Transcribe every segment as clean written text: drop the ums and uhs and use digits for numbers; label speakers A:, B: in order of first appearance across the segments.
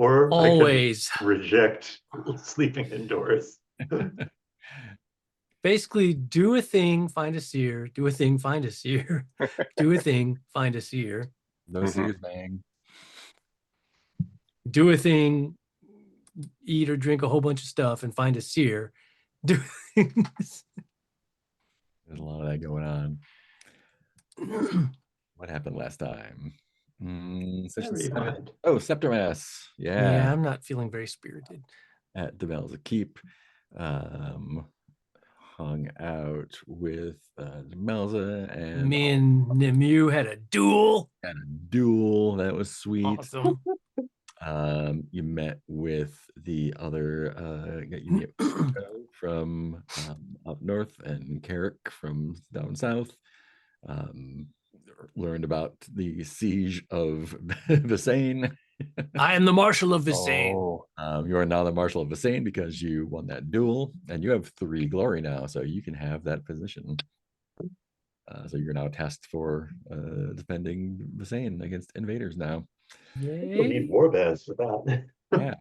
A: Or I could
B: Always.
A: reject sleeping indoors.
B: Basically, do a thing, find a seer. Do a thing, find a seer. Do a thing, find a seer.
C: No serious bang.
B: Do a thing, eat or drink a whole bunch of stuff, and find a seer. Do things.
C: There's a lot of that going on. What happened last time? Session
A: Never
C: 7.
A: mind.
C: Oh, Septimus.
B: Yeah,
C: Yeah.
B: I'm not feeling very spirited.
C: At the Bells of Keep. Hung out with Melza and
B: Me and Nemu had a duel.
C: had a duel. That was sweet.
B: Awesome.
C: You met with the other you met Uko from up north and Carrick from down south. Learned about the siege of Visane.
B: I am the Marshal of Visane.
C: You are now the Marshal of Visane because you won that duel, and you have 3 glory now, so you can have that position. So you're now tasked for defending Visane against invaders now.
A: You'll need
B: Yay.
A: warbands for that.
C: Yeah.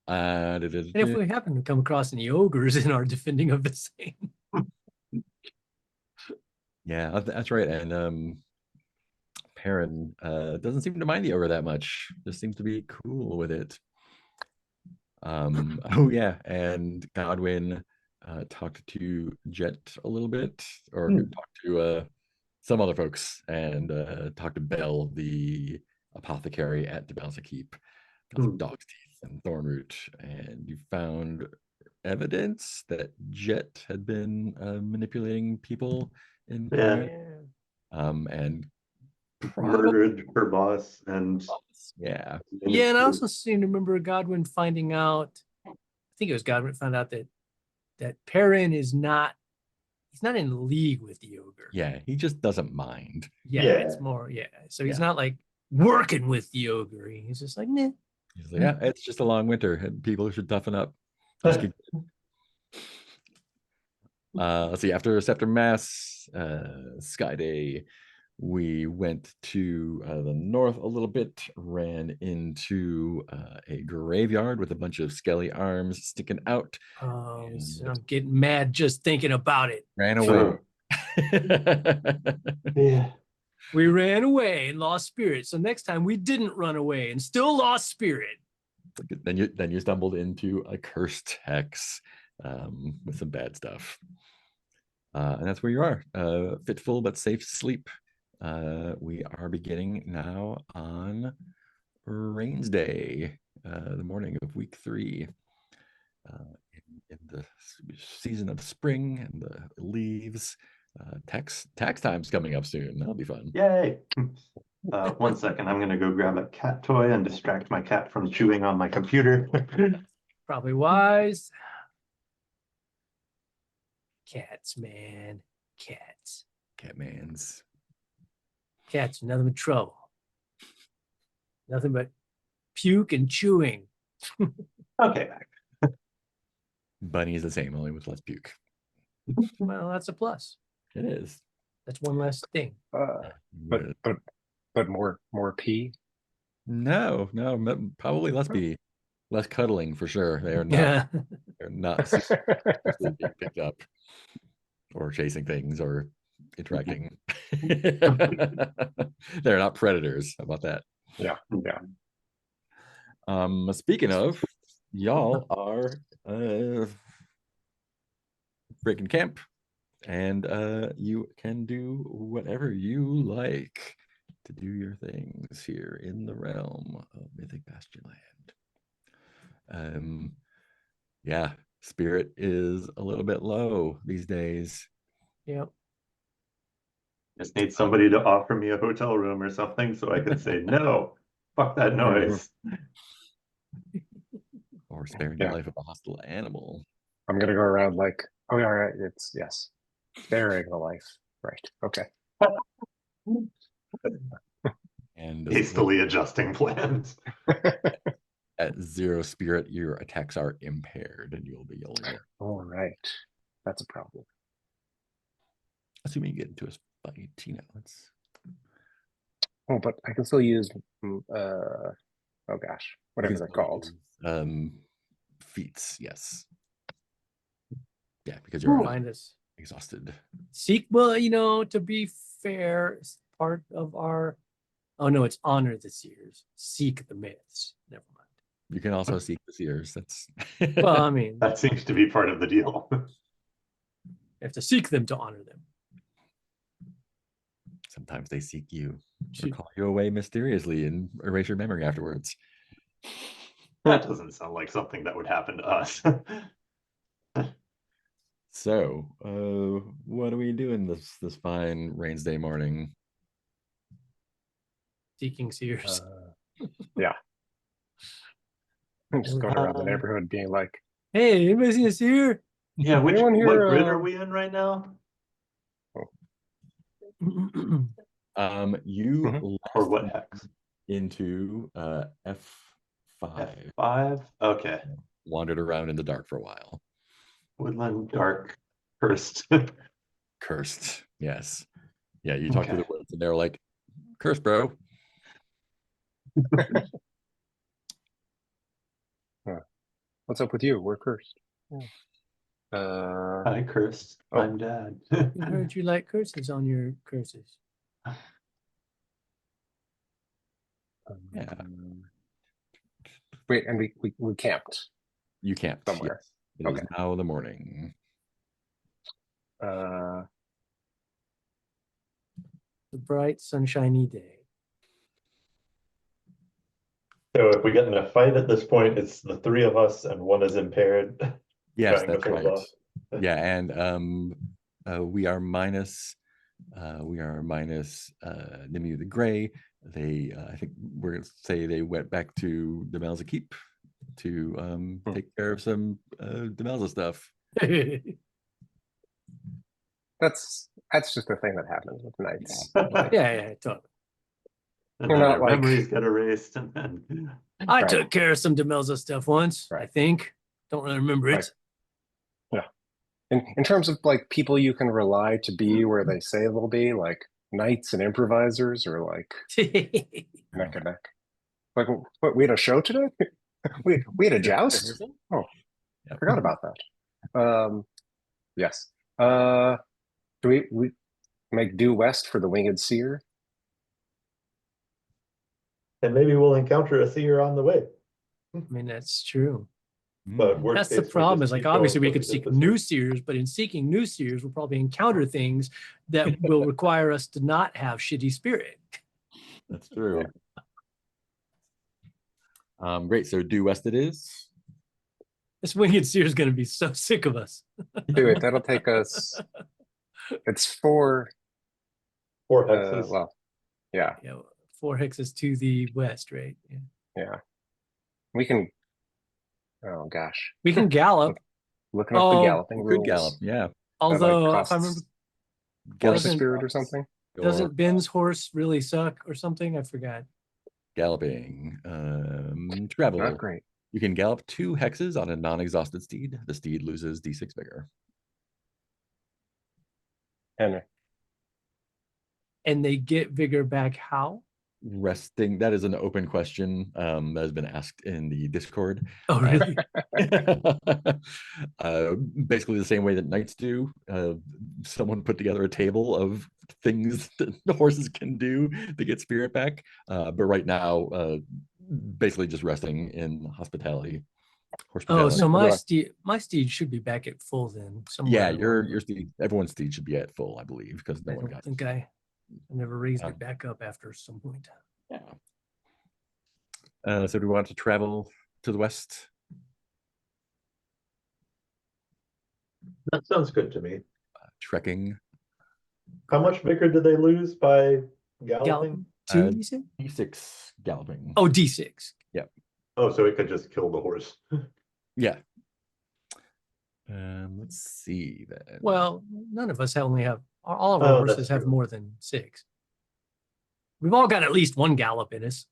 B: And if we happen to come across any ogres in our defending of Visane.
C: Yeah, that's right. And Perrin doesn't seem to mind the ogre that much. Just seems to be cool with it. Oh yeah, and Godwin talked to Jet a little bit, or talked to some other folks, and talked to Bell, the apothecary at the Bells of Keep. Got some dog's teeth and thornroot, and you found evidence that Jet had been manipulating people in Perrin. And
A: murdered her boss and
C: yeah.
B: Yeah, and I also seem to remember Godwin finding out, I think it was Godwin found out that Perrin is not, he's not in league with the ogre.
C: Yeah, he just doesn't mind.
B: Yeah, it's more, so he's not like working with the ogre. He's just like, nah.
C: He's like, yeah, it's just a long winter and people should toughen up. Let's see, after Scepter Mass, Sky Day, we went to the north a little bit, ran into a graveyard with a bunch of skelly arms sticking out.
B: Oh, I'm getting mad just thinking about it.
C: Ran away.
A: Yeah.
B: We ran away and lost spirit. So next time we didn't run away and still lost spirit.
C: Then you stumbled into a cursed hex with some bad stuff. And that's where you are. Fitful but safe sleep. We are beginning now on Rains Day, the morning of week 3. In the season of spring and the leaves. Tax time's coming up soon. That'll be fun.
A: Yay. 1 second. I'm going to go grab a cat toy and distract my cat from chewing on my computer.
B: Probably wise. Cats, man. Cats.
C: Catmans.
B: Cats, nothing but trouble. Nothing but puke and chewing.
A: Okay, back.
C: Bunny is the same, only with less puke.
B: Well, that's a plus.
C: It is.
B: That's one less thing.
D: But more pee.
C: No, probably less pee, less cuddling for sure. They are not. They're not being picked up or chasing things or interacting. They're not predators. How about that?
D: Yeah.
C: Speaking of, y'all are breaking camp, and you can do whatever you like to do your things here in the realm of Mythic Bastionland. Yeah, spirit is a little bit low these days.
B: Yep.
A: Just need somebody to offer me a hotel room or something so I can say no. Fuck that noise.
C: Or sparing the life of a hostile animal.
D: I'm gonna go around like, oh yeah, all right, it's yes. Sparing the life. Right. Okay.
C: And
A: hastily adjusting plans.
C: At 0 spirit, your attacks are impaired and you'll be yelling.
D: All right. That's a problem.
C: Assuming you get into a fight, let's.
D: Oh, but I can still use oh gosh,
C: You
D: whatever
C: can
D: they're
C: still
D: called.
C: use, feats, yes. Yeah, because
B: Ooh.
C: you're
B: Find us.
C: exhausted.
B: Seek, well, you know, to be fair, it's part of our, oh no, it's honor the seers, seek the myths. Never mind.
C: You can also seek the seers. That's
B: Well, I mean,
A: That seems to be part of the deal.
B: you have to seek them to honor them.
C: sometimes they seek you or
B: Shoot.
C: call you away mysteriously and erase your memory afterwards.
A: That doesn't sound like something that would happen to us.
C: So, what are we doing this fine rains day morning?
B: Seeking seers.
D: Yeah. I'm just going around the
A: Um,
D: neighborhood being like,
B: Hey, anybody seen a seer?
A: Yeah, what
D: Anyone here,
A: grid are we in right now?
C: You
D: Mhm.
A: Or
C: last
A: what hex?
C: into F5,
A: F5? Okay.
C: wandered around in the dark for a while.
A: Woodland, dark, cursed.
C: Cursed, yes. Yeah, you talk to the
A: Okay.
C: woods and they're like, cursed, bro.
D: what's up with you? We're cursed.
A: Hi, cursed.
D: Oh.
A: I'm dad.
B: I heard you like curses on your curses.
C: Yeah.
D: Wait, and we camped.
C: You can't.
D: Somewhere.
C: Yes. It is
D: Okay.
C: now the morning.
D: Uh,
B: The bright, sunshiny day.
A: So if we get in a fight at this point, it's the three of us and one is impaired.
C: Yes,
A: trying to
C: that's
A: hold
C: right.
A: off.
C: Yeah, and we are minus Nimue the Gray. They I think we're gonna say they went back to Demelza Keep to take care of some Demelza stuff.
D: that's just a thing that happens with knights. Like,
B: Yeah, totally.
A: And
D: You're
A: then
D: not
A: their
D: like-
A: memories get erased and then
B: I
D: Right.
B: took care of some Demelza stuff once, I
D: Right.
B: think. Don't really remember it.
D: Right. in terms of like people you can rely to be where they say they'll be, like knights and improvisers, or like neck and neck. Like, what, we had a show today? we had a joust? Oh,
C: Yep.
D: forgot about that. Yes. Do we make due west for the winged seer?
A: and maybe we'll encounter a seer on the way.
B: I mean, that's true.
A: But worst
B: That's the
A: case, we
B: problem
A: just
B: is like,
A: keep
B: obviously
A: going
B: we could
A: what did
B: seek
A: this
B: new
A: week.
B: seers, but in seeking new seers, we'll probably encounter things that will require us to not have shitty spirit.
C: That's true. Great. So due west it is.
B: This winged seer is going to be so sick of us.
D: Do it. That'll take us. It's 4.
A: 4 hexes.
D: Well, yeah,
B: Yeah, 4 hexes to the west, right? Yeah.
D: yeah. We can. Oh gosh,
B: We can gallop,
D: looking up the
B: Oh,
D: galloping
C: You
D: rules.
C: could gallop. Yeah.
B: although if
D: costs
B: I remember,
D: Force
B: doesn't-
D: spirit or something.
B: doesn't Ben's horse really suck or something? I forgot.
C: Galloping. Travel.
D: Not great.
C: You can gallop 2 hexes on a non-exhausted steed. The steed loses D6 vigor.
B: And they get vigor back how?
C: Resting. That is an open question that has been asked in the Discord.
B: Oh, really?
C: Basically the same way that knights do. Someone put together a table of things that the horses can do to get spirit back. But right now, basically just resting in hospitality.
B: Oh, so
C: Hospitality.
B: my steed should be back at full then.
C: Yeah,
B: Somewhere
C: your steed, everyone's steed should be at full, I believe, because no
B: I
C: one
B: don't
C: got
B: think I never raised
C: Um,
B: it back up after some point.
C: Yeah. So do we want to travel to the west?
A: That sounds good to me.
C: Trekking.
A: How much vigor did they lose by galloping?
B: Gallop 2,
C: Uh,
B: you said?
C: D6 galloping.
B: Oh, D6.
A: Oh, so it could just kill the horse.
C: Yeah. Let's see then.
B: Well, none of us only have, all of our
A: Oh,
B: horses
A: that's
B: have
A: true.
B: more than 6. We've all got at least one gallop in us.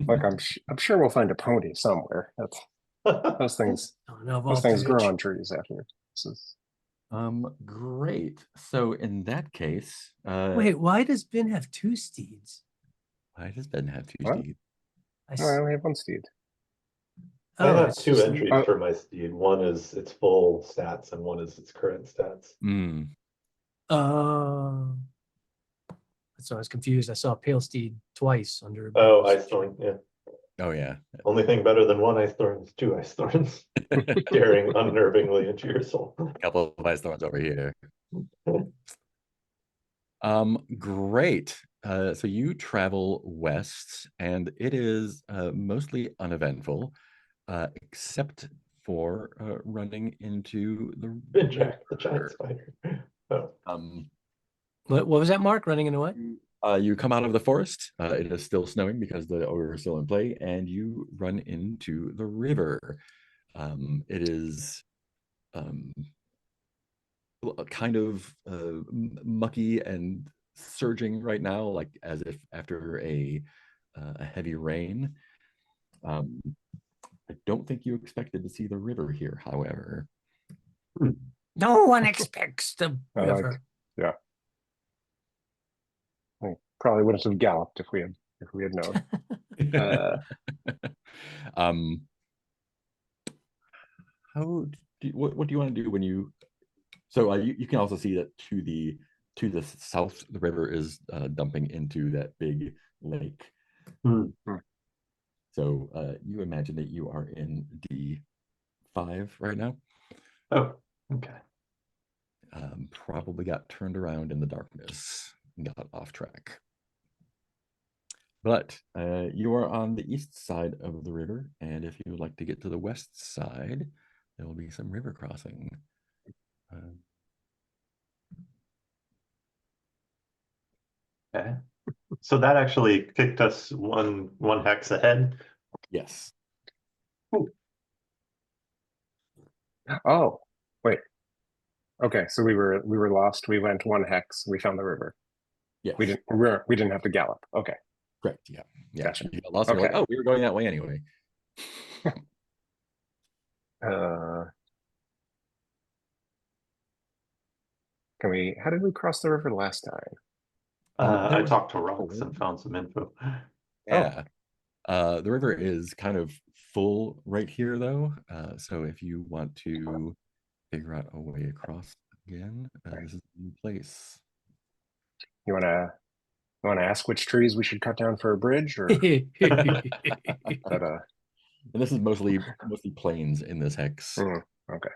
D: Like I'm sure we'll find a pony somewhere. That's those things.
B: Oh, no,
D: Those things grow
B: Voltage.
D: on trees out here. This is
C: Great. So in that case,
B: Wait, why does Ben have 2 steeds?
C: why does Ben have 2
D: What?
C: steeds?
B: I
D: Oh, I
B: s-
D: only have one steed.
A: I
B: oh,
A: have
B: it's
A: two
B: just-
A: entries
D: Oh.
A: for my steed. One is its full stats and one is its current stats.
C: Mm.
B: Uh, so I was confused. I saw Pale Steed twice under.
A: Oh,
B: Bill's.
A: Ice Thorn, yeah.
C: Oh yeah.
A: Only thing better than one Ice Thorn is two Ice Thorns staring unnervingly into your soul.
C: Couple of ice thorns over here. Great. So you travel west, and it is mostly uneventful, except for running into the
A: Jack, the giant
C: river.
A: spider. Oh,
B: What was that, Mark? Running into what?
C: You come out of the forest. It is still snowing because the ogre is still in play, and you run into the river. It is kind of mucky and surging right now, like as if after a heavy rain. I don't think you expected to see the river here, however.
B: No one expects the
D: I like-
B: river.
D: Yeah. I probably wouldn't have galloped if we had known.
C: um, what do you want to do when you? So you can also see that to the south, the river is dumping into that big lake.
A: Hmm.
C: So you imagine that you are in D5 right now.
A: Oh, okay.
C: Probably got turned around in the darkness and got off track. But you are on the east side of the river, and if you would like to get to the west side, there will be some river crossing.
A: Okay. So that actually kicked us one hex ahead.
C: Yes.
D: Oh, wait. Okay, so we were lost. We went one hex. We found the river.
C: Yes.
D: We didn't have to gallop. Okay.
C: Correct. Yeah. Yeah.
D: Gotcha.
C: You got lost. And you're like,
D: Okay.
C: oh, we were going that way anyway.
D: How did we cross the river last time?
A: I
C: was-
A: talked to Rox and found some info.
C: Yeah. The river is kind of full right here, though. So if you want to figure out a way across again, this is a new place.
D: You wanna ask which trees we should cut down for a bridge, or
C: And this is mostly plains in this hex.
D: okay.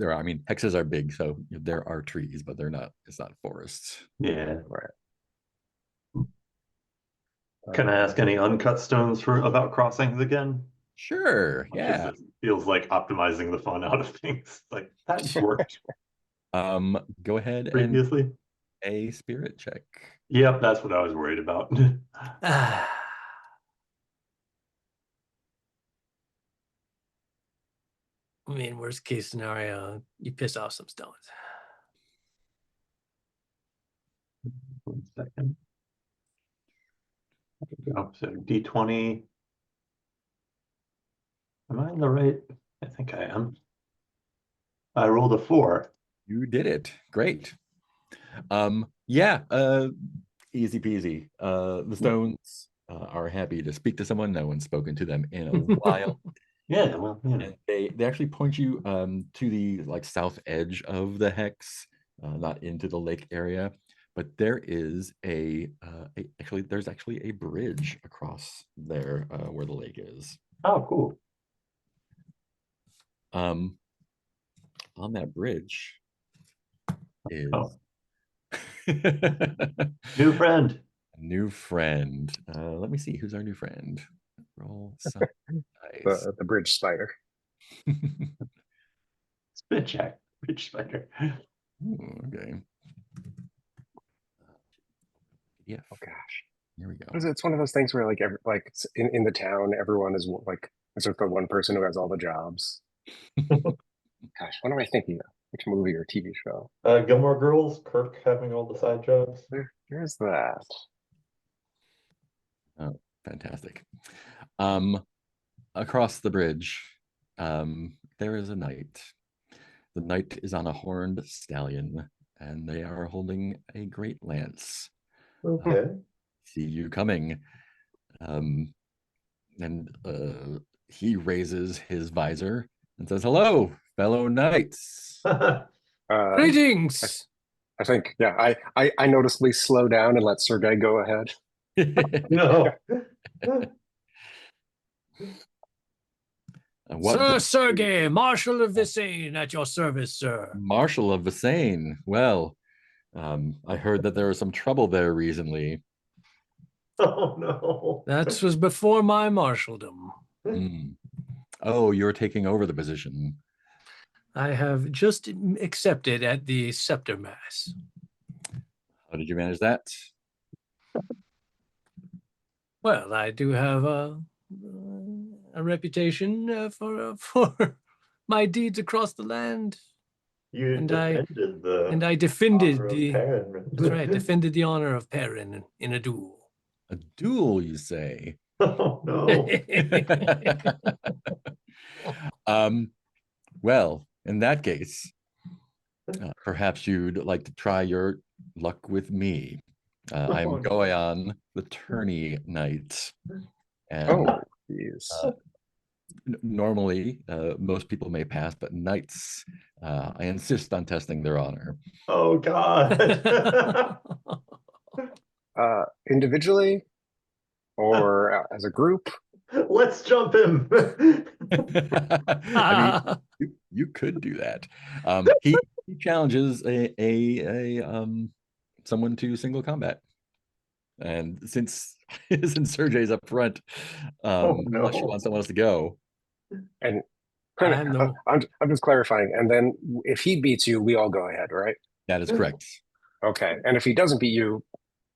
C: I mean, hexes are big, so there are trees, but it's not forests.
A: Yeah.
D: Right.
A: Can I ask any uncut stones about crossings again?
C: Sure. Yeah.
A: It feels like optimizing the fun out of things. Like that worked
C: Go ahead
A: previously.
C: and a spirit check.
A: Yep, that's what I was worried about.
B: I mean, worst case scenario, you piss off some stones.
A: 1 second. Oh, so D20. Am I in the right? I think I am. I rolled a 4.
C: You did it. Great. Yeah, easy peasy. The stones are happy to speak to someone. No one's spoken to them in a while.
A: Yeah, well,
C: And they actually point you to the south edge of the hex, not into the lake area. But there is there's actually a bridge across there where the lake is.
A: Oh, cool.
C: On that bridge is
A: New friend.
C: new friend. Let me see who's our new friend. Roll some dice.
D: The bridge spider.
A: Spit check. Rich spider.
C: Ooh, okay. Yeah.
D: Oh gosh.
C: Here we go.
D: It's one of those things where in the town, everyone is like, it's like the one person who has all the jobs. Gosh, what am I thinking of? Which movie or TV show?
A: Gilmore Girls, Kirk having all the side jobs.
D: There's that.
C: Oh, fantastic. Across the bridge, there is a knight. The knight is on a horned stallion, and they are holding a great lance.
A: Okay.
C: see you coming. And he raises his visor and says, "Hello, fellow knights."
D: Uh,
B: Greetings.
D: I think, yeah, I noticeably slow down and let Sergei go ahead.
A: No.
C: What
B: Sir Sergei, Marshal of Visane, at your service, sir.
C: Marshal of Visane? Well, I heard that there was some trouble there recently.
A: Oh no.
B: That was before my marshaldom.
C: Hmm. Oh, you're taking over the position.
B: I have just accepted at the Scepter Mass.
C: How did you manage that?
B: Well, I do have a reputation for my deeds across the land.
A: You
B: And
A: defended the
B: I defended
A: honor of
B: the
A: Perrin.
B: that's right, defended the honor of Perrin in a duel.
C: A duel, you say?
A: Oh no.
C: Well, in that case, perhaps you'd like to try your luck with me. I'm
A: Oh, no.
C: Goyon, the tourney knight. And
D: Oh, jeez.
C: normally, most people may pass, but knights, I insist on testing their honor.
A: Oh God.
D: Individually or as a group?
A: Let's jump him.
C: I mean, you could do that. He challenges someone to single combat, and since Sergey's up front, unless you
A: no.
C: want someone else to go,
D: And
B: I have no.
D: I'm just clarifying. And then if he beats you, we all go ahead, right?
C: that is correct.
D: Okay. And if he doesn't beat you,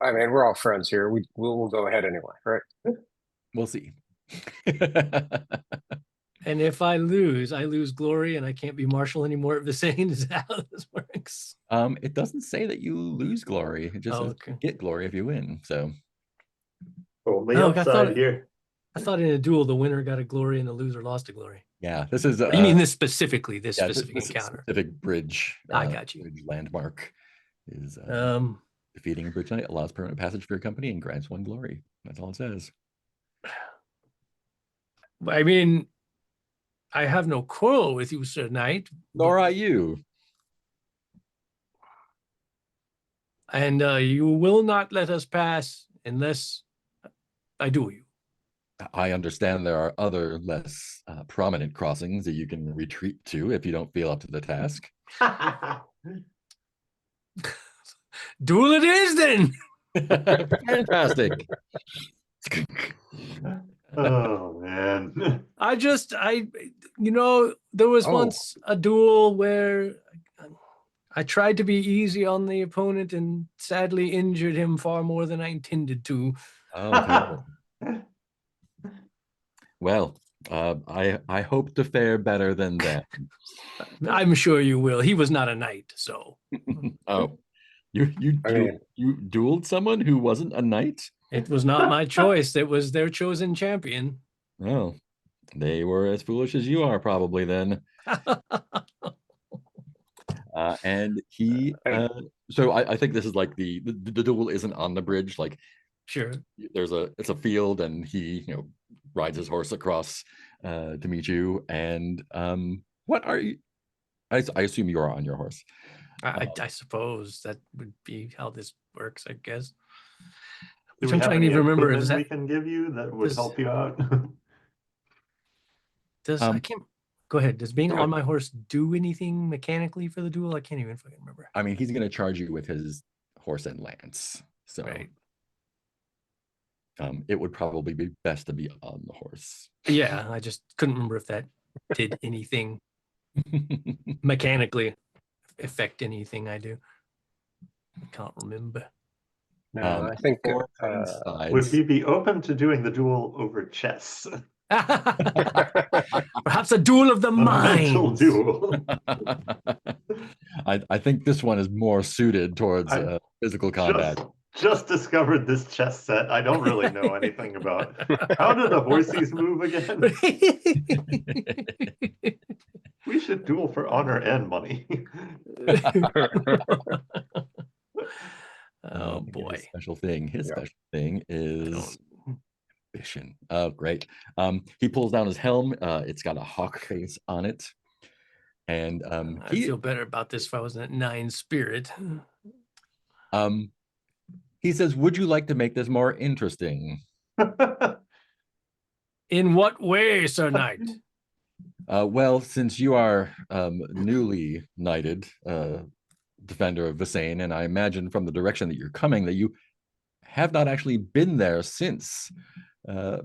D: I mean, we're all friends here. We'll go ahead anyway, right?
C: We'll see.
B: And if I lose glory, and I can't be marshal anymore at Visane. Is that how this works?
C: It doesn't say that you lose glory. It just says
B: okay.
C: you get glory if you win. So
A: Only
B: Oh,
A: upside here.
B: I thought in a duel the winner got a glory and the loser lost a glory.
C: yeah, this is.
B: You mean this specifically? This
C: yeah,
B: specific
C: this
B: encounter.
C: specific bridge.
B: I got you.
C: Bridge landmark is defeating a bridge knight allows permanent passage for your company and grants 1 glory. That's all it says.
B: I mean, I have no quarrel with you, Sir Knight.
C: Nor are you.
B: And you will not let us pass unless I duel you.
C: I understand there are other less prominent crossings that you can retreat to if you don't feel up to the task.
B: Duel it is then.
C: Fantastic.
A: Oh man.
B: There was
D: Oh.
B: once a duel where I tried to be easy on the opponent and sadly injured him far more than I intended to.
C: Oh, okay. Well, I hope to fare better than that.
B: I'm sure you will. He was not a knight, so
C: Oh, you
D: I mean-
C: you dueled someone who wasn't a knight?
B: it was not my choice. It was their chosen champion.
C: Oh, they were as foolish as you are, probably then. And he, so I think this is like the duel isn't on the bridge. Like,
B: Sure.
C: it's a field, and he rides his horse across to meet you. And what are you? I assume you are on your horse.
B: I suppose that would be how this works, I guess.
A: Do
B: Which
A: we
B: I'm
A: have
B: trying to
A: any
B: even remember.
A: equipment
B: Does that
A: we can give you that would
B: does-
A: help you out?
B: I can't go ahead. Does being
C: Yeah.
B: on my horse do anything mechanically for the duel? I can't even fucking remember.
C: I mean, he's going to charge you with his horse and lance. So
B: Right.
C: it would probably be best to be on the horse.
B: Yeah, I just couldn't remember if that did anything mechanically affect anything I do. I can't remember.
D: No, I think
C: four sides.
A: Would we be open to doing the duel over chess?
B: Perhaps a duel of the
A: A mental
B: minds.
A: duel.
C: I think this one is more suited towards
A: I
C: physical combat.
A: Just discovered this chess set. I don't really know anything about. How do the horses move again? We should duel for honor and money.
B: Oh
C: His
B: boy.
C: special thing. His
D: Yeah.
C: special thing
B: I
C: is
B: don't-
C: ambition. Oh, great. He pulls down his helm. It's got a hawk face on it. And
B: I'd feel better about this if I wasn't at 9 spirit.
C: he says, would you like to make this more interesting?
B: In what way, Sir Knight?
C: Well, since you are newly knighted defender of Visane, and I imagine from the direction that you're coming that you have not actually been there since,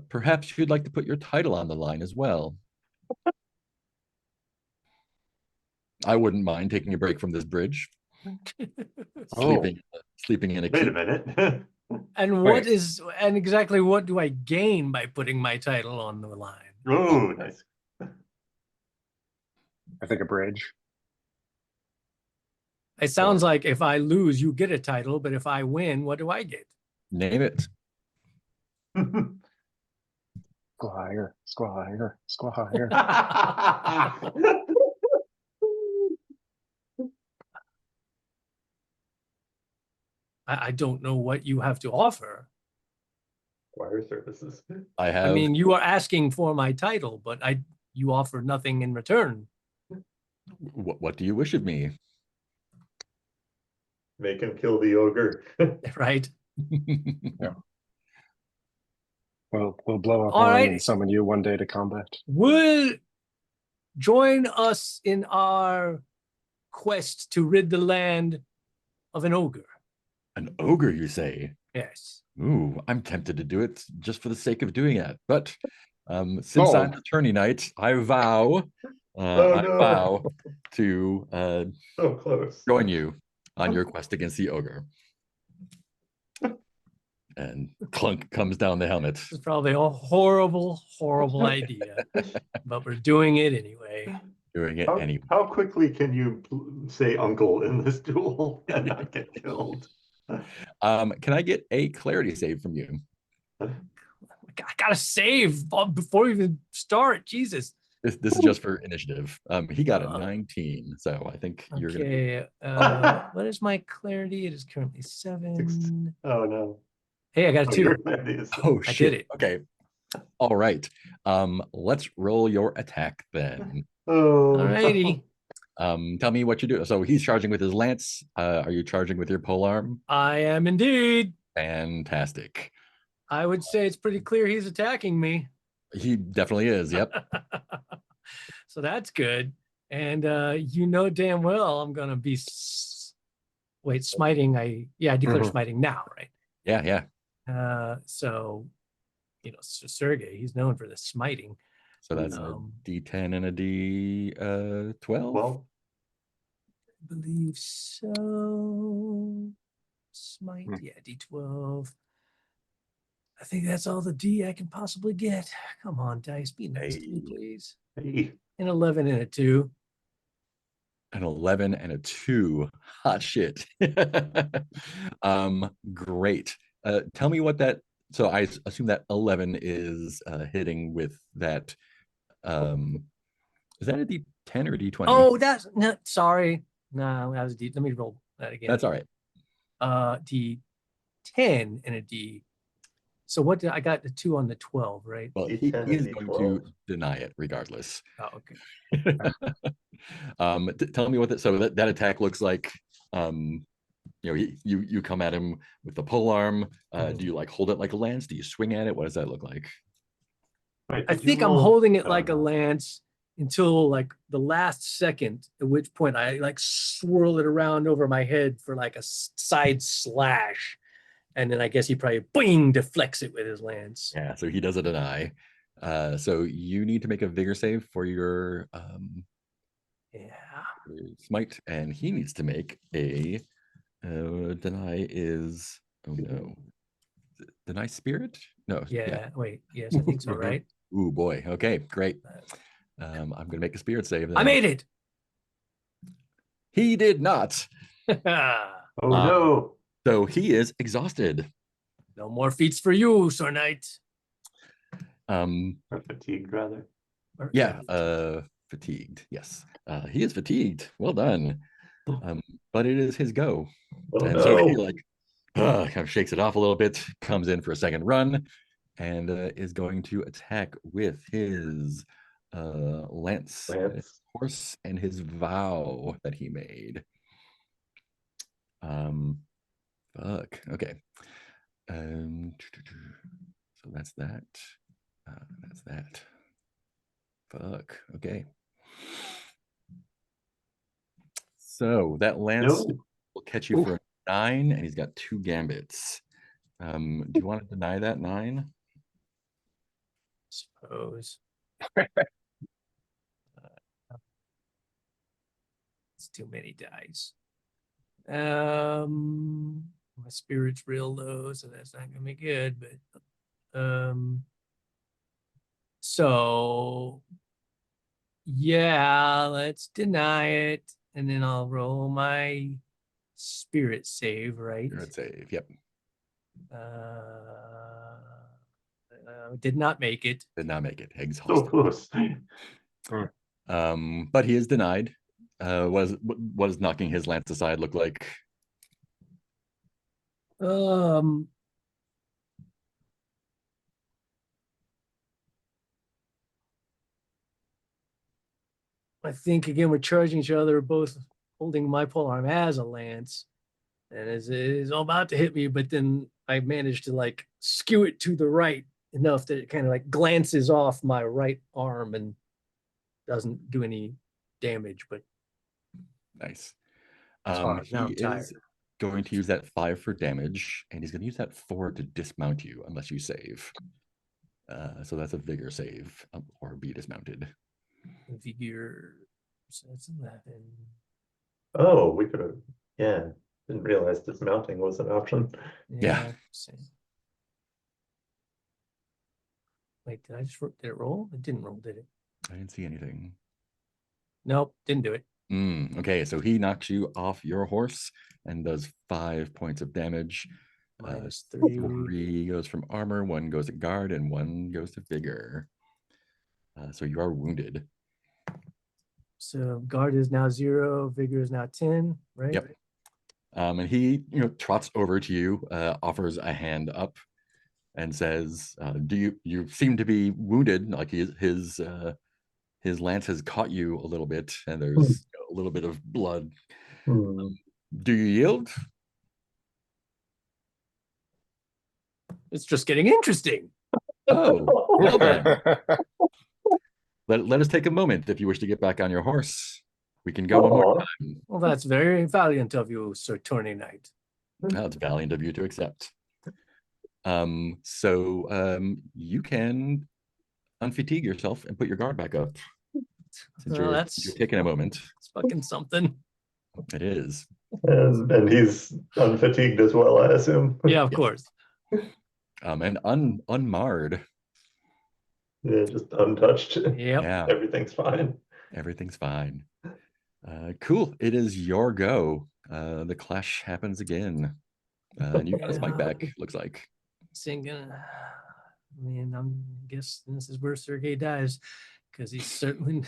C: perhaps you'd like to put your title on the line as well. I wouldn't mind taking a break from this bridge, sleeping in a
A: Wait a
C: keep.
A: minute.
B: And what is and exactly what do I gain by putting my title on the line?
A: Oh, nice.
D: I think a bridge.
B: It sounds like if I lose, you get a title, but if I win, what do I get?
C: Name it.
D: Squire, squire, squire.
B: I don't know what you have to offer.
A: Wire services.
C: I have.
B: I mean, you are asking for my title, but you offer nothing in return.
C: What do you wish of me?
A: Make him kill the ogre.
B: Right?
D: We'll blow a
B: All
D: horn
B: right.
D: and summon you one day to combat.
B: Will join us in our quest to rid the land of an ogre.
C: An ogre, you say?
B: Yes.
C: Ooh, I'm tempted to do it just for the sake of doing it. But since I'm attorney knight, I vow,
A: no.
C: to
A: So close.
C: join you on your quest against the ogre. And clunk comes down the helmet.
B: This is probably a horrible, horrible idea, but we're doing it anyway.
C: Doing it
A: How,
C: anyway.
A: how quickly can you say uncle in this duel and not get killed?
C: Can I get a clarity save from you?
B: I gotta save before we even start. Jesus.
C: This is just for initiative. He got a 19, so I think you're gonna.
B: Okay. What is my clarity? It is currently 7.
A: Oh no.
B: Hey, I got a 2.
C: Oh
B: I
C: shit.
B: did it.
C: Okay. All right. Let's roll your attack then.
A: Oh.
B: Alrighty.
C: Tell me what you do. So he's charging with his lance. Are you charging with your polearm?
B: I am indeed.
C: Fantastic.
B: I would say it's pretty clear he's attacking me.
C: He definitely is. Yep.
B: So that's good. And you know damn well I'm gonna be smiting. I declare smiting now, right?
C: Yeah.
B: So Sergey, he's known for the smiting.
C: So that's a D10 and a D12.
A: Well,
B: I believe so. Smite, yeah, D12. I think that's all the D I can possibly get. Come on, dice, be nice to me, please.
A: hey.
B: An 11 and a 2.
C: An 11 and a 2. Hot shit. Great. Tell me what that. So I assume that 11 is hitting with that. Is that a D10 or a D20?
B: Oh, that's no, sorry. No, that was a D. Let me roll that again.
C: That's all right.
B: D10 and a D. So what did I got the 2 on the 12, right?
C: Well, he
A: D10
C: is
A: and
C: going
A: D12.
C: to deny it regardless.
B: Oh, okay.
C: Tell me what that. So that attack looks like. You come at him with the polearm. Do you like hold it like a lance? Do you swing at it? What does that look like?
A: Wait,
B: I
A: did you
B: think I'm
A: roll-
B: holding it
A: Oh,
B: like a
A: no.
B: lance until like the last second, at which point I like swirl it around over my head for like a side slash. And then I guess he probably boing deflects it with his lance.
C: Yeah, so he does a deny. So you need to make a vigor save for your
B: Yeah.
C: smite, and he needs to make a deny is no. Deny spirit? No.
B: Yeah. Wait. Yes, I think so, right?
C: Ooh boy. Okay, great. I'm gonna make a spirit save then.
B: I made it.
C: He did not.
A: Oh no.
C: So he is exhausted.
B: No more feats for you, Sir Knight.
C: Or
A: fatigued rather.
C: Fatigued. Yes. He is fatigued. Well done. But it is his go.
A: Oh
C: And
A: no.
C: so he like kind of shakes it off a little bit, comes in for a second run, and is going to attack with his lance,
A: Lance.
C: horse, and his vow that he made. Fuck. Okay. So that's that. That's that. Fuck. Okay. So that lance
A: No.
C: will catch you for a 9, and he's got 2 gambits. Do you want to deny that 9?
B: Suppose. It's too many dice. My spirit's real low, so that's not gonna be good, but so yeah, let's deny it, and then I'll roll my spirit save, right?
C: Spirit save. Yep.
B: Did not make it.
C: Did not make it.
A: So
C: Exhausted.
A: close.
C: But he is denied. What does knocking his lance aside look like?
B: I think again we're charging each other, both holding my polearm as a lance, and is about to hit me, but then I managed to like skew it to the right enough that it kind of like glances off my right arm and doesn't do any damage. But
C: Nice.
B: hard. Now
C: He
B: I'm tired.
C: is going to use that 5 for damage, and he's going to use that 4 to dismount you unless you save. So that's a vigor save, or be dismounted.
B: Vigor, so that's 11.
A: Oh, we could have. Yeah. Didn't realize dismounting was an option.
C: Yeah.
B: Same. Wait, did it roll? It didn't roll, did it?
C: I didn't see anything.
B: Nope, didn't do it.
C: Okay, so he knocks you off your horse and does 5 points of damage.
B: -3.
C: 3 goes from armor, 1 goes to guard, and 1 goes to vigor. So you are wounded.
B: So guard is now 0, vigor is now 10, right?
C: Yep. And he, trots over to you, offers a hand up, and says, "Do you seem to be wounded? Like his lance has caught you a little bit, and there's a little bit of blood. Do you yield?"
B: It's just getting interesting.
C: Oh, well then. Let us take a moment if you wish to get back on your horse. We can go one more time.
B: Well, that's very valiant of you, Sir Tourney Knight.
C: Oh, it's valiant of you to accept. You can unfatigue yourself and put your guard back up. Since you're taking a moment.
B: It's fucking something.
C: It is.
A: And he's unfatigued as well, I assume.
B: Yeah, of course.
C: And unmarred.
A: Yeah, just untouched.
B: Yep.
C: Yeah.
A: Everything's fine.
C: Everything's fine. Cool. It is your go. The clash happens again. And you got a smite back, looks like.
B: Singing. I mean, I'm guessing this is where Sergey dies, because he's certainly.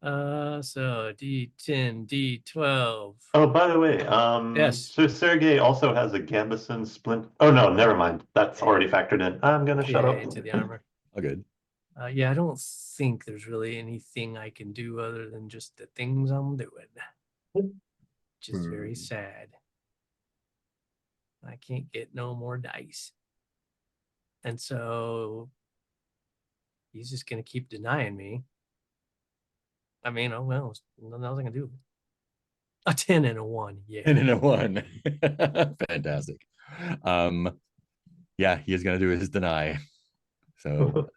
B: So D10, D12.
A: Oh, by the way,
B: Yes.
A: so Sergey also has a Gambison splint. Oh no, never mind. That's already factored in. I'm gonna shut up.
B: Into the armor.
C: Oh, good.
B: Yeah, I don't think there's really anything I can do other than just the things I'm doing, which is very sad. I can't get no more dice. And so he's just going to keep denying me. I mean, oh well, nothing else I can do. A 10 and a 1, yeah.
C: 10 and a 1. Fantastic. Yeah, he is going to do his deny. So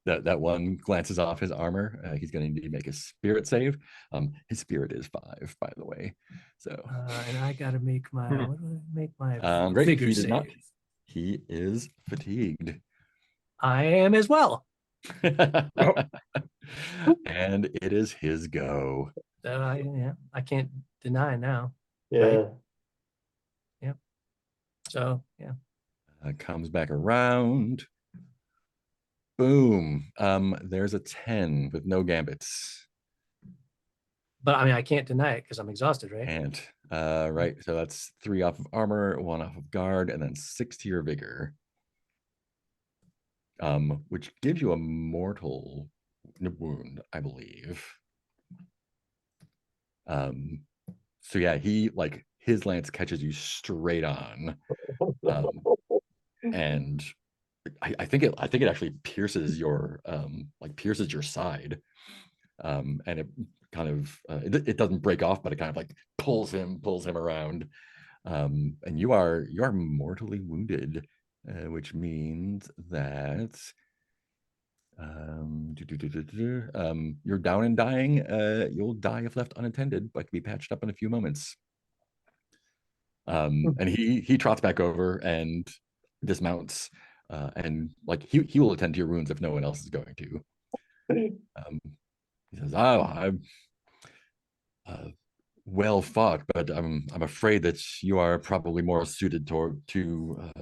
C: that 1 glances off his armor. He's going to need to make a spirit save. His spirit is 5, by the way. So
B: and I got to make my what do I make my
C: great.
B: vigor
C: He
B: save?
C: did not. He is fatigued.
B: I am as well.
C: And it is his go.
B: I can't deny now.
A: Yeah.
B: Right? Yep. So yeah.
C: Comes back around. Boom. There's a 10 with no gambits.
B: But I mean, I can't deny it because I'm exhausted, right?
C: And Right, so that's 3 off of armor, 1 off of guard, and then 6 to your vigor. Which gives you a mortal wound, I believe. So yeah, he like his lance catches you straight on, and I think it actually pierces your pierces your side, and it kind of it doesn't break off, but it kind of like pulls him around, and you are mortally wounded, which means that you're down and dying. You'll die if left unattended, but can be patched up in a few moments. And he trots back over and dismounts, and like he will attend to your wounds if no one else is going to. He says, "Oh, I'm well fought, but I'm afraid that you are probably more suited to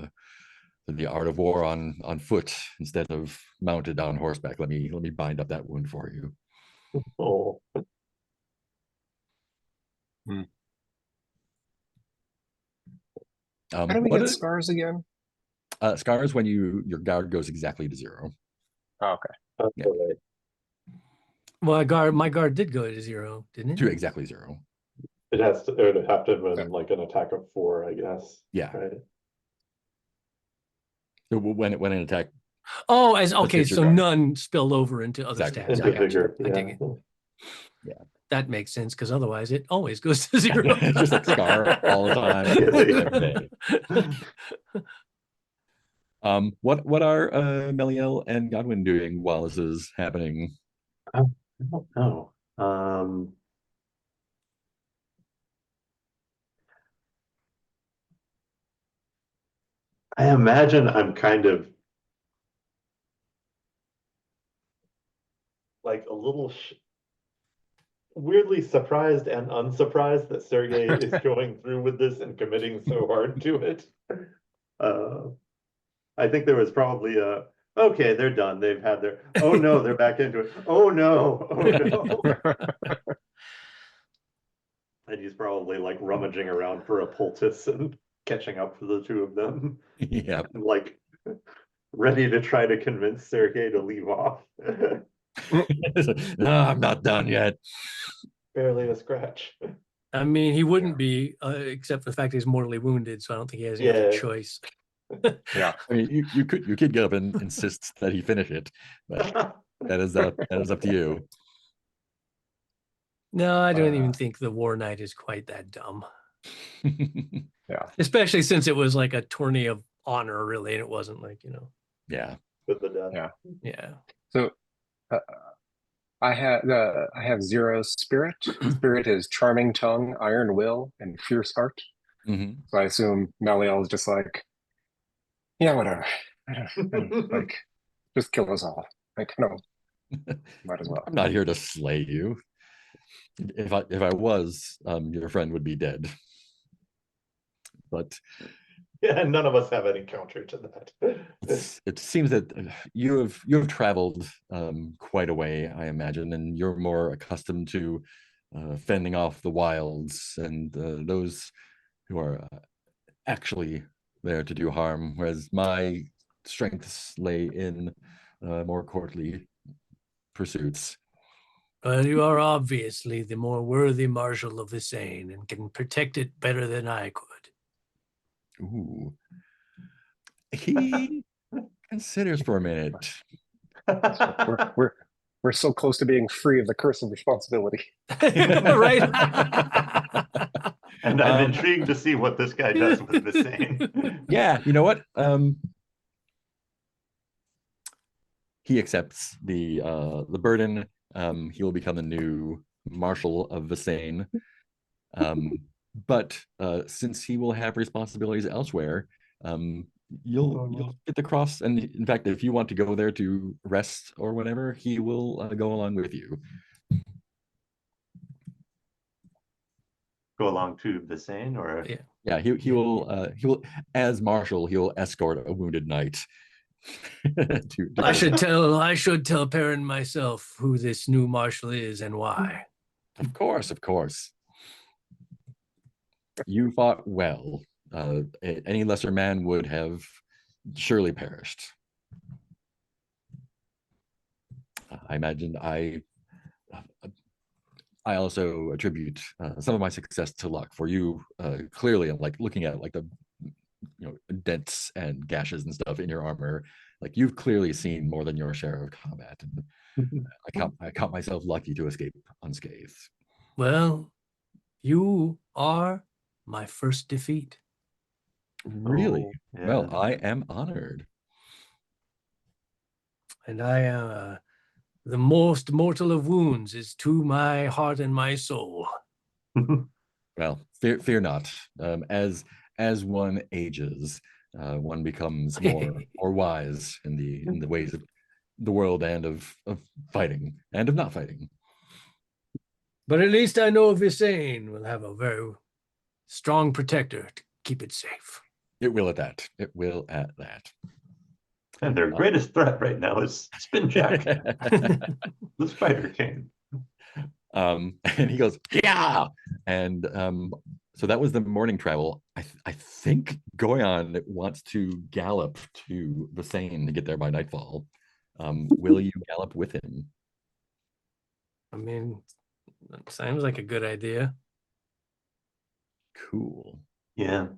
C: the art of war on foot instead of mounted on horseback. Let me bind up that wound for you."
A: Oh.
D: How do we
C: what
D: get
C: is-
D: scars again?
C: Scars when your guard goes exactly to 0.
D: Oh, okay.
C: Yeah.
A: Okay.
B: Well, my guard did go to 0, didn't
C: To
B: it?
C: exactly 0.
A: It would have to have been like an attack of 4, I guess.
C: Yeah.
A: Right.
C: So when an attack,
B: Oh, okay,
C: hit your
B: so
C: guard.
B: none spilled over into other
C: Exactly.
B: stats.
A: Into
B: I got
A: vigor.
B: you. I dig it.
C: Yeah.
B: That makes sense because otherwise it always goes to 0.
C: It's just like scar all the time. Every day. What are Meliel and Godwin doing while this is happening?
A: I don't know. I imagine I'm kind of like a little weirdly surprised and unsurprised that Sergey is going through with this and committing so hard to it. I think there was probably okay, they're done. They've had their, oh no, they're back into it. Oh no, oh no. And he's probably like rummaging around for a poultice and catching up with the two of them.
C: Yeah.
A: And like ready to try to convince Sergey to leave off.
C: No, I'm not done yet.
A: Barely a scratch.
B: I mean, he wouldn't be, except for the fact he's mortally wounded, so I don't think he has any other
A: Yeah.
B: choice.
D: Yeah.
C: I mean, you could get up and insist that he finish it, but that is up to you.
B: No, I don't even think the War Knight is quite that dumb.
D: Yeah.
B: Especially since it was like a tourney of honor, really, and it wasn't like,
C: Yeah.
A: With the death.
D: Yeah.
B: yeah.
D: So I have 0 spirit. Spirit is charming tongue, iron will, and fierce heart.
C: Mhm.
D: So I assume Meliel is just like, yeah, whatever. I don't, like, just kill us all. Like, no, might as well.
C: I'm not here to slay you. If I was, your friend would be dead. But
A: Yeah, none of us have any counter to that.
C: it seems that you have traveled quite a way, I imagine, and you're more accustomed to fending off the wilds and those who are actually there to do harm, whereas my strengths lay in more courtly pursuits.
B: Well, you are obviously the more worthy Marshal of the Seine and can protect it better than I could.
C: Ooh. He considers for a minute.
D: We're so close to being free of the curse of responsibility.
B: Right?
A: And I'm intrigued to see what this guy does with the same.
C: Yeah, you know what? He accepts the burden. He will become the new Marshal of Vassain. But since he will have responsibilities elsewhere, you'll get the cross. And in fact, if you want to go there to rest or whatever, he will go along with you.
A: Go along to the Seine, or
C: Yeah, he will as Marshal, he will escort a wounded knight.
B: I should tell Perrin myself who this new Marshal is and why.
C: Of course. You fought well. Any lesser man would have surely perished. I imagine I also attribute some of my success to luck. For you, clearly, I'm like looking at like the dents and gashes and stuff in your armor. Like you've clearly seen more than your share of combat. And I count myself lucky to escape unscathed.
B: Well, you are my first defeat.
C: Really?
A: Oh, yeah.
C: Well, I am honored.
B: And the most mortal of wounds is to my heart and my soul.
C: Well, fear not. As one ages, one becomes more wise in the ways of the world and of fighting and of not fighting.
B: But at least I know Visane will have a very strong protector to keep it safe.
C: It will at that. It will at that.
A: And their greatest threat right now is Spinjack, the Spider King.
C: And he goes, yeah. And so that was the morning travel. I think Goyon wants to gallop to Visane to get there by nightfall. Will you gallop with him?
B: I mean, that sounds like a good idea.
C: Cool.
A: Yeah.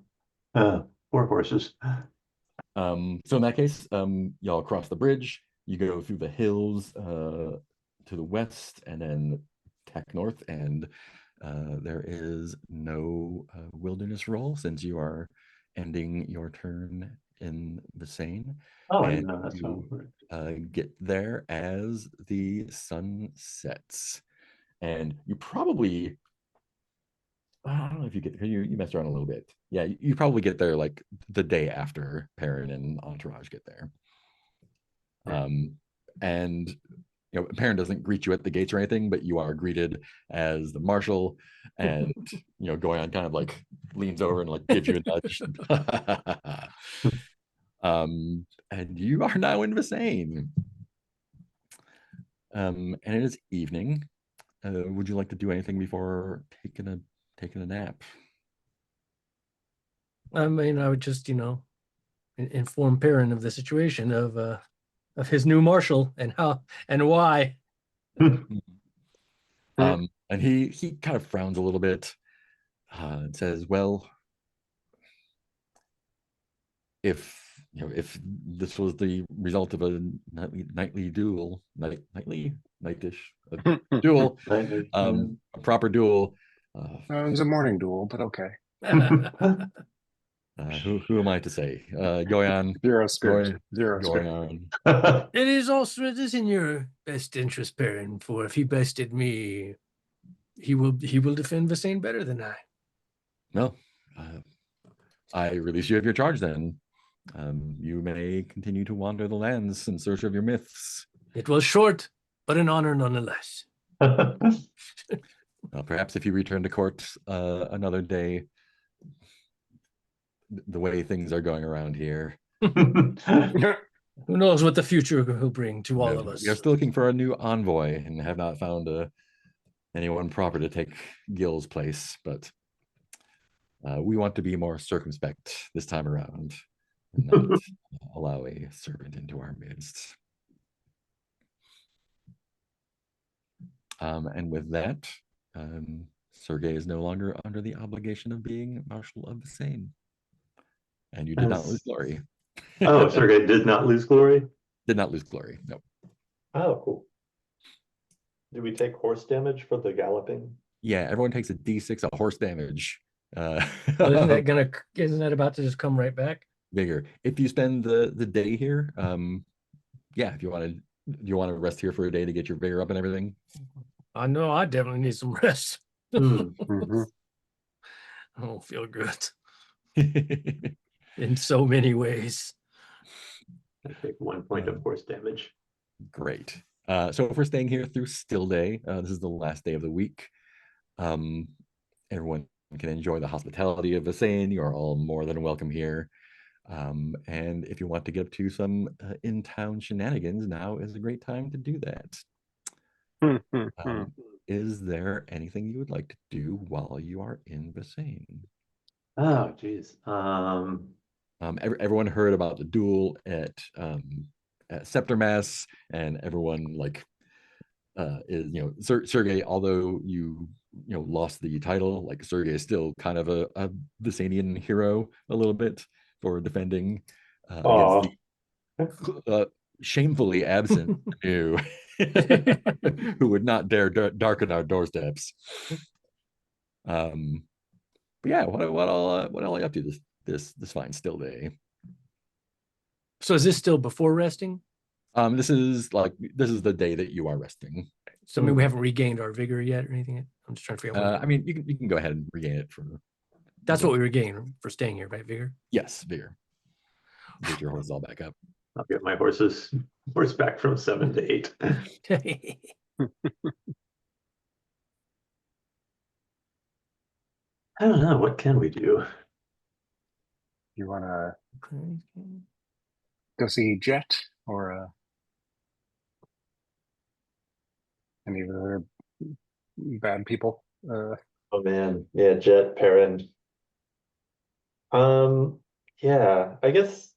A: 4 horses.
C: So in that case, y'all cross the bridge. You go through the hills to the west, and then tack north. And there is no wilderness roll since you are ending your turn in Visane.
A: Oh, I
C: And
A: didn't know that's how
C: you
A: it worked.
C: get there as the sun sets. And you probably, I don't know if you get, you messed around a little bit. Yeah, you probably get there like the day after Perrin and Entourage get there. And Perrin doesn't greet you at the gates or anything, but you are greeted as the marshal, and going on kind of like leans over and like gives you a nudge. And you are now in Visane. And it is evening. Would you like to do anything before taking a nap?
B: I mean, I would just, inform Perrin of the situation of his new marshal and how and why.
C: And he kind of frowns a little bit and says, "Well, if this was the result of a nightly duel, nightish duel,
A: Nightly,
C: a proper duel."
D: It was a morning duel, but okay.
C: Who am I to say? Goyon,
D: Zero spirit.
C: Goyon.
B: It is in your best interest, Perrin, for if he bested me, he will defend Visane better than I.
C: No, I release you of your charge then. You may continue to wander the lands in search of your myths.
B: It was short, but an honor nonetheless.
C: Perhaps if you return to court another day, the way things are going around here,
B: Who knows what the future will bring to all of us.
C: We are still looking for a new envoy and have not found anyone proper to take Gil's place, but we want to be more circumspect this time around and not allow a servant into our midst. And with that, Sergei is no longer under the obligation of being Marshal of Visane. And you did not lose glory.
A: Oh, Sergei did not lose glory?
C: Did not lose glory, no.
A: Oh, cool. Did we take horse damage for the galloping?
C: Yeah, everyone takes a d6 of horse damage.
B: Isn't that about to just come right back?
C: Bigger. If you spend the day here, yeah, if you want to rest here for a day to get your vigor up and everything.
B: I know I definitely need some rest.
D: Mm-hmm.
B: I don't feel good in so many ways.
A: I take 1 point of horse damage.
C: Great. So if we're staying here through Still Day, this is the last day of the week. Everyone can enjoy the hospitality of Visane. You are all more than welcome here. And if you want to get up to some in-town shenanigans, now is a great time to do that. Is there anything you would like to do while you are in Visane?
A: Oh, geez.
C: Everyone heard about the duel at Scepter Mass, and everyone like is Sergey. Although you lost the title, like Sergey is still kind of a Visanian hero a little bit for defending against
A: Oh,
C: the shamefully absent new who would not dare darken our doorsteps. But yeah, what all are you up to this fine still day?
B: So is this still before resting?
C: This is the day that you are resting.
B: So I mean, we haven't regained our vigor yet or anything. I'm just trying to figure out.
C: I mean, you can go ahead and regain it for.
B: That's what we regained for staying here, right? Vigor.
C: Yes, vigor. Get your horse all back up.
A: I'll get my horse back from 7 to 8. I don't know. What can we do?
D: You want to go see Jet or any of the other bad people?
A: Oh man, yeah, Jet, Perrin. Yeah, I guess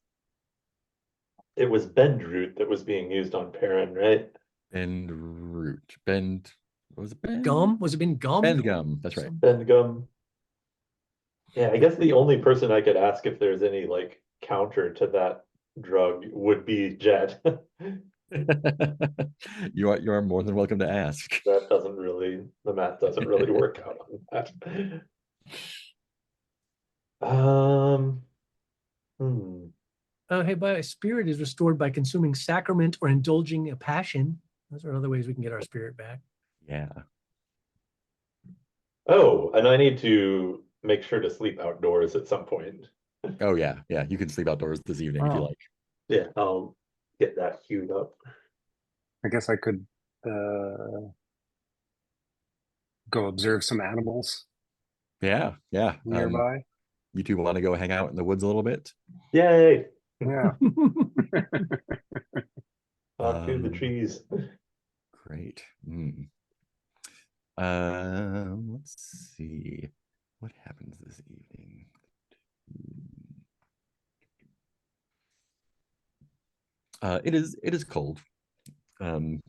A: it was Bend root that was being used on Perrin, right?
C: Bend root. Bend. What was it? Bend?
B: Gum? Was it been gum?
C: Bend gum. That's right.
A: Bend gum. Yeah, I guess the only person I could ask if there's any like counter to that drug would be Jet.
C: You are more than welcome to ask.
A: The math doesn't really work out on that.
B: Oh, hey, by spirit is restored by consuming sacrament or indulging a passion. Those are other ways we can get our spirit back.
C: Yeah.
A: Oh, and I need to make sure to sleep outdoors at some point.
C: Oh yeah. You can sleep outdoors this evening if you like.
A: Yeah, I'll get that queued up.
D: I guess I could go observe some animals
C: Yeah.
D: nearby.
C: You two want to go hang out in the woods a little bit?
A: Yay!
D: Yeah.
A: Talk to the trees.
C: Great. Let's see. What happens this evening? It is cold. The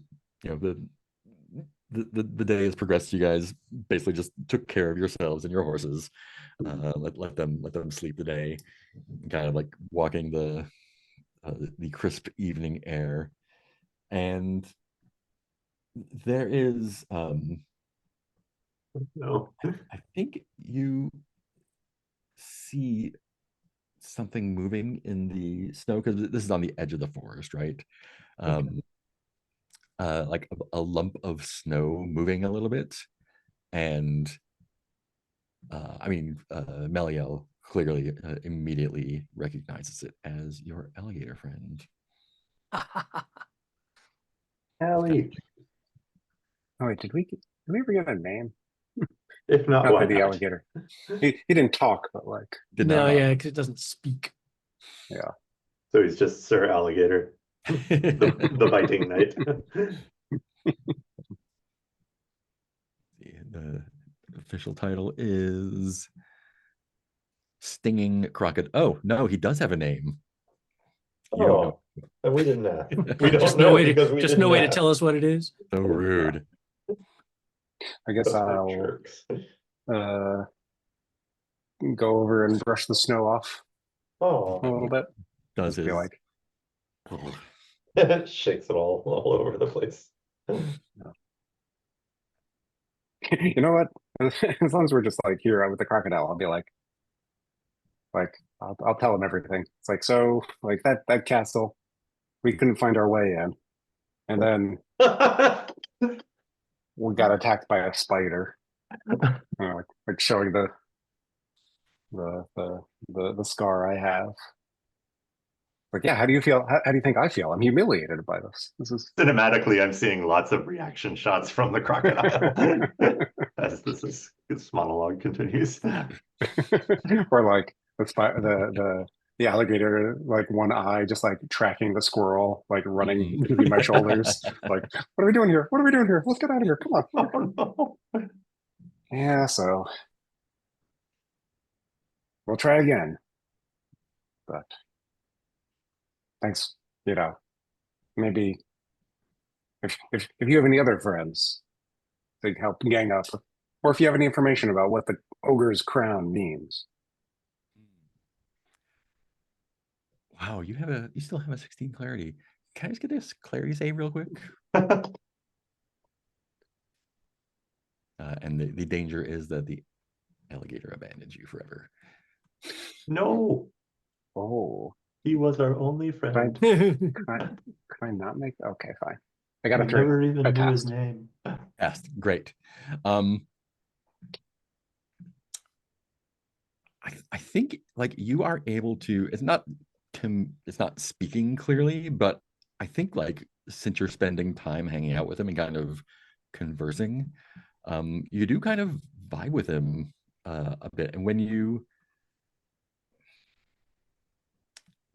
C: day has progressed. You guys basically just took care of yourselves and your horses. Let them sleep the day, kind of like walking the crisp evening air. And there is
A: No.
C: I think you see something moving in the snow, because this is on the edge of the forest, right? Like a lump of snow moving a little bit. And Meliel clearly immediately recognizes it as your alligator friend.
A: Allie.
D: Oh wait, did we ever get a name?
A: If not,
D: Not
A: why
D: for the
A: not?
D: alligator. He didn't talk, but like
B: No, yeah, because it doesn't speak.
D: yeah.
A: So he's just Sir Alligator, the biting knight.
C: The official title is Stinging Crocodile. Oh no, he does have a name. You don't know.
A: And we didn't ask. We don't
B: Just
A: know
B: no way
A: because
B: to
A: we
B: just
A: didn't
B: no way to
A: ask.
B: tell us what it is.
C: So rude.
D: I guess
A: Those are
D: I'll
A: jerks.
D: go over and brush the snow off a
A: Oh,
D: little bit.
C: Does
D: Just be
C: his
D: like,
A: shakes it all over the place.
D: you know what? As long as we're just like here with the crocodile, I'll be like I'll tell him everything. It's like, so like that castle, we couldn't find our way in, and then we got attacked by a spider. Like showing the scar I have. Like, yeah, how do you feel? How do you think I feel? I'm humiliated by this. This is
A: Cinematically, I'm seeing lots of reaction shots from the crocodile as this monologue continues.
D: or like the alligator, like one eye just like tracking the squirrel, like running between my shoulders. Like, what are we doing here? What are we doing here? Let's get out of here. Come on.
A: Oh no.
D: Yeah, so we'll try again. But thanks, maybe if you have any other friends that can help gang up, or if you have any information about what the ogre's crown means.
C: Wow, you still have a 16 clarity. Can I just get this clarity save real quick? And the danger is that the alligator abandons you forever.
A: No,
D: Oh,
A: he was our only friend.
D: can I not make? Okay, fine. I got
A: We
D: a 3.
A: never even
D: I
A: knew his
D: passed.
A: name.
C: Passed. Great. I think like you are able to, it's not speaking clearly, but I think like since you're spending time hanging out with him and kind of conversing, you do kind of vibe with him a bit. And when you,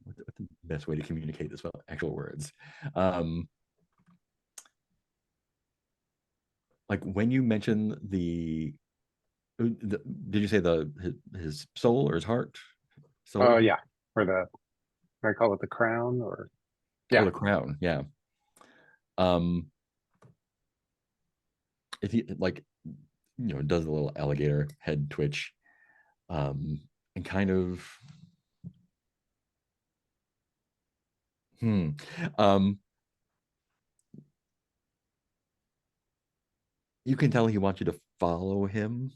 C: what's the best way to communicate this without actual words? Like when you mention did you say his soul or his heart? Soul?
D: Yeah, or I call it the crown, or
C: Oh, the crown. Yeah. If he like, does a little alligator head twitch, and kind of, you can tell he wants you to follow him,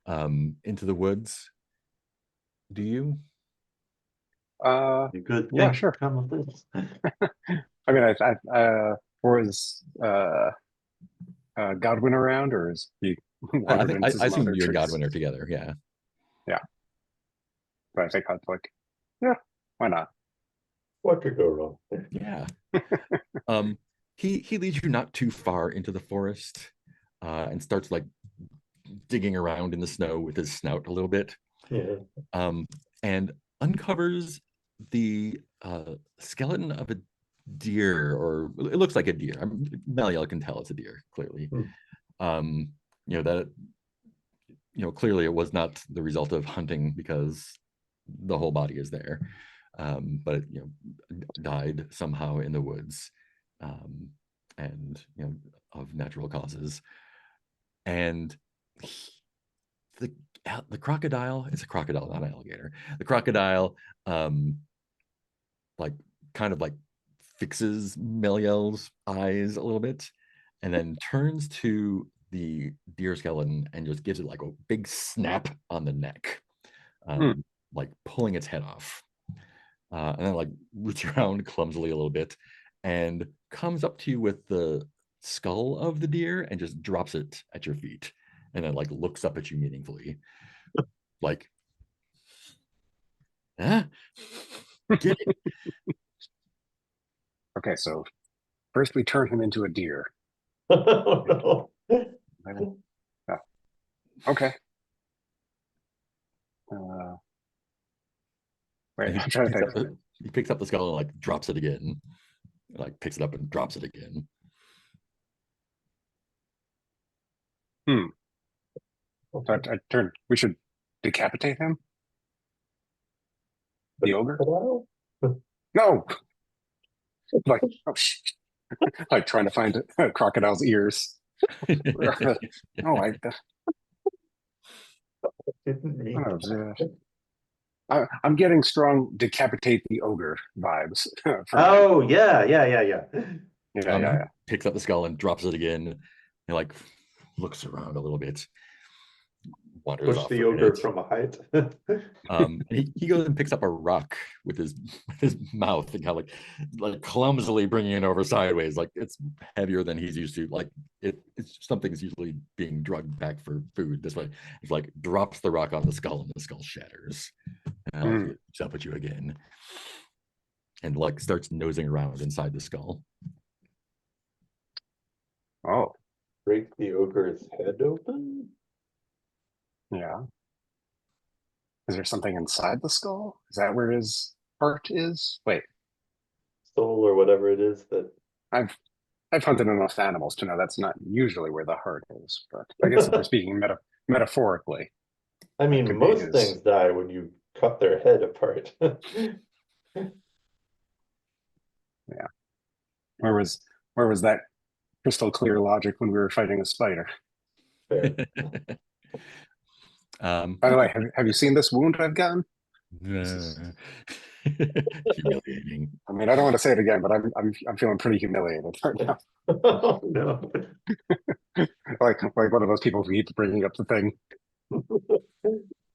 C: into the woods. Do you?
A: You could
D: yeah,
A: think
D: sure.
A: come of this.
D: I mean, was Godwin around, or is he wandered into
C: I
D: some
C: assume
D: other
C: you and
D: trees?
C: Godwin are together. Yeah.
D: Yeah, but I think I'd like, yeah, why not?
A: What could go wrong there?
C: Yeah. He leads you not too far into the forest, and starts like digging around in the snow with his snout a little bit,
A: Yeah.
C: and uncovers the skeleton of a deer, or it looks like a deer. Meliel can tell it's a deer clearly.
A: Hmm.
C: That clearly it was not the result of hunting, because the whole body is there, but it died somehow in the woods, and of natural causes. And the crocodile, it's a crocodile, not an alligator. The crocodile, like kind of like fixes Meliel's eyes a little bit, and then turns to the deer skeleton and just gives it like a big snap on the neck, like pulling its head off, and then like roots around clumsily a little bit and comes up to you with the skull of the deer and just drops it at your feet, and then like looks up at you meaningfully, like, huh? Get it?
D: Okay, so first we turn him into a deer.
A: Oh, no.
D: Oh, okay. Wait, I'm trying to think.
C: He picks up the skull and like drops it again, like picks it up and drops it again.
D: So I turn. We should decapitate him. The ogre?
A: Hello?
D: No. Like, oh, like trying to find a crocodile's ears. Oh,
A: Didn't mean
D: I'm getting strong decapitate the ogre vibes.
A: Oh, yeah.
D: Yeah.
C: Picks up the skull and drops it again, and like looks around a little bit, wanders
A: Push
C: off
A: the
C: for a
A: ogre
C: bit.
A: from a height.
C: He goes and picks up a rock with his mouth, and kind of like clumsily bringing it over sideways, like it's heavier than he's used to. Like it's something's usually being drugged back for food. This way, it's like drops the rock on the skull, and the skull shatters. And like, looks up at you again, and like starts nosing around inside the skull.
D: Oh,
A: Break the ogre's head open?
D: yeah. Is there something inside the skull? Is that where his heart is? Wait,
A: Soul or whatever it is that.
D: I've hunted enough animals to know that's not usually where the heart is. But I guess if we're speaking metaphorically.
A: I mean,
D: could be
A: most
D: his.
A: things die when you cut their head apart.
D: Yeah. Where was that crystal clear logic when we were fighting a spider?
A: Fair.
D: By the way,
C: Okay.
D: have you seen this wound I've gotten?
C: Humiliating.
D: I mean, I don't want to say it again, but I'm feeling pretty humiliated right now.
A: Oh, no.
D: Like one of those people who keep bringing up the thing.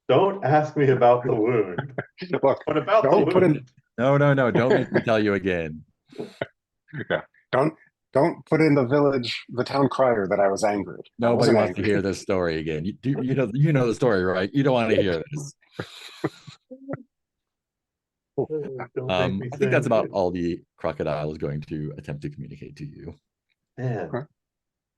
A: Don't ask me about the wound.
D: Look,
A: What about the
D: don't put in
A: wound?
C: No, don't make me tell you again.
D: yeah, don't put in the town crier that I was angry. I
C: Nobody
D: wasn't
C: wants to
D: angry.
C: hear this story again. You know the story, right? You don't want to hear this.
A: Don't make me
C: I think that's
A: sing.
C: about all the crocodile is going to attempt to communicate to you.
A: Man,
D: Huh?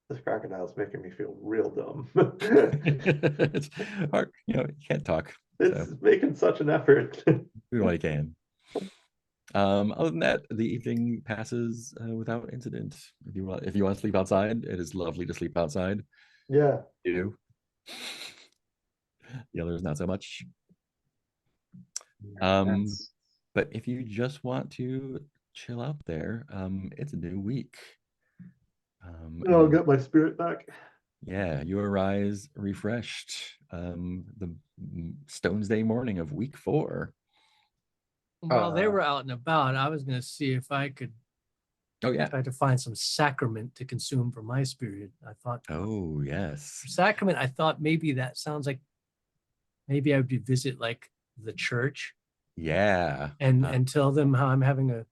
A: this crocodile's making me feel real dumb.
C: It's hard, you can't talk.
A: It's
C: So
A: making such an effort.
C: do what you can. Other than that, the evening passes without incident. If you want to sleep outside, it is lovely to sleep outside.
A: Yeah.
C: You. The others not so much.
D: That's-
C: But if you just want to chill out there, it's a new week.
A: I'll get my spirit back.
C: Yeah, you arise refreshed. The Stones Day morning of week 4.
B: While they were out and about, I was going to see if I could
C: Oh yeah.
B: try to find some sacrament to consume for my spirit. I thought,
C: Oh yes.
B: sacrament, I thought maybe that sounds like maybe I would visit like the church
C: Yeah.
B: and tell them how I'm having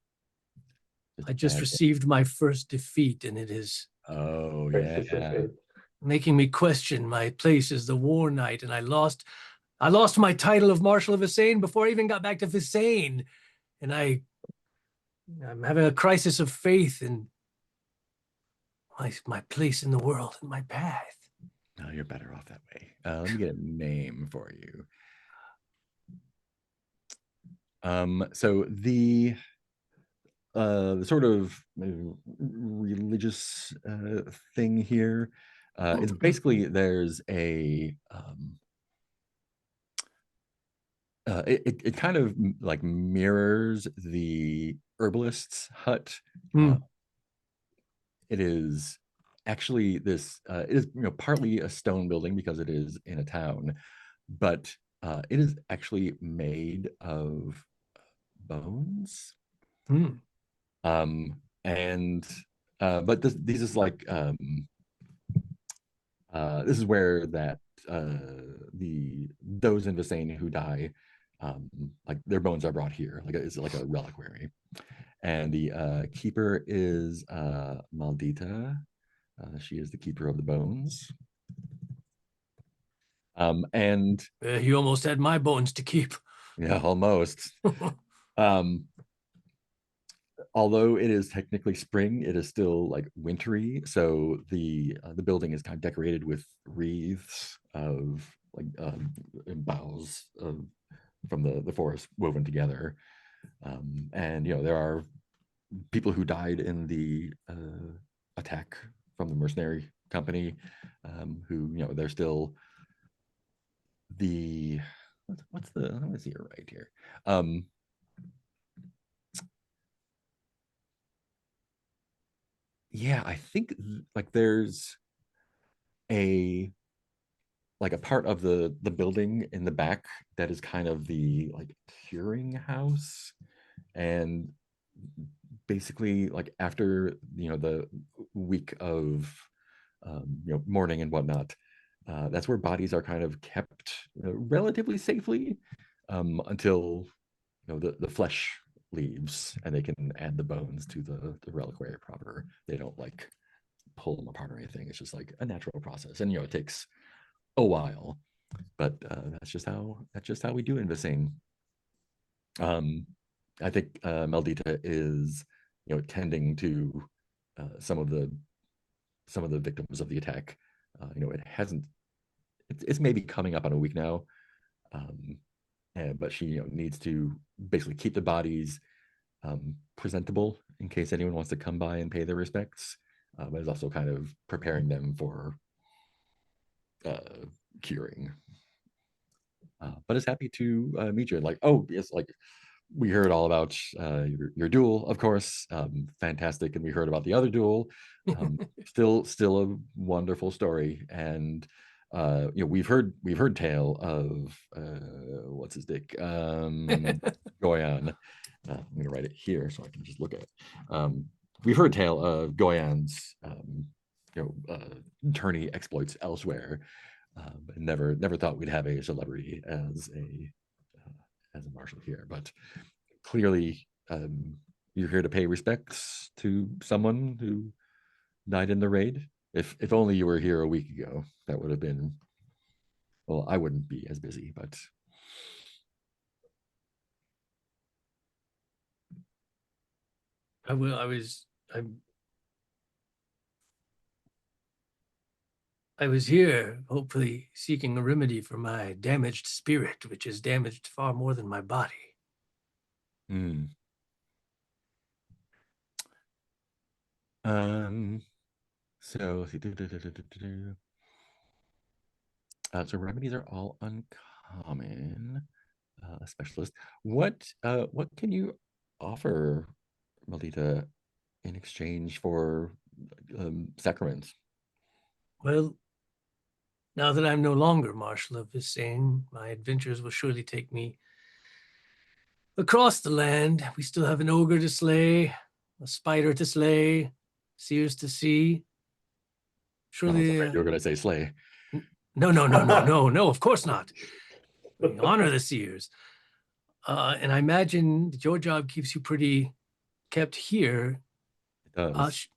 B: I just
C: bad day.
B: received my first defeat, and it is
C: Oh
A: Crisis of
C: yeah.
A: faith.
B: making me question my place as the war knight, and I lost my title of Marshal of Vissain before I even got back to Vissain, and I'm having a crisis of faith in my place in the world and my path.
C: No, you're better off that way. Let me get a name for you. So the sort of religious thing here, it's basically there's a it kind of like mirrors the herbalist's hut. It is actually this it is partly a stone building because it is in a town, but it is actually made of bones. And but these is like this is where that those in Vissain who die, like their bones are brought here, like it's like a reliquary. And the keeper is Maldita. She is the keeper of the bones. And
B: You almost had my bones to keep.
C: yeah, almost. Although it is technically spring, it is still like wintry. So the building is kind of decorated with wreaths of like boughs from the forest woven together. And there are people who died in the attack from the mercenary company, who they're still the what's the let me see it right here. Yeah, I think like there's a part of the building in the back that is kind of the like curing house, and basically like after the week of mourning and whatnot, that's where bodies are kind of kept relatively safely until the flesh leaves and they can add the bones to the reliquary proper. They don't like pull them apart or anything. It's just like a natural process, and it takes a while, but that's just how we do in Vissain. I think Maldita is tending to some of the victims of the attack. It hasn't it's maybe coming up on a week now, but she needs to basically keep the bodies presentable in case anyone wants to come by and pay their respects, but is also kind of preparing them for curing. but is happy to meet you. And like, oh, yes, like we heard all about your duel, of course, fantastic, and we heard about the other duel. Still a wonderful story, and you know, we've heard tale of what's his dick, Goyan. I'm gonna write it here so I can just look at it. We've heard tale of Goyan's you know, tourney exploits elsewhere, and never thought we'd have a celebrity as a marshal here, but clearly you're here to pay respects to someone who died in the raid. If only you were here a week ago, that would have been, well, I wouldn't be as busy, but
B: I will. I was here, hopefully seeking a remedy for my damaged spirit, which is damaged far more than my body.
C: hmm. So let's see. So remedies are all uncommon. Specialist. What can you offer, Melita, in exchange for sacraments?
B: Well, now that I'm no longer Marshal of Vissain, my adventures will surely take me across the land. We still have an ogre to slay, a spider to slay, seers to see.
C: I was
B: Surely,
C: afraid you were going to say slay.
B: no, of course not. We honor the seers. And I imagine that your job keeps you pretty kept here.
C: It does.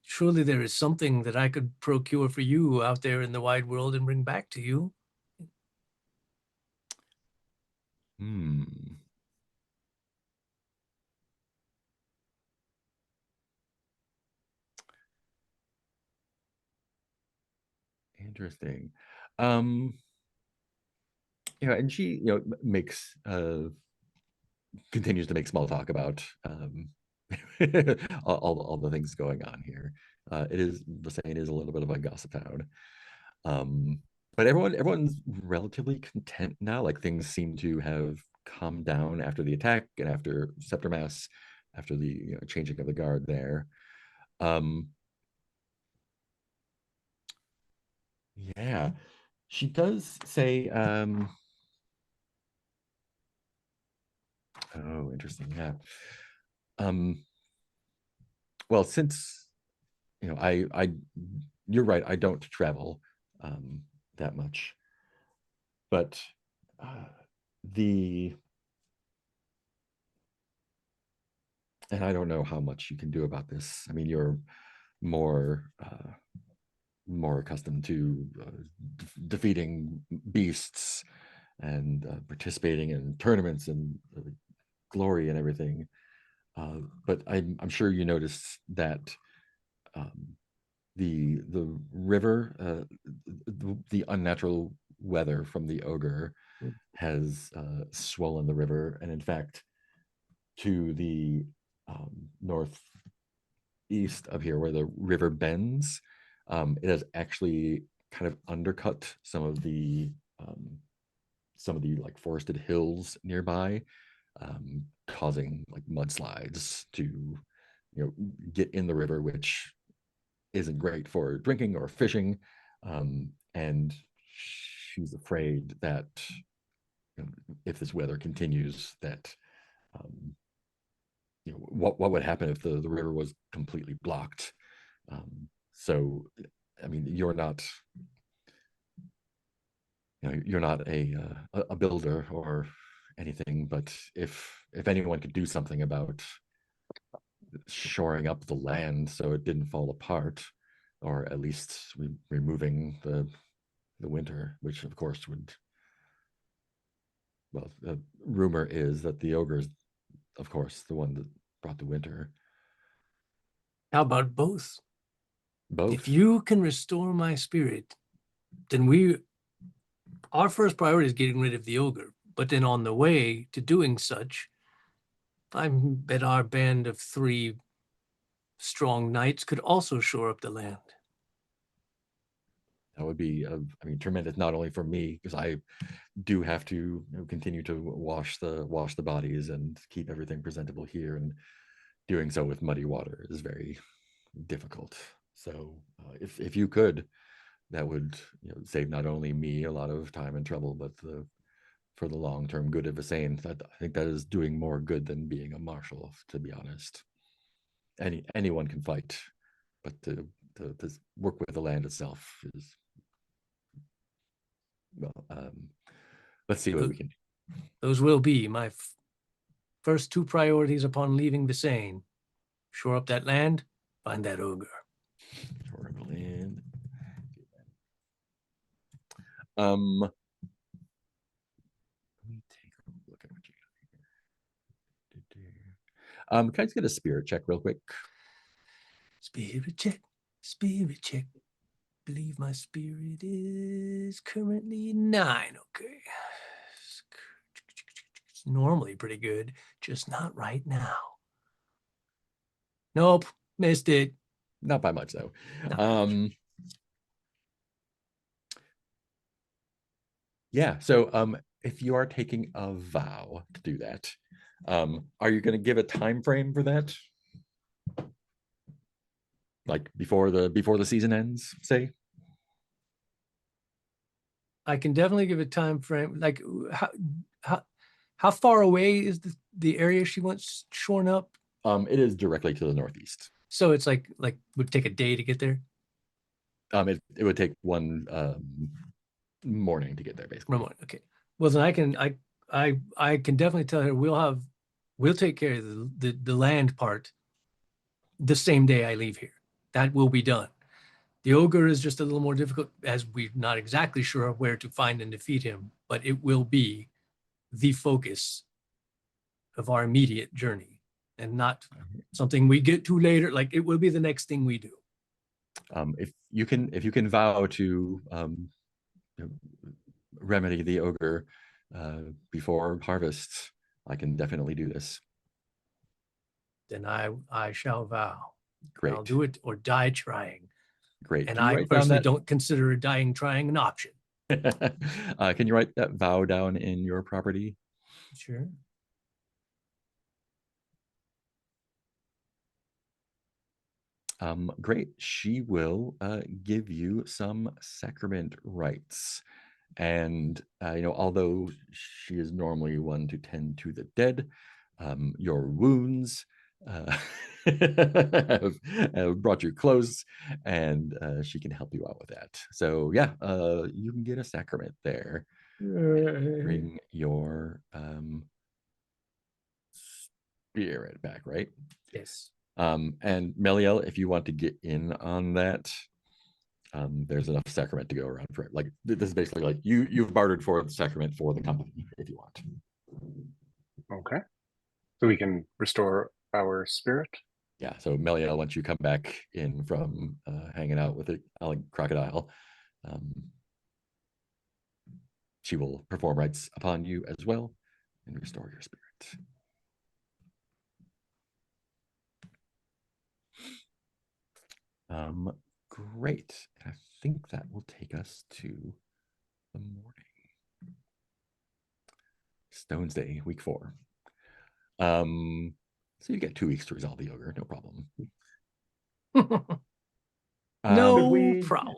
B: Surely there is something that I could procure for you out there in the wide world and bring back to you.
C: Hmm. Interesting. Um, you know, and she, you know, makes continues to make small talk about all the things going on here. It is, the saying is, a little bit of a gossip town. But everyone's relatively content now. Like things seem to have calmed down after the attack and after Scepter Mass, after the, you know, changing of the guard there. Um, yeah, she does say. Oh, interesting. Yeah. Um, well, since, you know, you're right. I don't travel that much, but uh, the and I don't know how much you can do about this. I mean, you're more more accustomed to defeating beasts and participating in tournaments and glory and everything. But I'm sure you noticed that um, the river, the unnatural weather from the ogre has swollen the river, and in fact, to the northeast of here, where the river bends, it has actually kind of undercut um, some of the like forested hills nearby, causing like mudslides to, you know, get in the river, which isn't great for drinking or fishing. And she's afraid that, you know, if this weather continues, that um, you know, what would happen if the river was completely blocked. So, I mean, you're not a builder or anything, but if anyone could do something about shoring up the land so it didn't fall apart, or at least removing the winter, which of course would, well, the rumor is that the ogre is, of course, the one that brought the winter.
B: How about both? If
C: Both.
B: you can restore my spirit, then our first priority is getting rid of the ogre. But then on the way to doing such, I bet our band of 3 strong knights could also shore up the land.
C: That would be, I mean, tremendous, not only for me, because I do have to, continue to wash the bodies and keep everything presentable here, and doing so with muddy water is very difficult. So if you could, that would, save not only me a lot of time and trouble, but for the long-term good of Visane. That, I think that is doing more good than being a marshal, to be honest. Anyone can fight, but to work with the land itself is, well, let's see what we can do.
B: Those will be my first two priorities upon leaving Visane. Shore up that land, find that ogre.
C: Shore of land. Let me take a look at what you got here. Can I just get a spirit check real quick?
B: Spirit check, spirit check. Believe my spirit is currently 9. Okay. It's normally pretty good, just not right now. Nope, missed it.
C: Not by much though.
B: Not much.
C: Yeah. So if you are taking a vow to do that, are you going to give a time frame for that? Like before the season ends, say?
B: I can definitely give a time frame. Like how far away is the area she wants shorn up?
C: It is directly to the northeast.
B: So it's like would take a day to get there.
C: It would take one morning to get there, basically.
B: One morning. Okay. Well, then I can definitely tell her we'll take care of the land part the same day I leave here. That will be done. The ogre is just a little more difficult, as we're not exactly sure where to find and defeat him, but it will be the focus of our immediate journey and not something we get to later. Like, it will be the next thing we do.
C: If you can vow to remedy the ogre before harvest, I can definitely do this.
B: Then I shall vow.
C: Great.
B: I'll do it or die trying.
C: Great.
B: And
C: Can you
B: I
C: write down
B: personally
C: that?
B: don't consider dying trying an option.
C: Can you write that vow down in your property?
B: Sure.
C: Great. She will give you some sacrament rites. And, although she is normally one to tend to the dead, your wounds have brought you close, and she can help you out with that. So, yeah, you can get a sacrament there. Bring your spirit back, right?
B: Yes.
C: And Meliel, if you want to get in on that, there's enough sacrament to go around for it. Like, this is basically like you've bartered for the sacrament for the company if you want.
D: Okay. So we can restore our spirit.
C: Yeah. So Meliel, once you come back in from hanging out with a crocodile, she will perform rites upon you as well and restore your spirit. Great. I think that will take us to the morning. Stones Day, week 4. So you get 2 weeks to resolve the ogre, no problem.
B: No problem.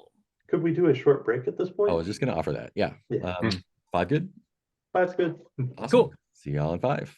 A: Could we do a short break at this point?
C: I was just going to offer that. Yeah.
A: Yeah.
C: 5 good?
A: That's good.
C: Awesome.
B: Cool.
C: See y'all in 5.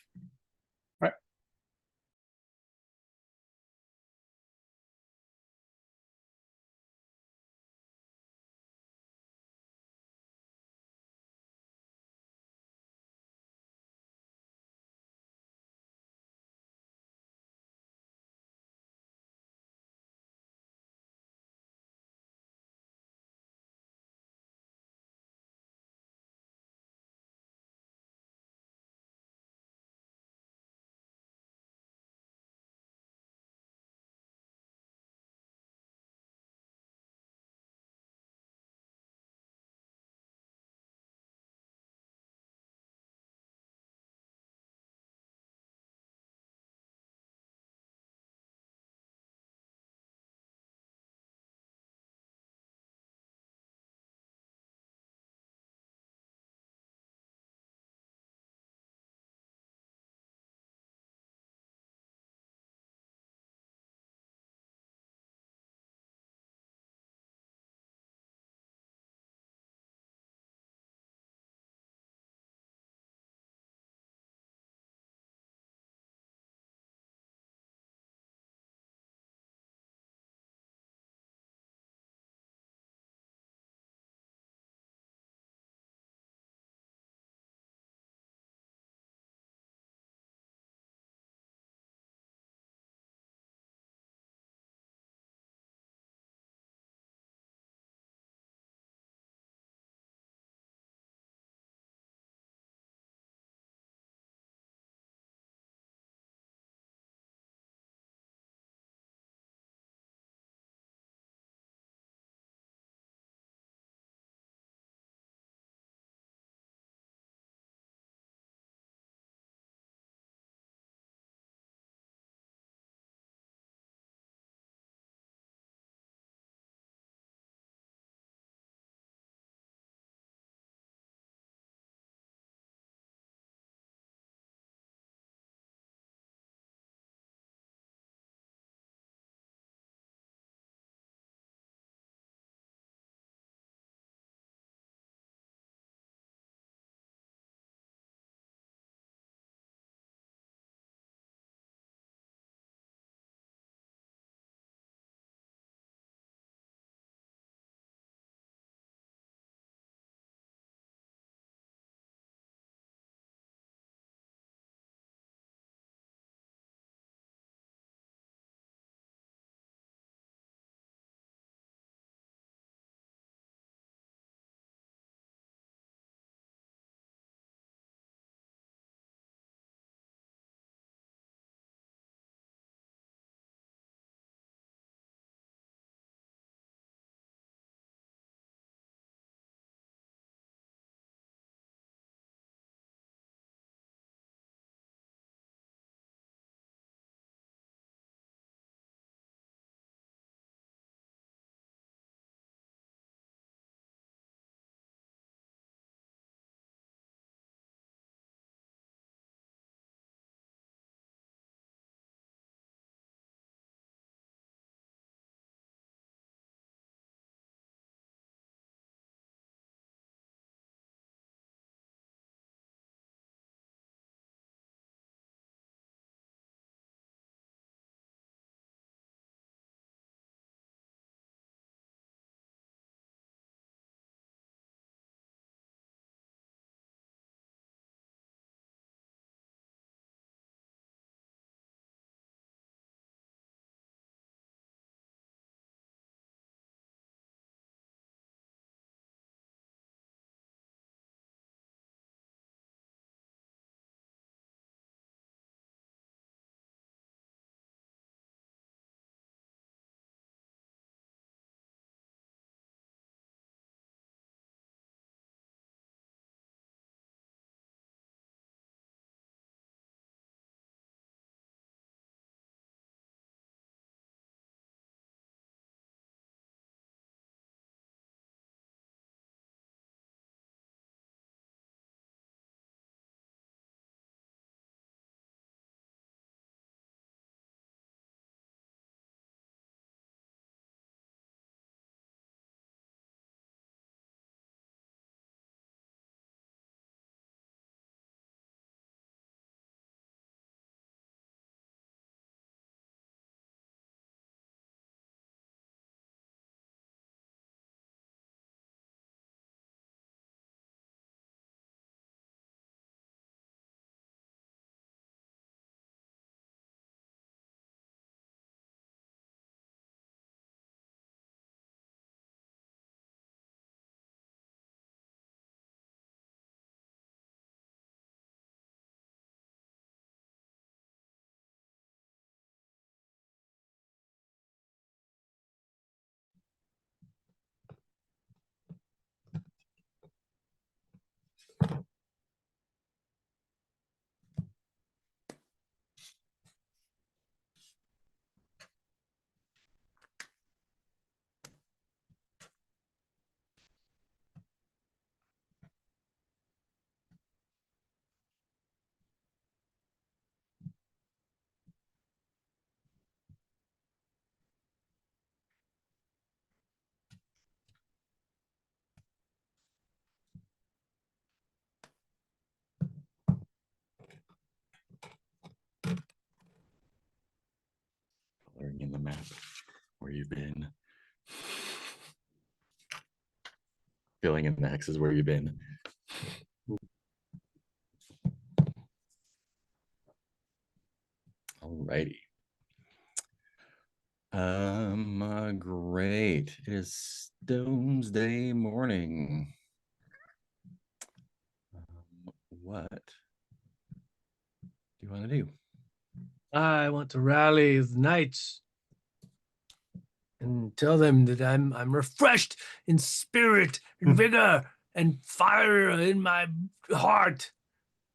C: coloring in the map where you've been. Filling in the X's where you've been. Alrighty. Great. It is Stone's Day morning. What do you want to do?
B: I want to rally the knights and tell them that I'm refreshed in spirit and vigor and fire in my heart,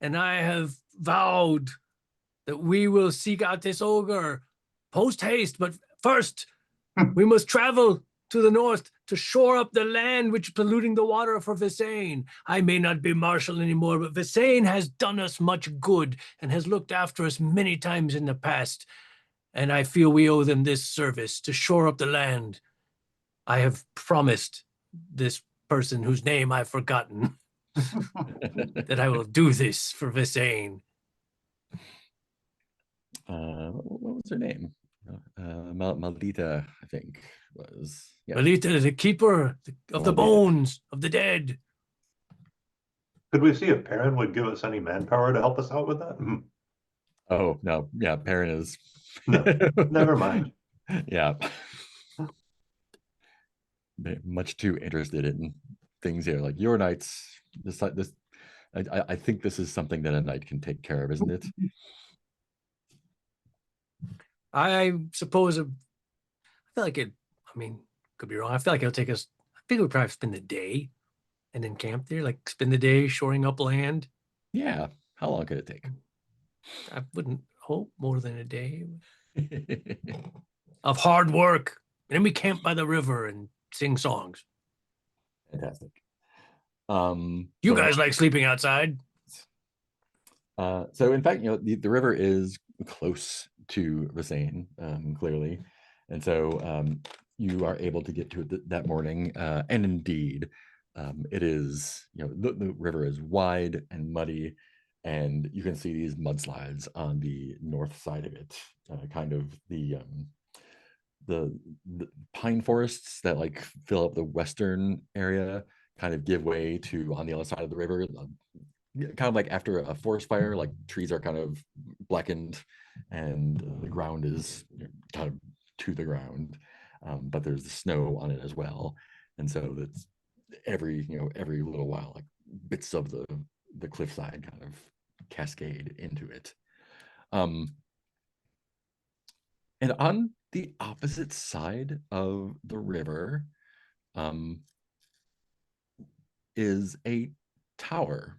B: and I have vowed that we will seek out this ogre post haste. But first, we must travel to the north to shore up the land which is polluting the water for Visane. I may not be marshal anymore, but Visane has done us much good and has looked after us many times in the past. And I feel we owe them this service to shore up the land. I have promised this person whose name I've forgotten that I will do this for Visane.
C: What was her name? Maldita, I think was. Yeah.
B: Melita, the keeper of the bones of the dead.
A: Could we see if Perrin would give us any manpower to help us out with that?
C: Oh no, yeah, Perrin is.
A: No, never mind.
C: Yeah. They're much too interested in things here, like your knights. This, I think this is something that a knight can take care of, isn't it?
B: I suppose I feel like it, I mean, could be wrong. I feel like it'll take us, I think we'll probably spend the day and then camp there, like spend the day shoring up land.
C: Yeah. How long could it take?
B: I wouldn't hope more than a day of hard work. And then we camp by the river and sing songs.
C: Fantastic.
B: You guys like sleeping outside?
C: So in fact, the river is close to Visane, clearly. And so you are able to get to it that morning. And indeed, it is, the river is wide and muddy, and you can see these mudslides on the north side of it, kind of the pine forests that like fill up the western area kind of give way to on the other side of the river. Kind of like after a forest fire, like trees are kind of blackened and the ground is kind of to the ground, but there's the snow on it as well. And so that's every little while, like bits of the cliffside kind of cascade into it. And on the opposite side of the river is a tower.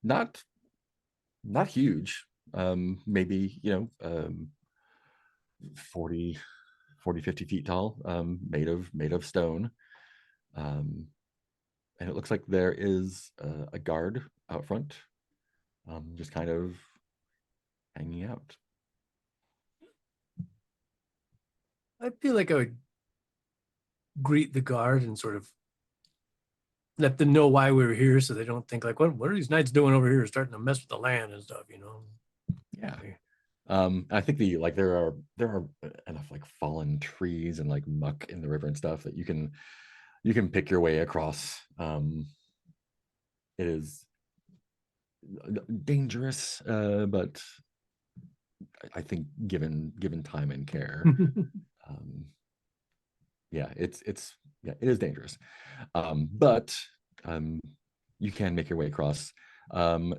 C: Not huge, maybe 40 50 feet tall, made of stone, and it looks like there is a guard out front, just kind of hanging out.
B: I feel like I would greet the guard and sort of let them know why we were here, so they don't think like, what are these knights doing over here, starting to mess with the land and stuff,
C: Yeah. I think there are enough like fallen trees and like muck in the river and stuff that you can pick your way across. It is dangerous, but I think given time and care, it is dangerous, but you can make your way across.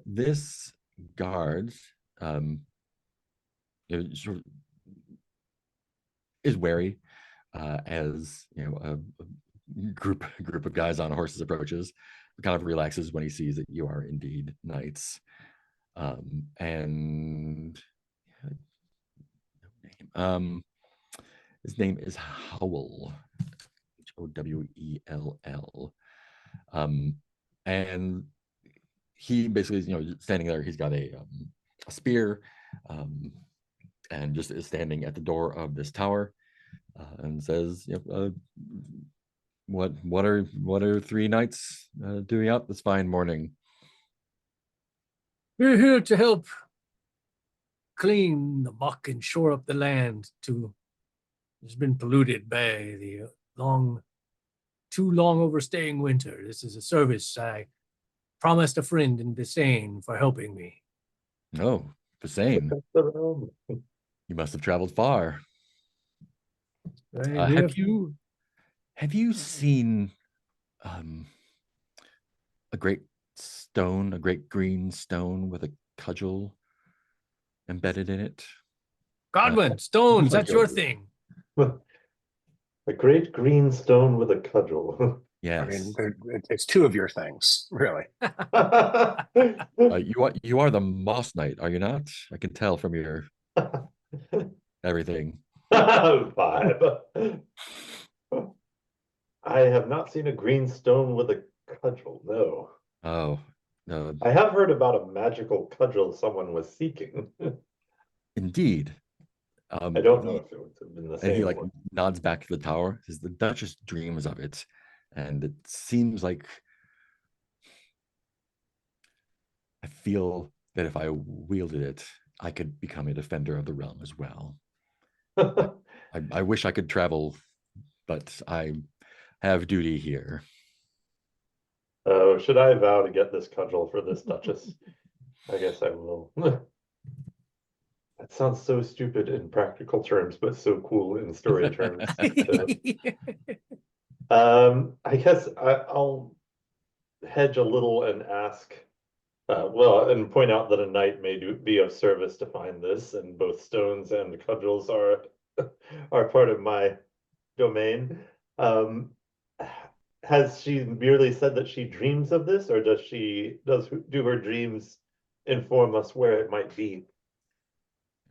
C: This guard sort of is wary as a group of guys on horses approaches, kind of relaxes when he sees that you are indeed knights, and his name is Howell, Howell, and he basically is standing there. He's got a spear, and just is standing at the door of this tower, and says, what are three knights doing out this fine morning?
B: We're here to help clean the muck and shore up the land to it's been polluted by the too long overstaying winter. This is a service I promised a friend in Bisane for helping me.
C: Oh, the same.
A: The realm.
C: You must have traveled far.
B: Right,
C: Have you seen um, a great stone, a great green stone with a cudgel embedded in it?
B: Godwin, stones,
C: like
B: that's your
C: yours.
B: thing.
A: A great green stone with a cudgel.
D: I mean,
C: Yes.
D: it's two of your things, really.
C: You are the Moss Knight, are you not? I can tell from your everything.
A: 5. I have not seen a green stone with a cudgel, no.
C: Oh, no,
A: I have heard about a magical cudgel someone was seeking.
C: indeed.
A: I don't know if it would have been the
C: And he
A: same
C: like
A: one.
C: nods back to the tower. Says the Duchess dreams of it, and it seems like I feel that if I wielded it, I could become a defender of the realm as well. I wish I could travel, but I have duty here.
A: Oh, should I vow to get this cudgel for this Duchess? I guess I will. That sounds so stupid in practical terms, but so cool in story terms. So, I guess I'll hedge a little and ask, well, and point out that a knight may be of service to find this, and both stones and cudgels are are part of my domain. Um, has she merely said that she dreams of this, or do her dreams inform us where it might be?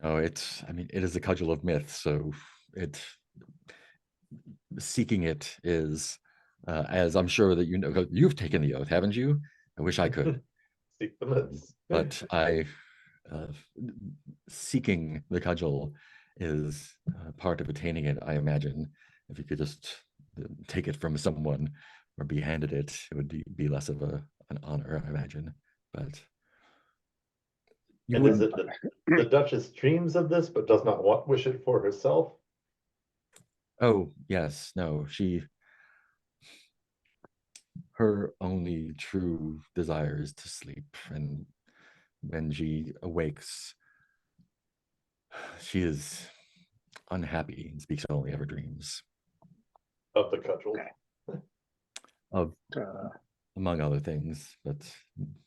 C: Oh, I mean, it is a cudgel of myth, so seeking it is, as I'm sure that you know, you've taken the oath, haven't you? I wish I could,
A: Seek the myths.
C: but uh, seeking the cudgel is part of attaining it, I imagine. If you could just take it from someone or be handed it, it would be less of an honor, I imagine. But you
A: And is
C: wouldn't.
A: it the Duchess dreams of this, but does not wish it for herself?
C: Oh, yes, no, her only true desire is to sleep, and when she awakes, she is unhappy and speaks only of her dreams,
A: Of the cudgel.
C: of
D: Uh,
C: among other things, but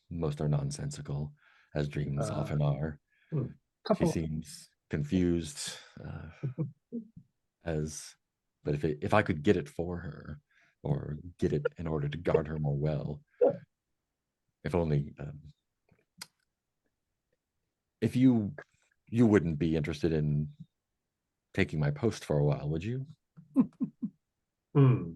C: most are nonsensical, as dreams often are. She
D: couple
C: seems confused, as but if I could get it for her, or get it in order to guard her more well, if only if you wouldn't be interested in taking my post for a while, would you?
A: Hmm.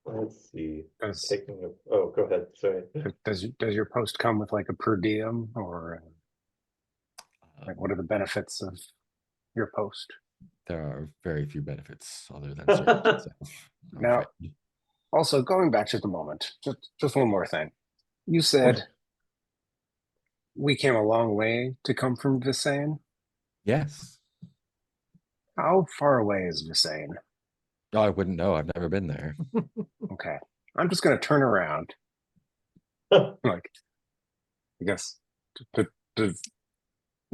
A: Let's see.
D: does
A: Taking a, oh, go ahead. Sorry.
D: does your post come with like a per diem, or like
C: Um,
D: what are the benefits of your post?
C: there are very few benefits other than service itself, I'm
D: Now,
C: afraid.
D: also going back to the moment, just one more thing. You said we came a long way to come from Visane.
C: Yes.
D: How far away is Visane?
C: Oh, I wouldn't know. I've never been there.
D: Okay, I'm just gonna turn around. Like, I guess, d- does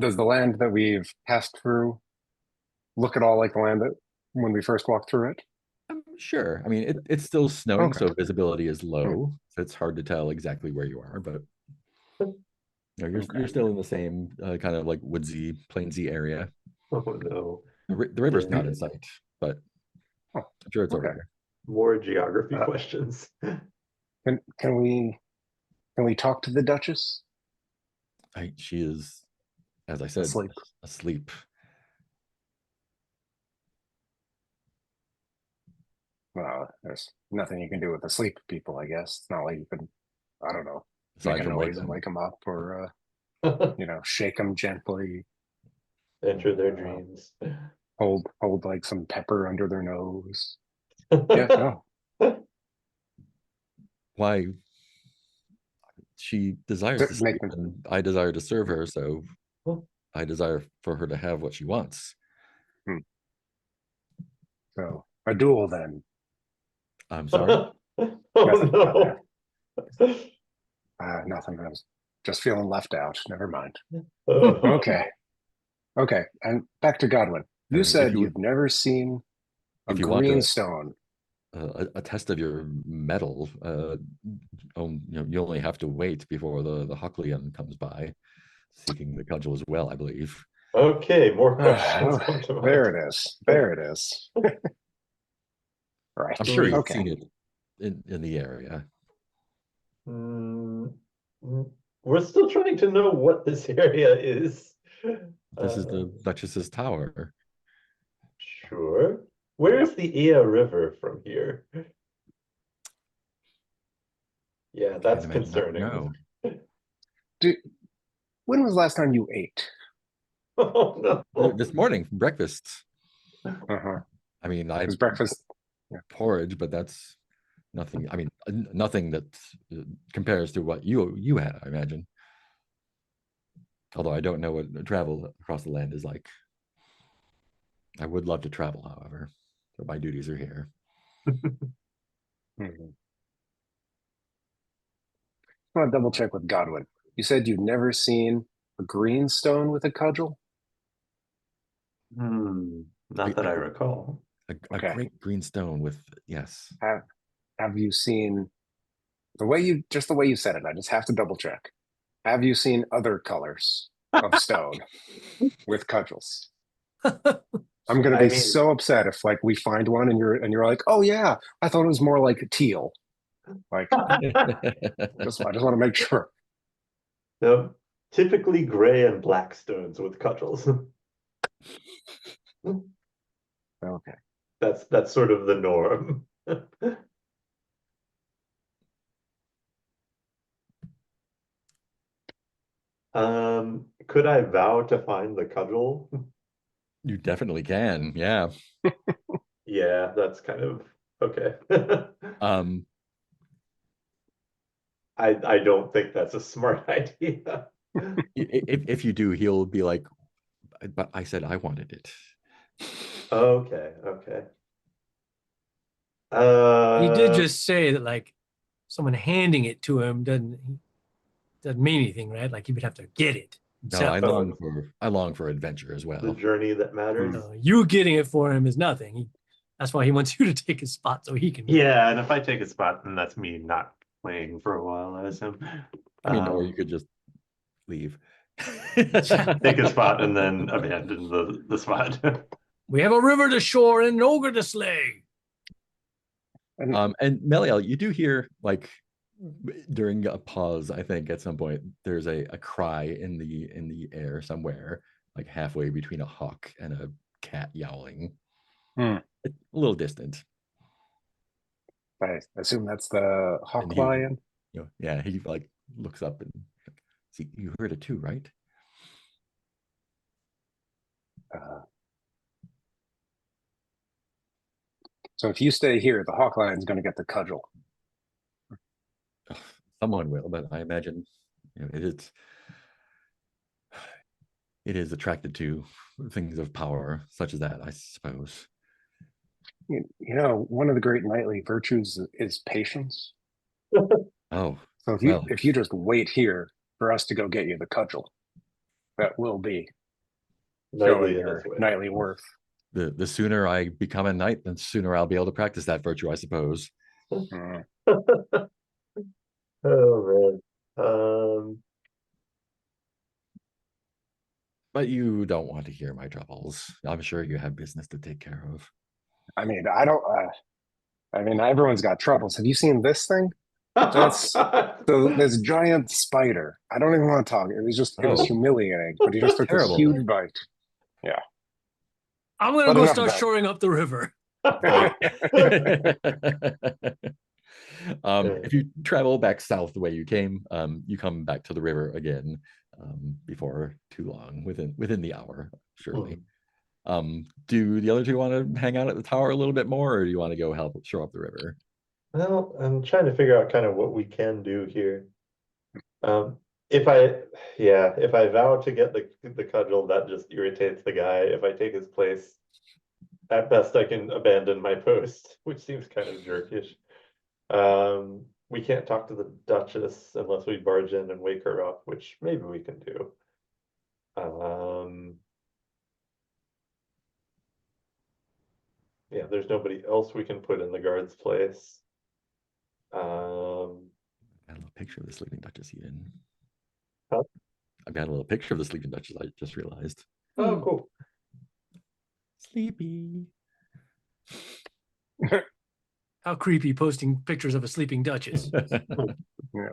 D: does the land that we've passed through look at all like the land that when we first walked through it?
C: Sure. I mean, it's still snowing,
D: Okay.
C: so visibility is
D: Hmm.
C: low. So it's hard to tell exactly where you are, but you're
D: Okay.
C: still in the same kind of like woodsy, plainsy area.
A: Oh no.
C: The river's
A: Yeah.
C: not in sight, but
D: Oh,
C: I'm sure it's over
D: okay.
C: there.
A: More geography
D: Uh,
A: questions.
D: can we talk to the Duchess?
C: She is, as I said,
D: Asleep.
C: asleep.
D: Well, there's nothing you can do with asleep people, I guess. It's not like you can, I don't know, make
C: Aside
D: a
C: from wake
D: noise and
C: them.
D: wake them up, or shake them gently,
A: Enter their
D: uh,
A: dreams.
D: hold like some pepper under their nose. Yeah, no.
C: Why? she desires
D: To
C: to
D: make
C: sleep,
D: them-
C: and I desire to serve her, so
A: Well,
C: I desire for her to have what she wants.
D: So a duel then.
C: I'm sorry.
A: oh
D: Nothing,
A: no.
D: Nothing. I was just feeling left out. Never mind.
A: Oh.
D: Okay. Okay. And back to Godwin. You
C: If
D: said
C: you-
D: you've never seen a
C: if you want
D: green
C: to-
D: stone.
C: A test of your metal, you only have to wait before the Hockleyan comes by, seeking the cudgel as well, I believe.
A: Okay, more questions come to mind.
D: There it is. There it is. Right.
C: I'm sure you've
D: Okay.
C: seen it in the area.
A: Mm, we're still trying to know what this area is.
C: This is the Duchess's Tower.
A: Sure. Where is the Ea River from here? Yeah, that's
C: Can't imagine that would
A: concerning.
C: know.
D: When was the last time you ate?
A: Oh no.
C: This morning, breakfast.
D: Uh-huh.
C: I mean, I
D: It breakfast.
C: porridge, but that's nothing. I mean, nothing that compares to what you had, I imagine. Although I don't know what travel across the land is like. I would love to travel, however, but my duties are here.
D: Mhm. I want to double check with Godwin. You said you've never seen a green stone with a cudgel?
A: Not that I recall.
C: A
D: Okay.
C: great green stone with, yes.
D: Have you seen the way you said it? I just have to double check. Have you seen other colors of stone with cudgels? I'm gonna
A: I
D: be
A: mean-
D: so upset if like we find one and you're like, oh yeah, I thought it was more like teal. Like I just want to make sure.
A: No, typically gray and black stones with cudgels.
D: Okay.
A: That's sort of the norm. Could I vow to find the cudgel?
C: You definitely can, yeah.
A: Yeah, that's kind of okay.
C: Um,
A: I don't think that's a smart idea.
C: if you do, he'll be like, but I said I wanted it.
A: Okay, okay.
B: He did just say that like someone handing it to him doesn't mean anything, right? Like he would have to get it
C: No,
B: himself.
C: I long for adventure as
A: the
C: well.
A: journey that matters.
B: So you getting it for him is nothing. That's why he wants you to take his spot so he can.
A: Yeah, and if I take a spot, then that's me not playing for a while, I assume.
C: I mean, or you could just leave.
A: Take a spot and then abandon the spot.
B: We have a river to shore and an ogre to slay.
C: And Meliel, you do hear like during a pause, I think at some point there's a cry in the air somewhere, like halfway between a hawk and a cat yowling. A little distant.
D: I assume that's the hawk
C: And he-
D: lion.
C: Yeah, he like looks up and see, you heard it too, right?
D: So if you stay here, the hawk lion's going to get the cudgel.
C: Someone will, but I imagine it is attracted to things of power such as that, I suppose.
D: You know, one of the great knightly virtues is patience.
C: Oh,
D: So
C: well.
D: if you just wait here for us to go get you the cudgel, that will be showing
A: Knightly in
D: your
A: its way.
D: knightly worth.
C: The sooner I become a knight, the sooner I'll be able to practice that virtue, I suppose.
D: Mm.
A: Oh man.
C: But you don't want to hear my troubles. I'm sure you have business to take care of.
D: I mean, I don't. I mean, everyone's got troubles. Have you seen this thing? That's so this giant spider. I don't even want to talk. It was
C: Oh.
D: humiliating. But he just took
C: Terrible.
D: this huge bite.
B: I'm gonna
D: But
B: go
D: enough
B: start
D: of that.
B: shoring up the river.
C: If you travel back south the way you came, you come back to the river again before too long, within the hour, surely. Do the other two want to hang out at the tower a little bit more, or do you want to go help shore up the river?
A: Well, I'm trying to figure out kind of what we can do here. If I vow to get the cudgel, that just irritates the guy. If I take his place, at best I can abandon my post, which seems kind of jerkish. We can't talk to the Duchess unless we barge in and wake her up, which maybe we can do. Yeah, there's nobody else we can put in the guard's place.
C: I got a little picture of the sleeping Duchess even.
A: Huh?
C: I've got a little picture of the sleeping Duchess. I just realized.
A: Oh, cool.
C: Sleepy.
B: How creepy posting pictures of a sleeping Duchess.
D: Yeah.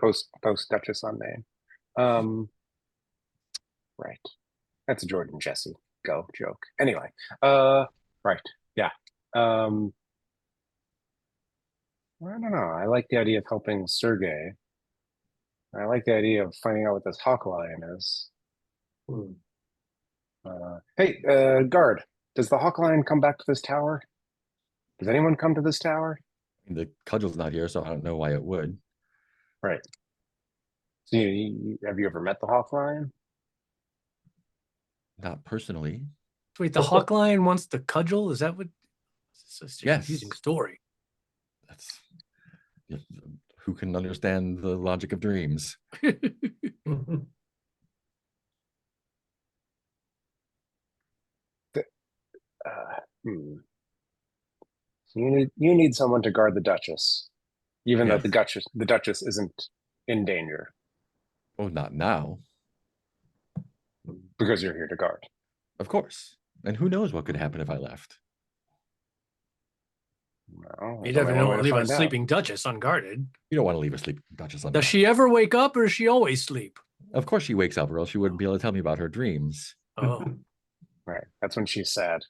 D: post Duchess on name. Right. That's a Jordan Jesse go joke. Anyway, right. Yeah. I don't know. I like the idea of helping Sergey. I like the idea of finding out what this hawk lion is. Hey, guard, does the hawk lion come back to this tower? Does anyone come to this tower?
C: The cudgel's not here, so I don't know why it would.
D: Right. So have you ever met the hawk lion?
C: Not personally.
B: Wait, the hawk lion wants the cudgel? Is that what? It's such a confusing story.
C: That's who can understand the logic of dreams.
D: So you need someone to guard the Duchess, even though
C: Yes.
D: the Duchess isn't in danger
C: Oh, not now.
D: because you're here to guard.
C: Of course. And who knows what could happen if I left?
D: Well,
B: You
D: there's only
B: definitely
D: one
B: don't
D: way
B: want to
D: to
B: leave a
D: find out.
B: sleeping Duchess unguarded.
C: You don't want to leave a sleeping Duchess on.
B: Does she ever wake up, or does she always sleep?
C: Of course she wakes up, or else she wouldn't be able to tell me about her dreams.
B: Oh,
D: Right. That's when she's sad.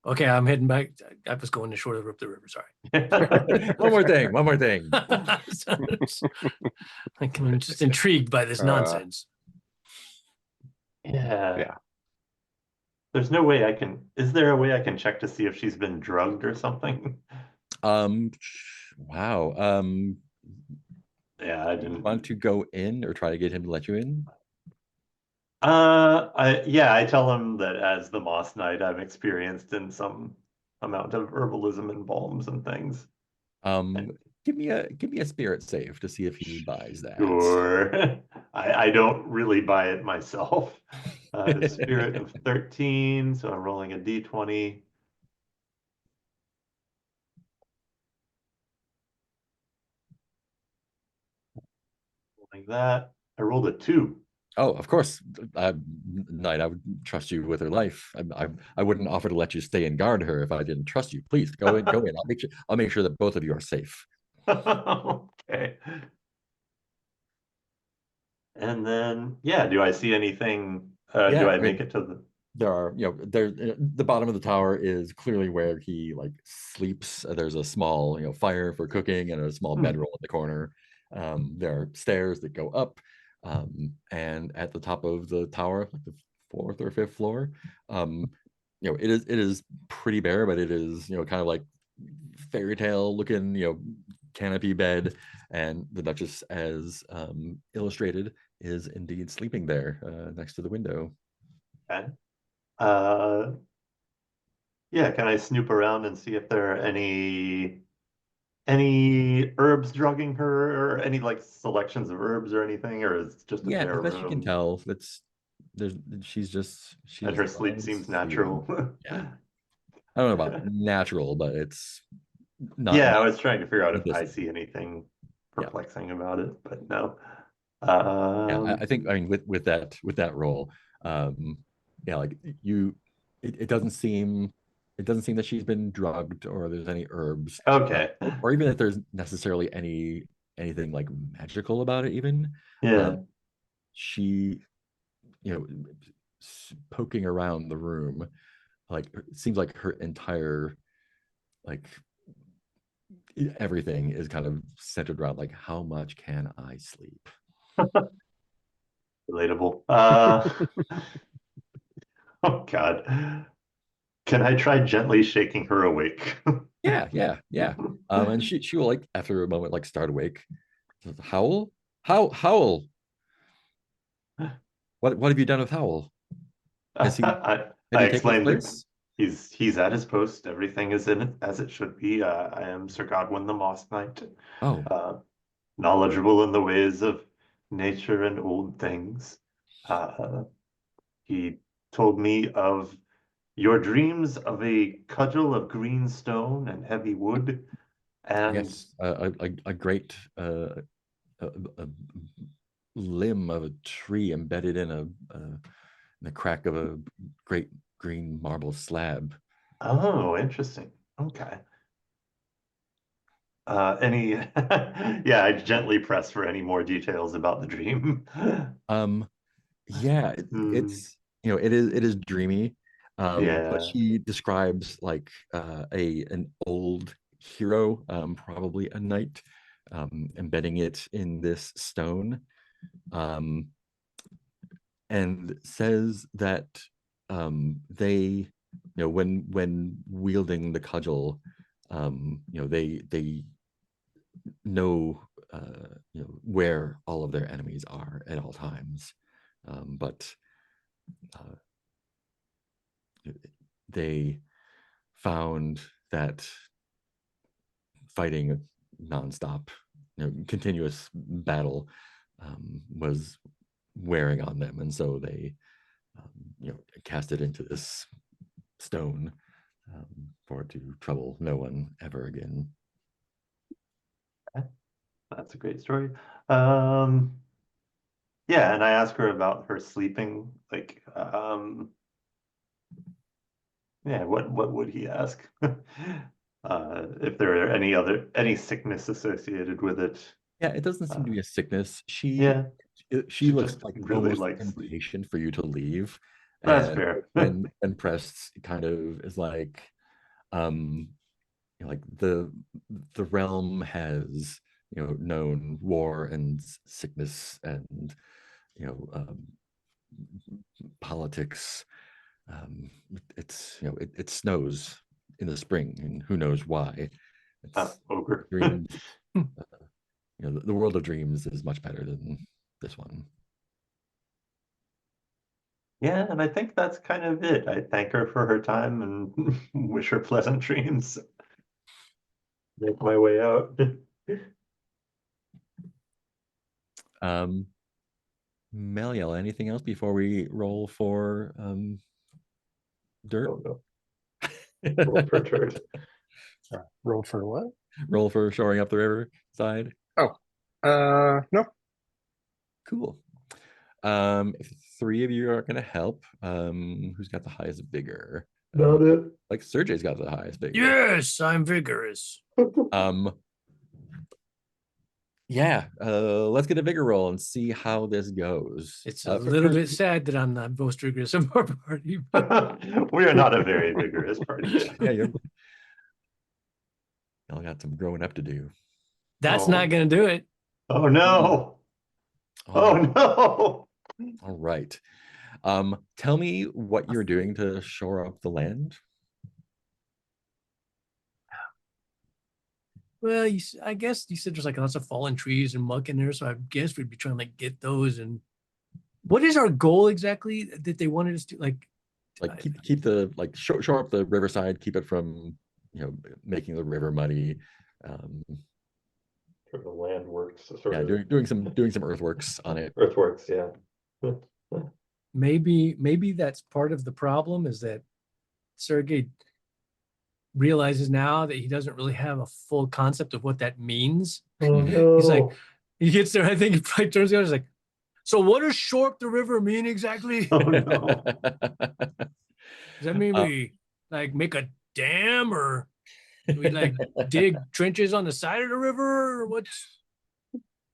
B: okay. I'm heading back. I was going to shore up the river. Sorry.
C: One more thing.
B: I'm just intrigued by this nonsense.
A: Yeah. There's no way I can. Is there a way I can check to see if she's been drugged or something?
C: Wow.
A: Yeah, I didn't
C: want to go in or try to get him to let you in.
A: I tell him that as the Moss Knight, I'm experienced in some amount of herbalism and balms and things.
C: Give me a spirit save to see if he buys that.
A: Sure. I don't really buy it myself. Spirit of 13, so I'm rolling a d20. Rolling that. I rolled a 2.
C: Oh, of course, Knight. I would trust you with her life. I wouldn't offer to let you stay and guard her if I didn't trust you. Please go in. Go in. I'll make sure that both of you are safe.
A: Okay. And then, do I see anything? Do I make it to the?
C: There are, the bottom of the tower is clearly where he sleeps. There's a small, fire for cooking and a small bedroll in the corner. There are stairs that go up. And at the top of the tower, like the 4th or 5th floor, it is pretty bare, but it is, kind of like fairy tale looking, canopy bed, and the Duchess, as illustrated, is indeed sleeping there next to the window.
A: Okay. Can I snoop around and see if there are any herbs drugging her, or any selections of herbs or anything, or is it just a bare
C: as best you can
A: room?
C: tell, she's
A: And her sleep seems natural.
C: Yeah. I don't know about natural, but it's not.
A: Yeah, I was trying to figure out if I see anything perplexing about it, but no.
C: I think, with that roll, it doesn't seem that she's been drugged or there's any herbs.
A: Okay.
C: Or even if there's necessarily anything magical about it even. She, poking around the room, it seems like her entire, everything is kind of centered around how much can I sleep?
A: Relatable. Oh God. Can I try gently shaking her awake?
C: Yeah. And she will after a moment start awake. Howl? Howl? What have you done with Howl? Has he
A: I
C: taken his
A: explained that
C: place?
A: he's at his post. Everything is in it as it should be. I am Sir Godwin the Moss Knight,
C: Oh,
A: knowledgeable in the ways of nature and old things. Uh, he told me of your dreams of a cudgel of green stone and heavy wood, and
C: yes, a great a limb of a tree embedded in the crack of a great green marble slab.
A: oh, interesting. Okay. Any, yeah, I gently press for any more details about the dream.
C: Um, yeah,
A: Hmm,
C: it's it is dreamy. But
A: yeah.
C: he describes like an old hero, probably a knight, embedding it in this stone, um, and says that they, when wielding the cudgel, they know where all of their enemies are at all times, but uh, they found that fighting nonstop, continuous battle, was wearing on them, and so they cast it into this stone, for it to trouble no one ever again.
A: That's a great story. Um, yeah, and I asked her about her sleeping, like, yeah, what would he ask? If there are any sickness associated with it.
C: Yeah, it doesn't seem
A: Uh,
C: to be a sickness. She
A: yeah,
C: she
A: she
C: looks
A: just
C: like
A: really
C: almost
A: likes sleep.
C: impatient for you to leave,
A: That's
C: and
A: fair.
C: when pressed, kind of is like, um, like the realm has known war and sickness and politics. Um, it snows in the spring, and who knows why. It's
A: Ogre.
C: dreams. The world of dreams is much better than this one.
A: Yeah, and I think that's kind of it. I thank her for her time and wish her pleasant dreams. Make my way out.
C: Um, Meliel, anything else before we roll for dirt?
A: Oh no, roll for turd.
D: Roll for what?
C: Roll for shoring up the river side.
D: Oh, no.
C: Cool. If three of you are going to help, who's got the highest vigor?
A: Not it.
C: Like Sergey's got the highest vigor.
B: Yes, I'm vigorous.
C: Um, yeah. Let's get a vigor roll and see how this goes.
B: It's a
C: For
B: little
C: first,
B: bit sad that I'm not most vigorous in our party.
A: We are not a very vigorous party.
C: yeah, y'all got some growing up to do.
B: That's
A: Oh.
B: not going to do it.
A: Oh no. Oh no.
C: All right. Tell me what you're doing to shore up the land.
B: Well, I guess you said there's like lots of fallen trees and muck in there, so I guess we'd be trying to like get those. And what is our goal exactly that they wanted us to like?
C: Like keep the shore up the riverside, keep it from making the river muddy.
A: For the land works,
C: Yeah, doing some earthworks on it.
A: earthworks, yeah.
B: Maybe that's part of the problem is that Sergey realizes now that he doesn't really have a full concept of what that means.
A: Oh no.
B: He's like, he gets there. I think he probably turns to the other. He's like, so what does shore up the river mean exactly?
A: Oh no.
B: Does that mean we like make a dam or we like dig trenches on the side of the river? Or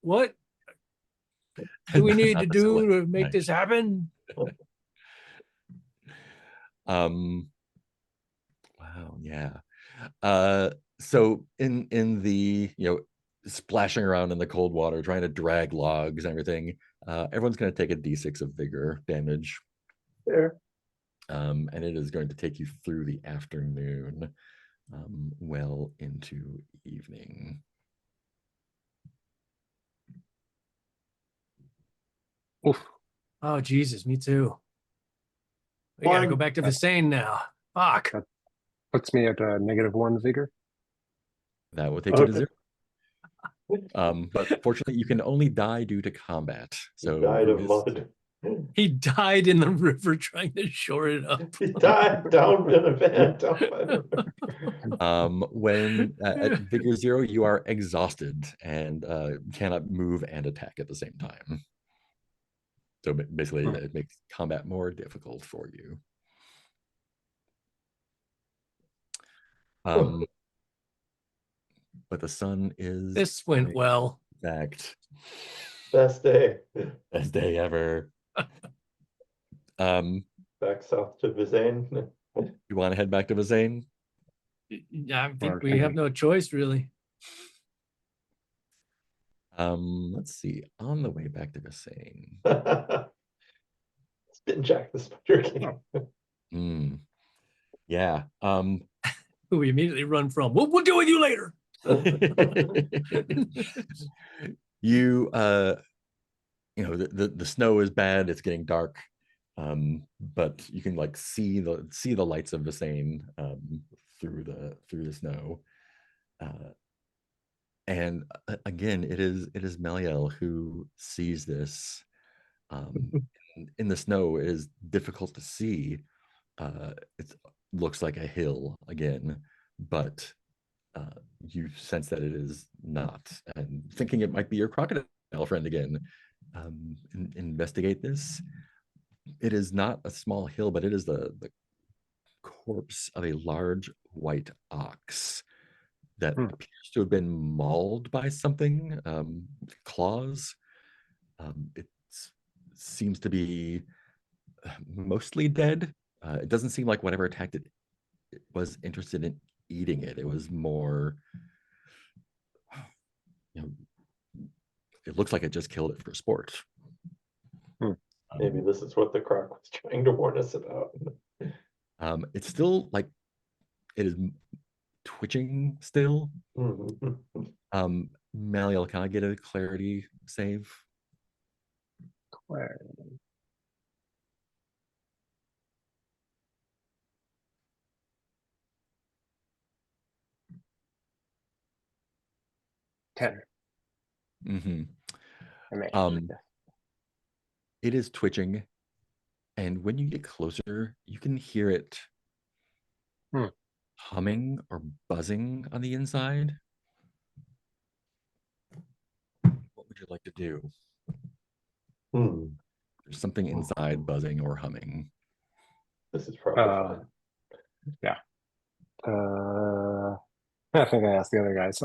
B: what do we need to do to make this happen?
C: Wow, yeah. So in the splashing around in the cold water, trying to drag logs and everything, everyone's going to take a d6 of vigor damage.
A: There.
C: And it is going to take you through the afternoon, well into evening.
D: Oof.
B: Oh Jesus, me too. We gotta go
A: One.
B: back to Visane now. Fuck.
D: Puts me at -1 vigor.
C: That will take you to
A: Okay.
C: 0. But fortunately, you can only die due to combat. So
A: Died of
C: who is-
A: mud.
B: He died in the river trying to shore it up.
A: He died down in a van down by the river.
C: When at vigor 0, you are exhausted and cannot move and attack at the same time. So basically, it makes combat more difficult for you. But the sun is
B: This went well.
C: exact
A: Best day.
C: best day ever.
A: Back south to Visane.
C: You want to head back to Visane?
B: I think we have no choice, really.
C: Let's see. On the way back to Visane.
A: Spin Jack the Spider King.
C: Yeah.
B: We immediately run from. We'll deal with you later.
C: You the snow is bad, it's getting dark, but you can like see the lights of Visane through the snow, and again it is Meliel who sees this. In the snow, it is difficult to see. It looks like a hill again, but you sense that it is not, and thinking it might be your crocodile friend again. Investigate this. It is not a small hill, but it is the corpse of a large white ox that appears to have been mauled by something, claws. It seems to be mostly dead. It doesn't seem like whatever attacked it was interested in eating it. It was more, it looks like it just killed it for sport.
A: Maybe this is what the croc was trying to warn us about.
C: It's still like, it is twitching still. Maliel, can I get a clarity save?
D: Clarity. Ten.
C: It is twitching, and when you get closer, you can hear it humming or buzzing on the inside. What would you like to do? There's something inside buzzing or humming.
A: This is probably fine.
D: Yeah. I think I asked the other guys.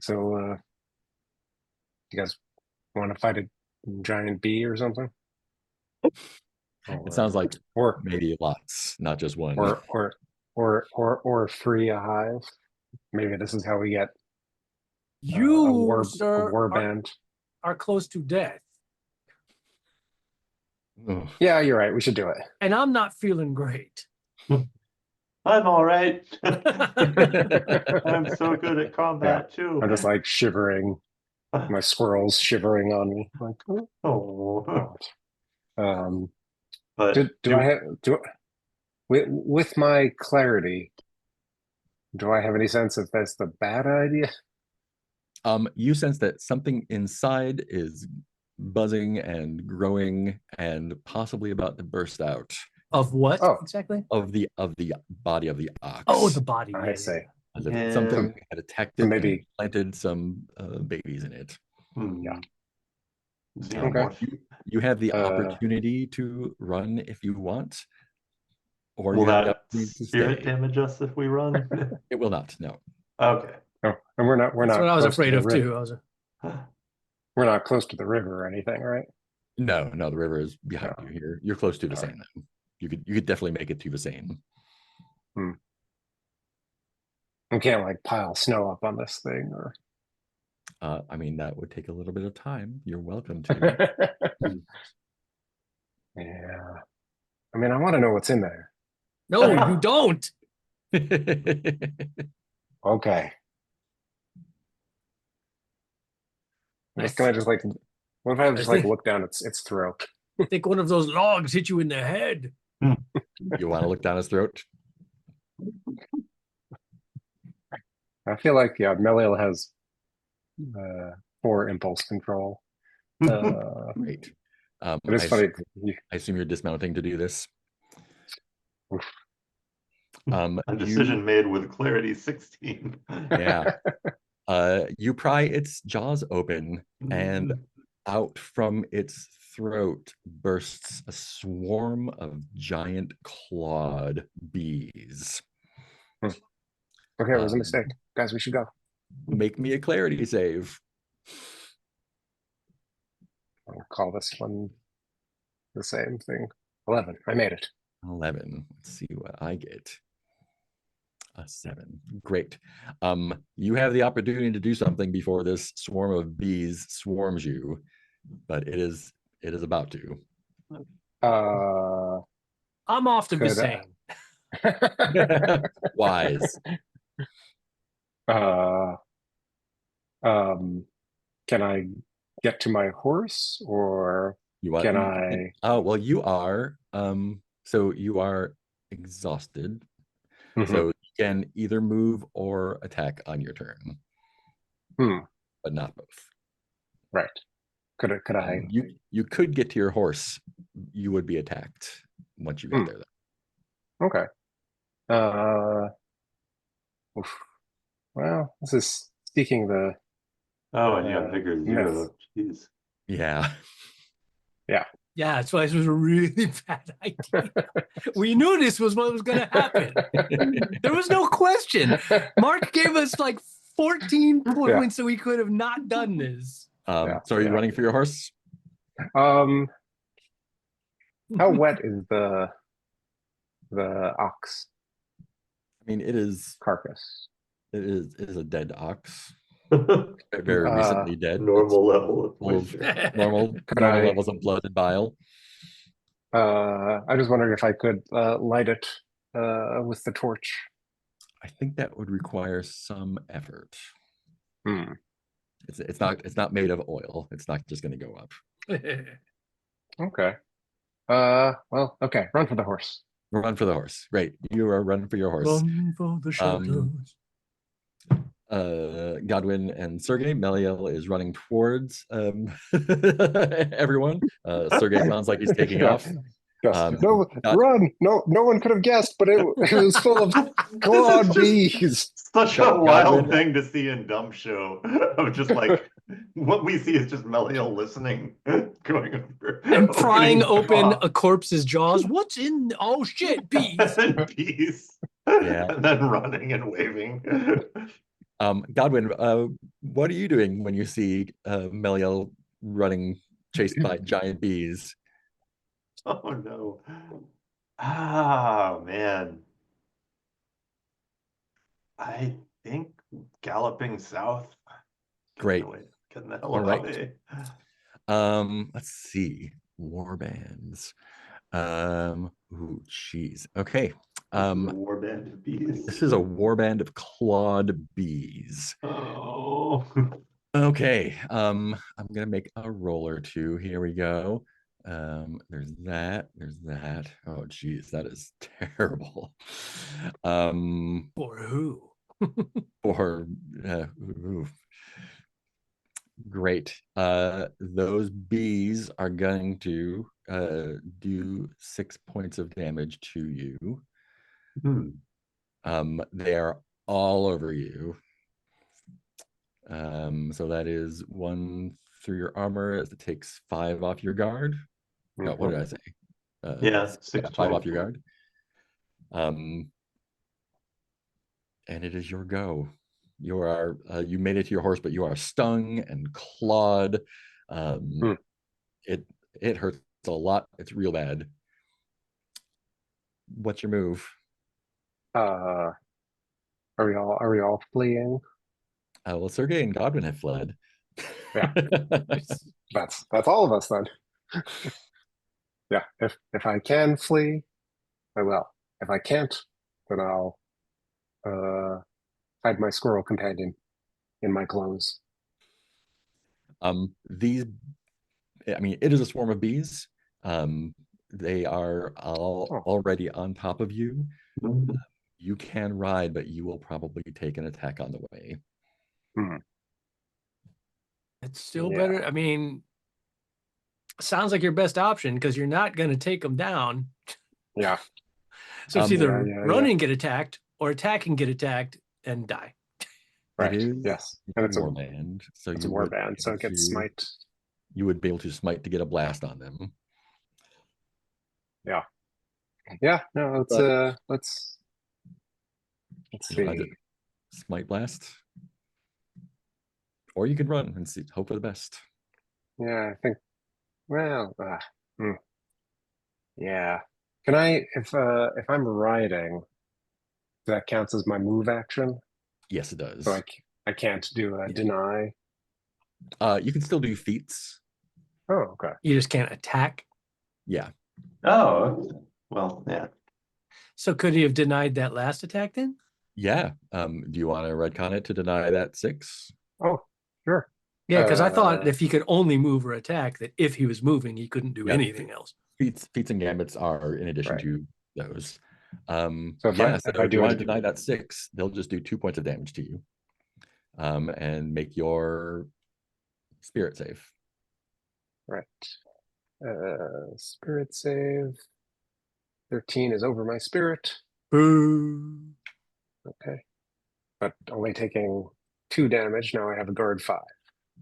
D: So you guys want to fight a giant bee or something?
C: It sounds like maybe lots, not just one.
D: Or free a hive. Maybe this is how we get
B: You,
D: a war
B: sir,
D: band.
B: Are close to death.
D: Yeah, you're right. We should do it.
B: And I'm not feeling great.
A: I'm all right. I'm so good at combat too.
D: I'm just like shivering. My squirrel's shivering on me. Like,
A: but
D: do I have with my clarity? Do I have any sense if that's the bad idea?
C: You sense that something inside is buzzing and growing and possibly about to burst out.
B: Of what exactly?
C: Of the body of the ox.
B: Oh, the body.
D: I see.
C: As if something had attacked it,
D: maybe
C: and planted some babies in it.
D: Yeah.
A: Okay.
C: You have the opportunity to run if you want. Or
A: will
C: you have
A: that spirit damage us if we run?
C: It will not, no.
A: Okay.
D: Oh, and we're not.
B: That's what I was afraid of too.
D: We're not close to the river or anything, right?
C: No, the river is behind you here. You're close to Visane though. You could definitely make it to Visane.
D: We can't like pile snow up on this thing, or
C: I mean, that would take a little bit of time. You're welcome to.
D: Yeah. I mean, I want to know what's in there.
B: No, you don't.
D: Okay. Can I just like What if I just like
B: think-
D: look down its throat?
B: I think one of those logs hit you in the head.
C: You want to look down his throat?
D: I feel like Meliel has 4 impulse control.
C: Great.
D: It is
C: I
D: funny.
C: I assume you're dismounting to do this.
D: Oof.
A: A decision made with clarity 16.
C: Yeah. You pry its jaws open, and out from its throat bursts a swarm of giant clawed bees.
D: Okay, it was a mistake. Guys, we should go.
C: Make me a clarity save.
D: I'll call this one the same thing. 11. I made it.
C: 11. Let's see what I get. A 7. Great. You have the opportunity to do something before this swarm of bees swarms you, but it is about to.
B: I'm off to
D: Could,
B: Bisane.
C: Wise.
D: Can I get to my horse, or
C: You what?
D: can I?
C: Oh, well, you are. So you are exhausted.
D: Mhm.
C: So you can either move or attack on your turn, but not both.
D: Right. Could I?
C: You could get to your horse. You would be attacked once you get there, though.
D: Okay. Oof. Well, this is seeking the.
A: Oh, and you have vigor
D: myth.
A: 0. Jeez.
C: Yeah.
B: Yeah, that's why this was a really bad idea. We knew this was what was going to happen. There was no question. Mark gave us like 14 points so we could have not done this.
C: So are you running for your horse?
D: How wet is the ox
C: I mean, it is
D: carcass?
C: a dead ox. Very recently dead.
A: Normal level of
C: Full of
A: moisture.
C: normal
D: I-
C: levels of blood and bile.
D: I was wondering if I could light it with the torch.
C: I think that would require some effort.
D: Hmm.
C: It's not made of oil. It's not just going to go up.
D: Okay. Well, okay. Run for the horse.
C: Run for the horse. Great. You are running for your horse.
B: Run for the shelters.
C: Godwin and Sergey. Meliel is running towards everyone. Sergey sounds like he's taking off.
D: Yes. No, run! No one could have guessed, but it was full of clawed bees.
A: Such a
C: Godwin.
A: wild thing to see in Dumb Show of just like what we see is just Meliel listening, going over
B: And prying open
A: jaw.
B: a corpse's jaws. What's in? Oh shit, bees.
A: And peace.
C: Yeah.
A: And then running and waving.
C: Godwin, what are you doing when you see Meliel running, chased by giant bees?
A: Oh no. Ah man. I think galloping south.
C: Great.
A: Getting the hell
C: All right.
A: away.
C: Let's see. War bands. Ooh, jeez. Okay.
A: Warband of bees.
C: This is a warband of clawed bees.
A: Oh.
C: Okay. I'm gonna make a roll or two. Here we go. There's that. Oh, geez, that is terrible.
B: For who?
C: For ooh. Great. Those bees are going to do 6 points of damage to you. They are all over you. So that is 1 through your armor as it takes 5 off your guard. No, what did I say?
A: Yeah, 6
C: 5 off your guard. And it is your go. You are you made it to your horse, but you are stung and clawed. It hurts a lot. It's real bad. What's your move?
D: Are we all fleeing?
C: Well, Sergey and Godwin have fled.
D: Yeah. That's all of us then. Yeah. If I can flee, I will. If I can't, then I'll hide my squirrel companion in my clothes.
C: These I mean, it is a swarm of bees. They are all
D: Oh.
C: already on top of you. You can ride, but you will probably take an attack on the way.
B: It's still
D: Yeah.
B: better. I mean, sounds like your best option because you're not going to take them down.
D: Yeah.
B: So it's either
D: yeah.
B: running, get attacked, or attacking, get attacked, and die.
D: Right.
C: It is
D: Yes. And it's a
C: warband, so
D: it's a
C: you would
D: warband,
C: be
D: so
C: able
D: it gets
C: to-
D: smite.
C: You would be able to smite to get a blast on them.
D: Yeah. Yeah. No. Let's
C: But-
D: let's
C: You wanna
D: see.
C: Smite blast, or you could run and see, hope for the best.
D: Yeah. I think. Well. Yeah. Can I, if I'm riding, that counts as my move action?
C: Yes, it does.
D: So I can't do a deny.
C: You can still do feats.
D: Oh, okay.
B: You just can't attack.
C: Yeah.
A: Oh, well, yeah.
B: So could he have denied that last attack then?
C: Yeah. Do you want to retcon it to deny that 6?
D: Oh, sure.
B: Yeah, because I thought
D: Uh,
B: if he could only move or attack, that if he was moving, he couldn't do
C: Yeah.
B: anything else.
C: Feats and gambits are in addition
D: Right.
C: to those.
D: So
C: So
D: if I
C: if
D: do
C: you
D: it-
C: want to deny that 6, they'll just do 2 points of damage to you. And make your spirit save.
D: Right. Spirit save. 13 is over my spirit.
B: Boo.
D: Okay. But only taking 2 damage. Now I have a guard 5.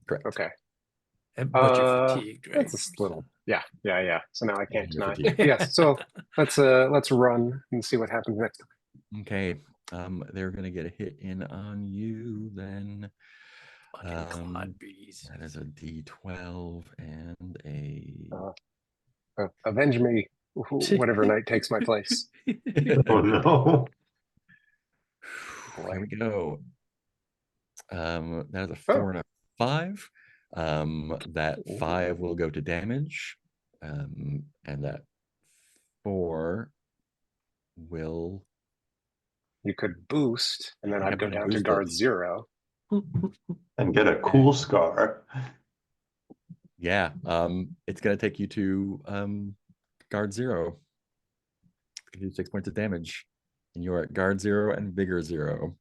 C: Correct.
D: Okay.
B: But you're fatigued, right?
D: That's a little. Yeah. So now I can't
C: You're
D: deny.
C: fatigued.
D: Yes. So let's run and see what happens next.
C: Okay. They're gonna get a hit in on you then.
B: Fucking clod bees.
C: That is a D12 and a
D: Avenge me, whatever knight takes my place.
A: Oh no.
C: Here we go. That is a
D: Oh.
C: 4 and a 5. That 5 will go to damage. And that 4 will.
D: You could boost, and then
C: I'm
D: I'd go
C: gonna
D: down to
C: boost
D: guard
C: it.
D: 0.
A: And get a cool scar.
C: Yeah. It's gonna take you to guard 0. You do 6 points of damage. And you're at guard 0 and vigor 0.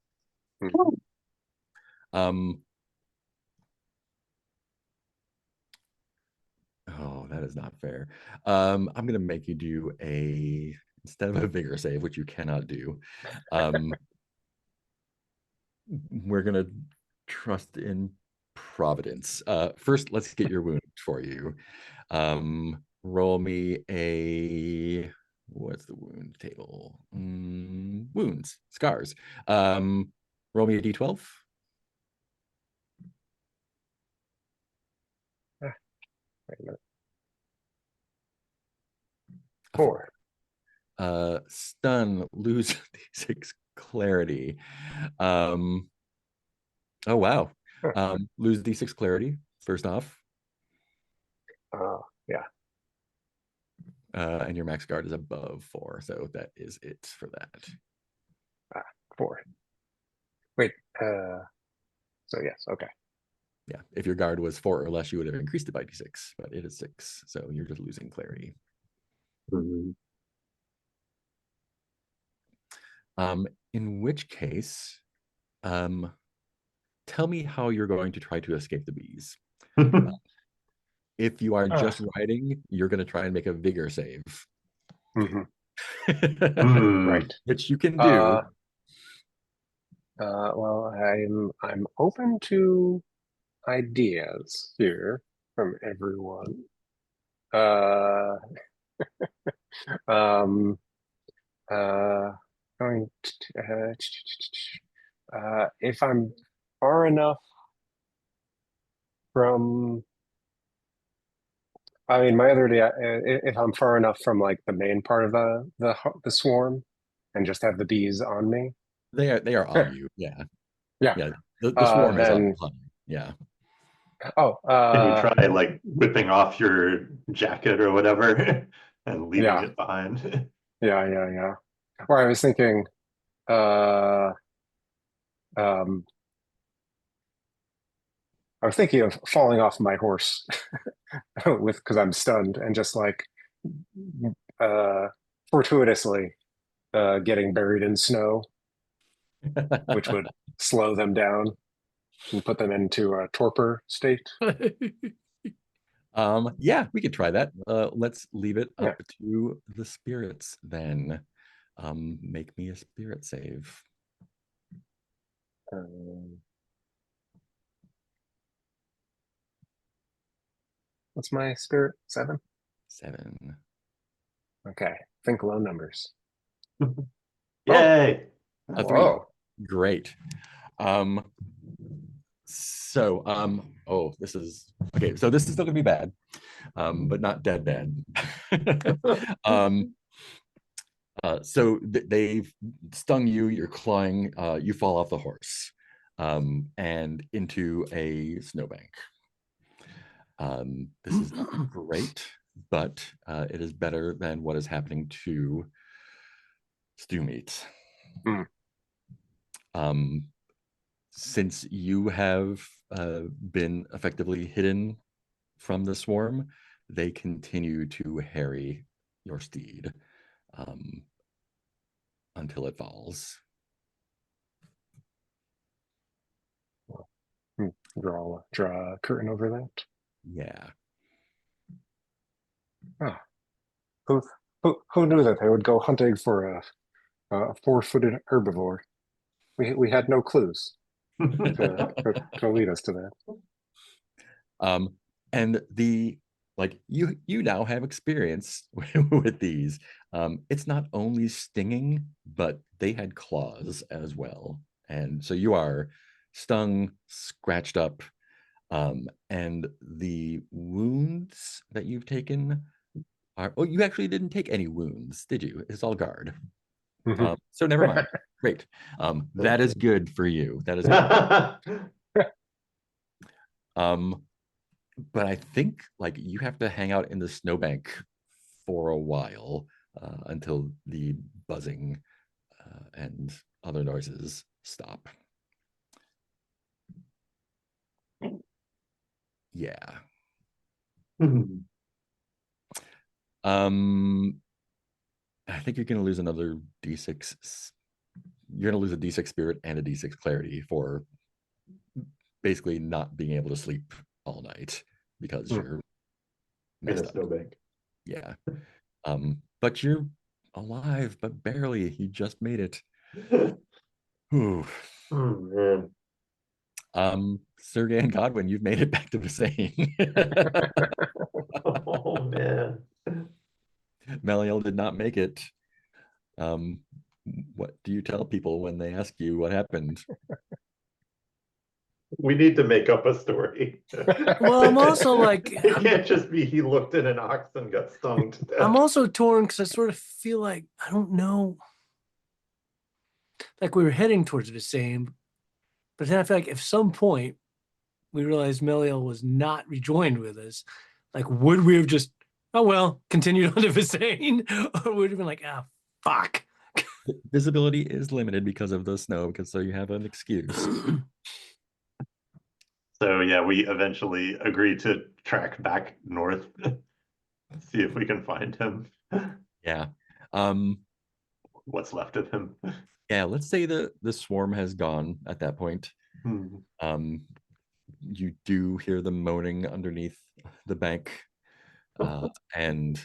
C: Oh, that is not fair. I'm gonna make you do instead of a vigor save, which you cannot do. We're gonna trust in Providence. First, let's get your wound for you. Roll me what's the wound table? Wounds, scars. Roll me a D12.
D: Wait a minute. 4.
C: Stun, lose D6 clarity. Oh wow. Lose D6 clarity first off.
D: Yeah.
C: And your max guard is above 4, so that is it for that.
D: 4. Wait. So yes. Okay.
C: Yeah, if your guard was 4 or less, you would have increased it by D6, but it is 6, so you're just losing clarity. In which case, tell me how you're going to try to escape the bees. If you are just riding, you're going to try and make a vigor save.
D: Right.
C: Which you can do.
D: Well, I'm open to ideas here from everyone. Going if I'm far enough from, I mean, my other idea, if I'm far enough from like the main part of the swarm, and just have the bees on me.
C: They are on you. Yeah.
D: Yeah.
C: The swarm is on
D: then-
C: you. Yeah.
D: Oh,
A: Can you try like whipping off your jacket or whatever and leaving
D: Yeah.
A: it behind?
D: yeah. Or I was thinking, I I was thinking of falling off my horse because I'm stunned and just like uh, fortuitously getting buried in snow, which would slow them down and put them into a torpor state.
C: Yeah, we could try that. Let's leave it
D: Yeah.
C: up to the spirits then. Make me a spirit save.
D: What's my spirit? 7?
C: 7.
D: Okay. Think low numbers.
A: Yay!
C: A 3.
D: Whoa.
C: Great. Oh, this is okay. So this is still gonna be bad, but not dead bad. They've stung you. You're clawing. You fall off the horse, and into a snowbank. This is not great, but it is better than what is happening to Stew Meat.
D: Mm.
C: Since you have been effectively hidden from the swarm, they continue to harry your steed until it falls.
D: Draw a curtain over that.
C: Yeah.
D: Oh. Who knew that they would go hunting for a 4-footed herbivore? We had no clues to lead us to that.
C: And you now have experience with these. It's not only stinging, but they had claws as well, and so you are stung, scratched up, and the wounds that you've taken are, oh, you actually didn't take any wounds, did you? It's all guard. So never mind. Great. That is good for you. That is good. But I think like you have to hang out in the snowbank for a while until the buzzing and other noises stop. Yeah. I think you're going to lose another D6. You're going to lose a D6 spirit and a D6 clarity for basically not being able to sleep all night because you're
A: in a
C: messed up.
A: snowbank.
C: Yeah. But you're alive, but barely. You just made it. Whew.
A: Man.
C: Sergey and Godwin, you've made it back to the same.
A: Oh man.
C: Meliel did not make it. What do you tell people when they ask you what happened?
A: We need to make up a story.
B: Well, I'm also like,
A: it can't just be he looked in an ox and got stung to death.
B: I'm also torn because I sort of feel like, I don't know, like we were heading towards the same, but then I feel like if some point we realized Meliel was not rejoined with us, like would we have just, oh well, continued on to Visane, or would have been like, ah, fuck.
C: Visibility is limited because of the snow, because so you have an excuse.
A: So yeah, we eventually agreed to track back north, see if we can find him.
C: Yeah.
A: What's left of him.
C: Yeah, let's say the swarm has gone at that point. You do hear them moaning underneath the bank, and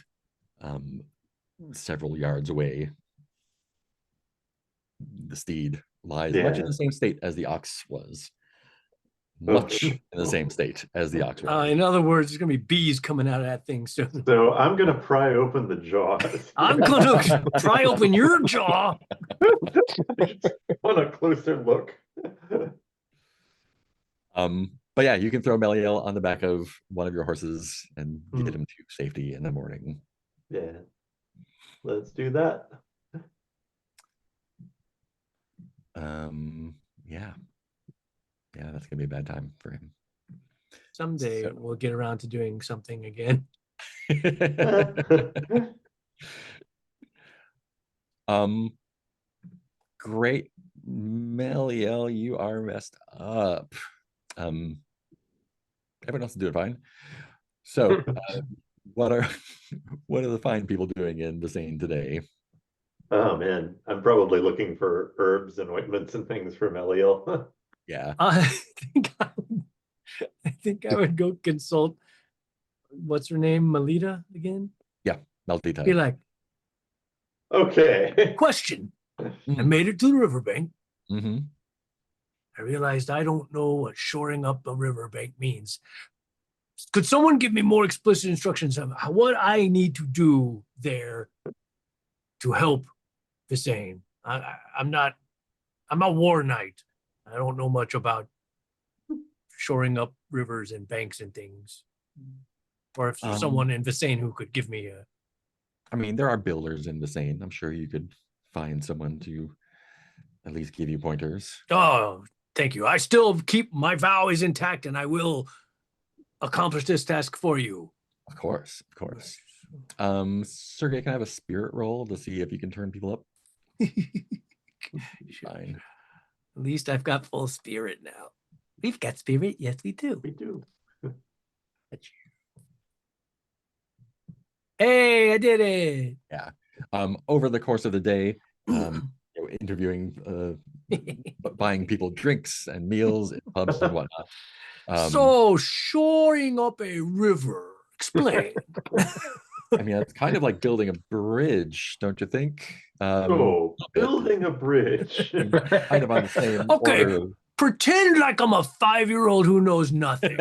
C: several yards away, the steed lies much in the same state as the ox was. Much in the same state as the ox was.
B: In other words, there's gonna be bees coming out of that thing soon.
A: So I'm gonna pry open the jaws.
B: I'm gonna pry open your jaw.
A: Want a closer look.
C: But yeah, you can throw Meliel on the back of one of your horses and get him to safety in the morning.
A: Yeah, let's do that.
C: Yeah, that's gonna be a bad time for him.
B: Someday we'll get around to doing something again.
C: Great, Meliel, you are messed up. Everyone else is doing fine. So, what are what are the fine people doing in Basane today?
A: Oh man, I'm probably looking for herbs and ointments and things for Meliel.
C: Yeah.
B: I think I would go consult. What's her name? Melita again?
C: Yeah,
B: Be
C: Meltita.
B: like,
A: Okay.
B: question. I
C: Mhm.
B: made it to the riverbank.
C: Mhm.
B: I realized I don't know what shoring up a riverbank means. Could someone give me more explicit instructions of what I need to do there to help Visane? I'm a war knight. I don't know much about shoring up rivers and banks and things. Or if there's someone in Visane who could give me a.
C: I mean, there are builders in Basane. I'm sure you could find someone to at least give you pointers.
B: Oh, thank you. I still keep my vow is intact, and I will accomplish this task for you.
C: Of course, of course. Sergey, can I have a spirit roll to see if you can turn people up? Fine.
B: At least I've got full spirit now. We've got spirit. Yes, we do.
A: We do.
B: Hey, I did it.
C: Yeah. Over the course of the day, interviewing, buying people drinks and meals in pubs and whatnot.
B: So shoring up a river. Explain.
C: I mean, it's kind of like building a bridge, don't you think?
A: Oh, building a bridge.
C: Kind of on the same
B: Okay,
C: order.
B: pretend like I'm a 5-year-old who knows nothing.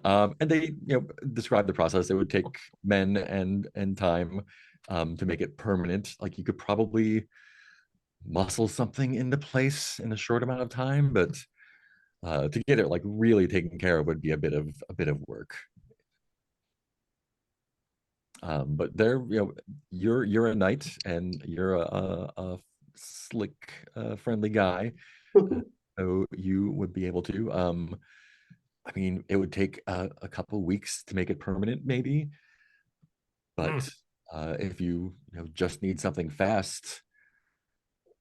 C: And they, describe the process. It would take men and time to make it permanent. Like you could probably muscle something into place in a short amount of time, but to get it like really taken care of would be a bit of work. But there, you're a knight and you're a slick, friendly guy, so you would be able to. I mean, it would take a couple weeks to make it permanent, maybe. But if you, just need something fast,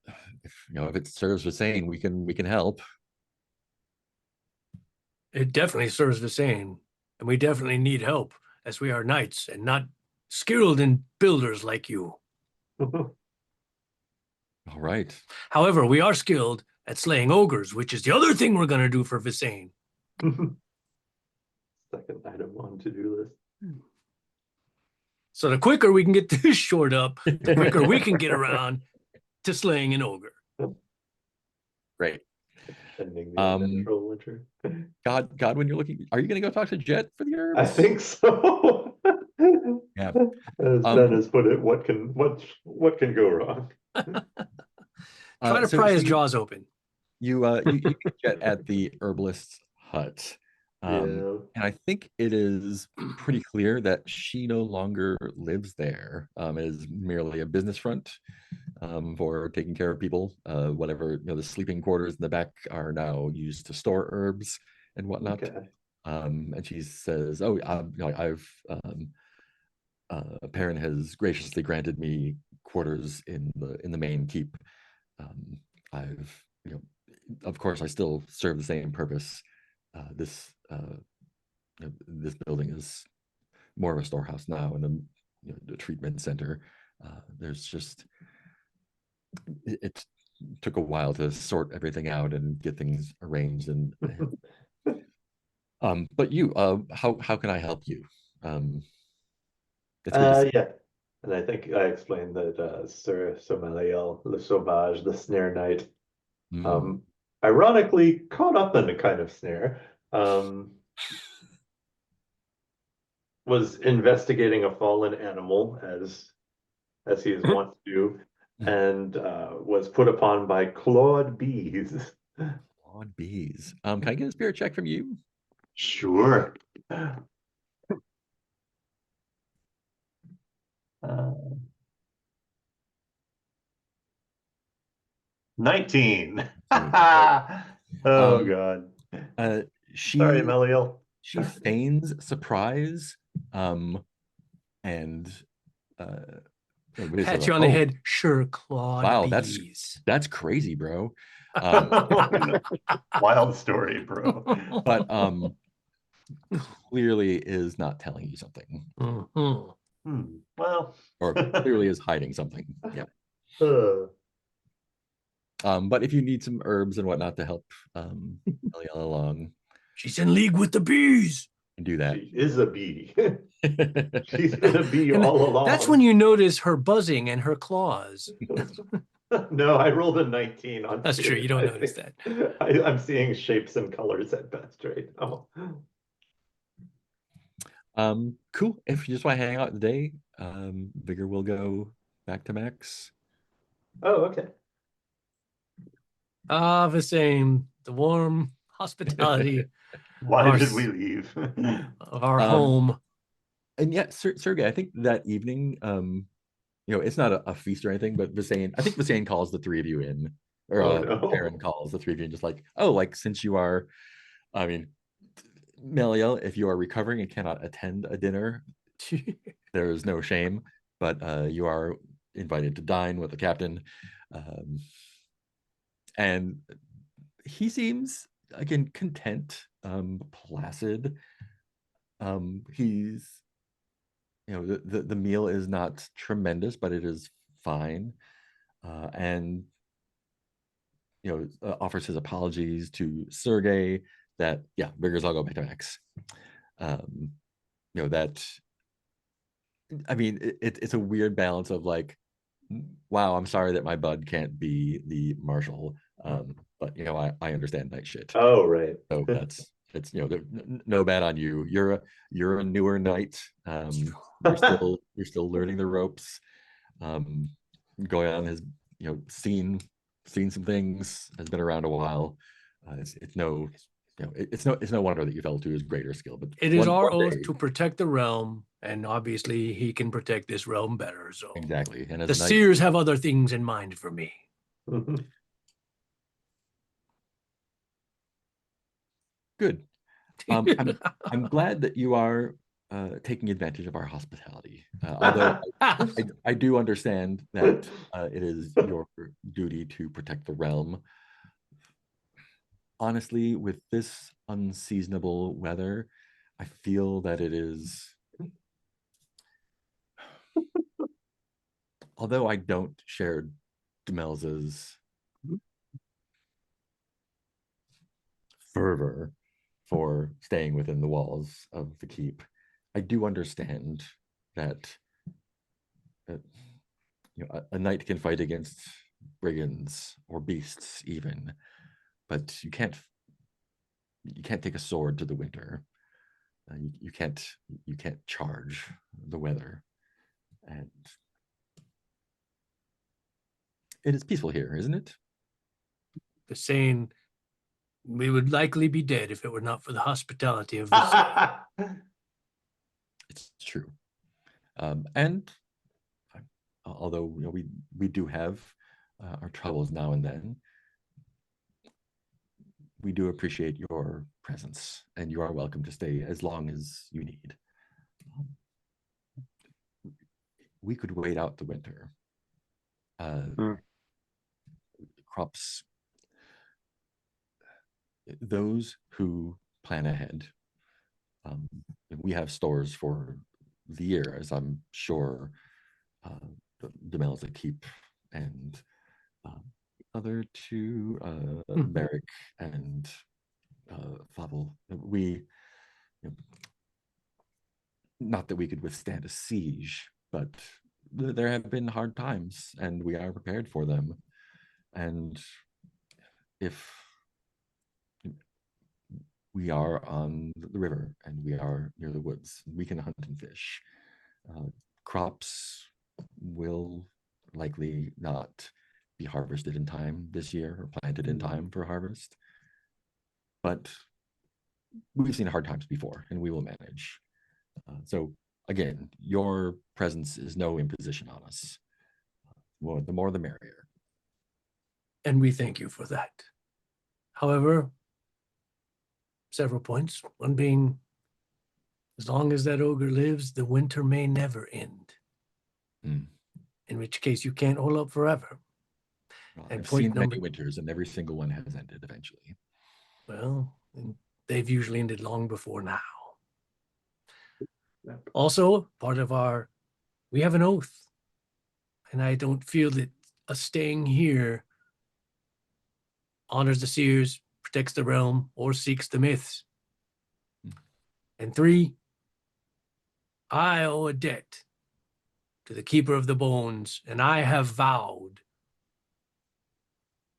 C: if it serves the same, we can help.
B: It definitely serves the same, and we definitely need help, as we are knights and not skilled in builders like you.
C: All right.
B: However, we are skilled at slaying ogres, which is the other thing we're going to do for Visane.
A: Second item on to-do list.
B: So the quicker we can get this shored up, the quicker we can get around to slaying an ogre.
C: Great.
A: Ending the unnatural winter.
C: God, when you're looking, are you going to go talk to Jet for the herbs?
A: I think so.
C: Yeah.
A: As Ben has put it, what can go wrong?
B: Try to pry his jaws open.
C: You meet Jet at the herbalist's hut.
A: Yeah.
C: And I think it is pretty clear that she no longer lives there. It is merely a business front for taking care of people. Whatever, the sleeping quarters in the back are now used to store herbs and whatnot.
A: Okay.
C: And she says, "Oh, I've Perrin has graciously granted me quarters in the main keep. I've, of course, I still serve the same purpose. This building is more of a storehouse now and a treatment center. There's just it took a while to sort everything out and get things arranged and but you how can I help you? It's good to see.
A: Yeah. And I think I explained that Sir Somaliel Le Sauvage, the snare knight, ironically caught up in a kind of snare, was investigating a fallen animal as he is wont to do, and was put upon by clawed bees.
C: Clawed bees. Can I get a spirit check from you?
A: Sure. 19. Oh God. Sorry, Meliel.
C: She feigns surprise, and
B: pat you on the head. Sure, clawed
C: wow,
B: bees.
C: that's crazy, bro. Um,
A: Wild story, bro.
C: but clearly is not telling you something,
B: Mhm.
A: Well,
C: or clearly is hiding something. Yeah.
A: uh,
C: But if you need some herbs and whatnot to help Eliana along,
B: She's in league with the bees.
C: you do that.
A: she is a bee. She's been a bee
B: And
A: all along.
B: that's when you notice her buzzing and her claws.
A: No, I rolled a 19 on
B: That's true.
A: spirit.
B: You don't
A: I
B: notice
A: think.
B: that.
A: I'm seeing shapes and colors at best right now.
C: Cool. If you just want to hang out today, Vigor will go back to max.
A: Oh, okay.
B: Ah, the same. The warm hospitality
A: Why
B: Our
A: did we
B: s-
A: leave?
B: of our
C: Um,
B: home.
C: And yeah, Sergey, I think that evening, it's not a feast or anything, but Visane, I think Visane calls the three of you in, or
A: Oh no.
C: Aaron calls the three of you in, just like, oh, like since you are, I mean, Meliel, if you are recovering and cannot attend a dinner, there is no shame, but you are invited to dine with the captain. And he seems, again, content, placid. He's, the meal is not tremendous, but it is fine. And offers his apologies to Sergey that, yeah, Vigor's, I'll go back to Max. That, I mean, it's a weird balance of like, wow, I'm sorry that my bud can't be the marshal. But I understand that shit.
A: Oh, right.
C: So it's no bad on you. You're a newer knight. You're still learning the ropes. Going on has seen some things, has been around a while. It's no it's no wonder that you fell to his greater skill. But
B: It is our
C: one
B: oath
C: day,
B: to protect the realm, and obviously he can protect this realm better. So
C: exactly. And as
B: the
C: a knight,
B: seers have other things in mind for me.
C: good. I'm glad that you are taking advantage of our hospitality. Although I do understand that it is your duty to protect the realm. Honestly, with this unseasonable weather, I feel that it is. Although I don't share Demels's fervor for staying within the walls of the keep, I do understand that a knight can fight against brigands or beasts even, but you can't take a sword to the winter. You can't charge the weather, and it is peaceful here, isn't it?
B: The saying, we would likely be dead if it were not for the hospitality of the
C: It's true. And although we do have our troubles now and then, we do appreciate your presence, and you are welcome to stay as long as you need. We could wait out the winter. Crops, those who plan ahead, we have stores for the year, as I'm sure the Mel's that keep, and other two, Barrick and Favel. We, not that we could withstand a siege, but there have been hard times, and we are prepared for them. And if we are on the river and we are near the woods, we can hunt and fish. Crops will likely not be harvested in time this year or planted in time for harvest, but we've seen hard times before and we will manage. So again, your presence is no imposition on us. Well, the more the merrier.
B: And we thank you for that. However, several points. One being, as long as that ogre lives, the winter may never end. In which case you can't hold up forever.
C: Well,
B: And
C: I've
B: point
C: seen
B: number-
C: many winters, and every single one has ended eventually.
B: Well, they've usually ended long before now. Also, part of we have an oath. And I don't feel that us staying here honors the seers, protects the realm, or seeks the myths. And 3, I owe a debt to the keeper of the bones, and I have vowed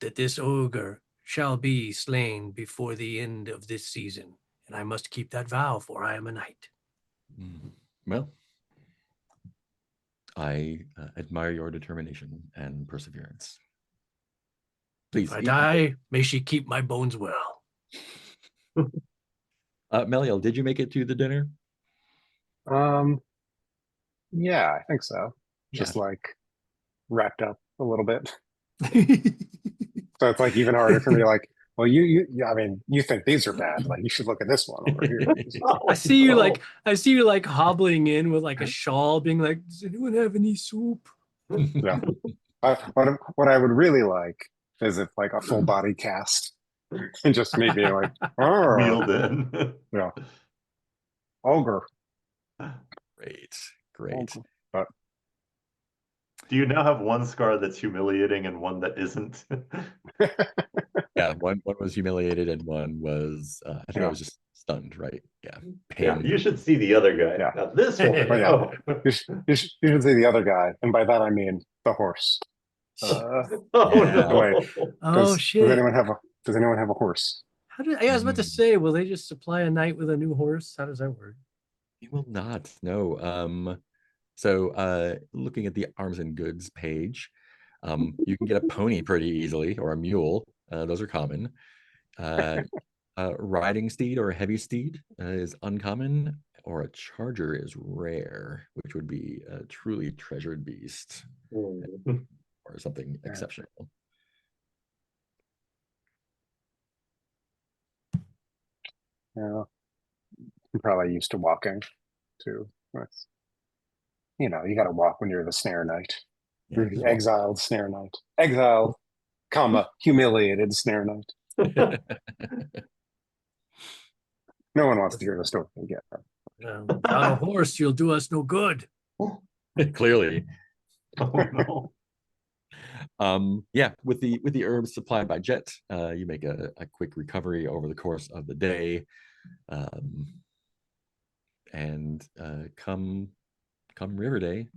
B: that this ogre shall be slain before the end of this season. And I must keep that vow, for I am a knight.
C: Well, I admire your determination and perseverance. Please,
B: If I
C: eat.
B: die, may she keep my bones well.
C: Meliel, did you make it to the dinner?
D: Yeah, I think so. Just like wrapped up a little bit. So it's like even harder for me. Like, well, I mean, you think these are bad? Like, you should look at this one over here.
B: I see you like hobbling in with like a shawl, being like, "Does anyone have any soup?"
D: Yeah. What I would really like is if like a full body cast and just me being like, oh,
A: Wheeled in.
D: yeah, ogre.
C: Great.
D: Ogre. But
A: Do you now have one scar that's humiliating and one that isn't?
C: Yeah, one was humiliated and one was I think I
D: Yeah.
C: was just stunned, right? Yeah.
A: Yeah,
C: Pain.
A: you should see the other guy.
D: Yeah.
A: Now this one.
D: But yeah.
A: Oh.
D: you should see the other guy, and by that I mean the horse.
A: Oh
C: Yeah.
A: no.
D: Wait.
B: Oh shit!
D: Does anyone have a horse?
B: I was about to say, will they just supply a knight with a new horse? How does that work?
C: He will not. No. So looking at the arms and goods page, you can get a pony pretty easily or a mule. Those are common. Riding steed or a heavy steed is uncommon, or a charger is rare, which would be a truly treasured beast or something
D: Yeah.
C: exceptional.
D: Yeah. I'm probably used to walking too. That's, you got to walk when you're the snare knight.
C: Yeah,
D: You're the exiled snare knight. Exiled, humiliated snare knight. No one wants to hear the story again.
B: Without a horse, you'll do us no good.
C: Clearly.
A: Oh no.
C: Yeah, with the herbs supplied by Jet, you make a quick recovery over the course of the day. And come River Day,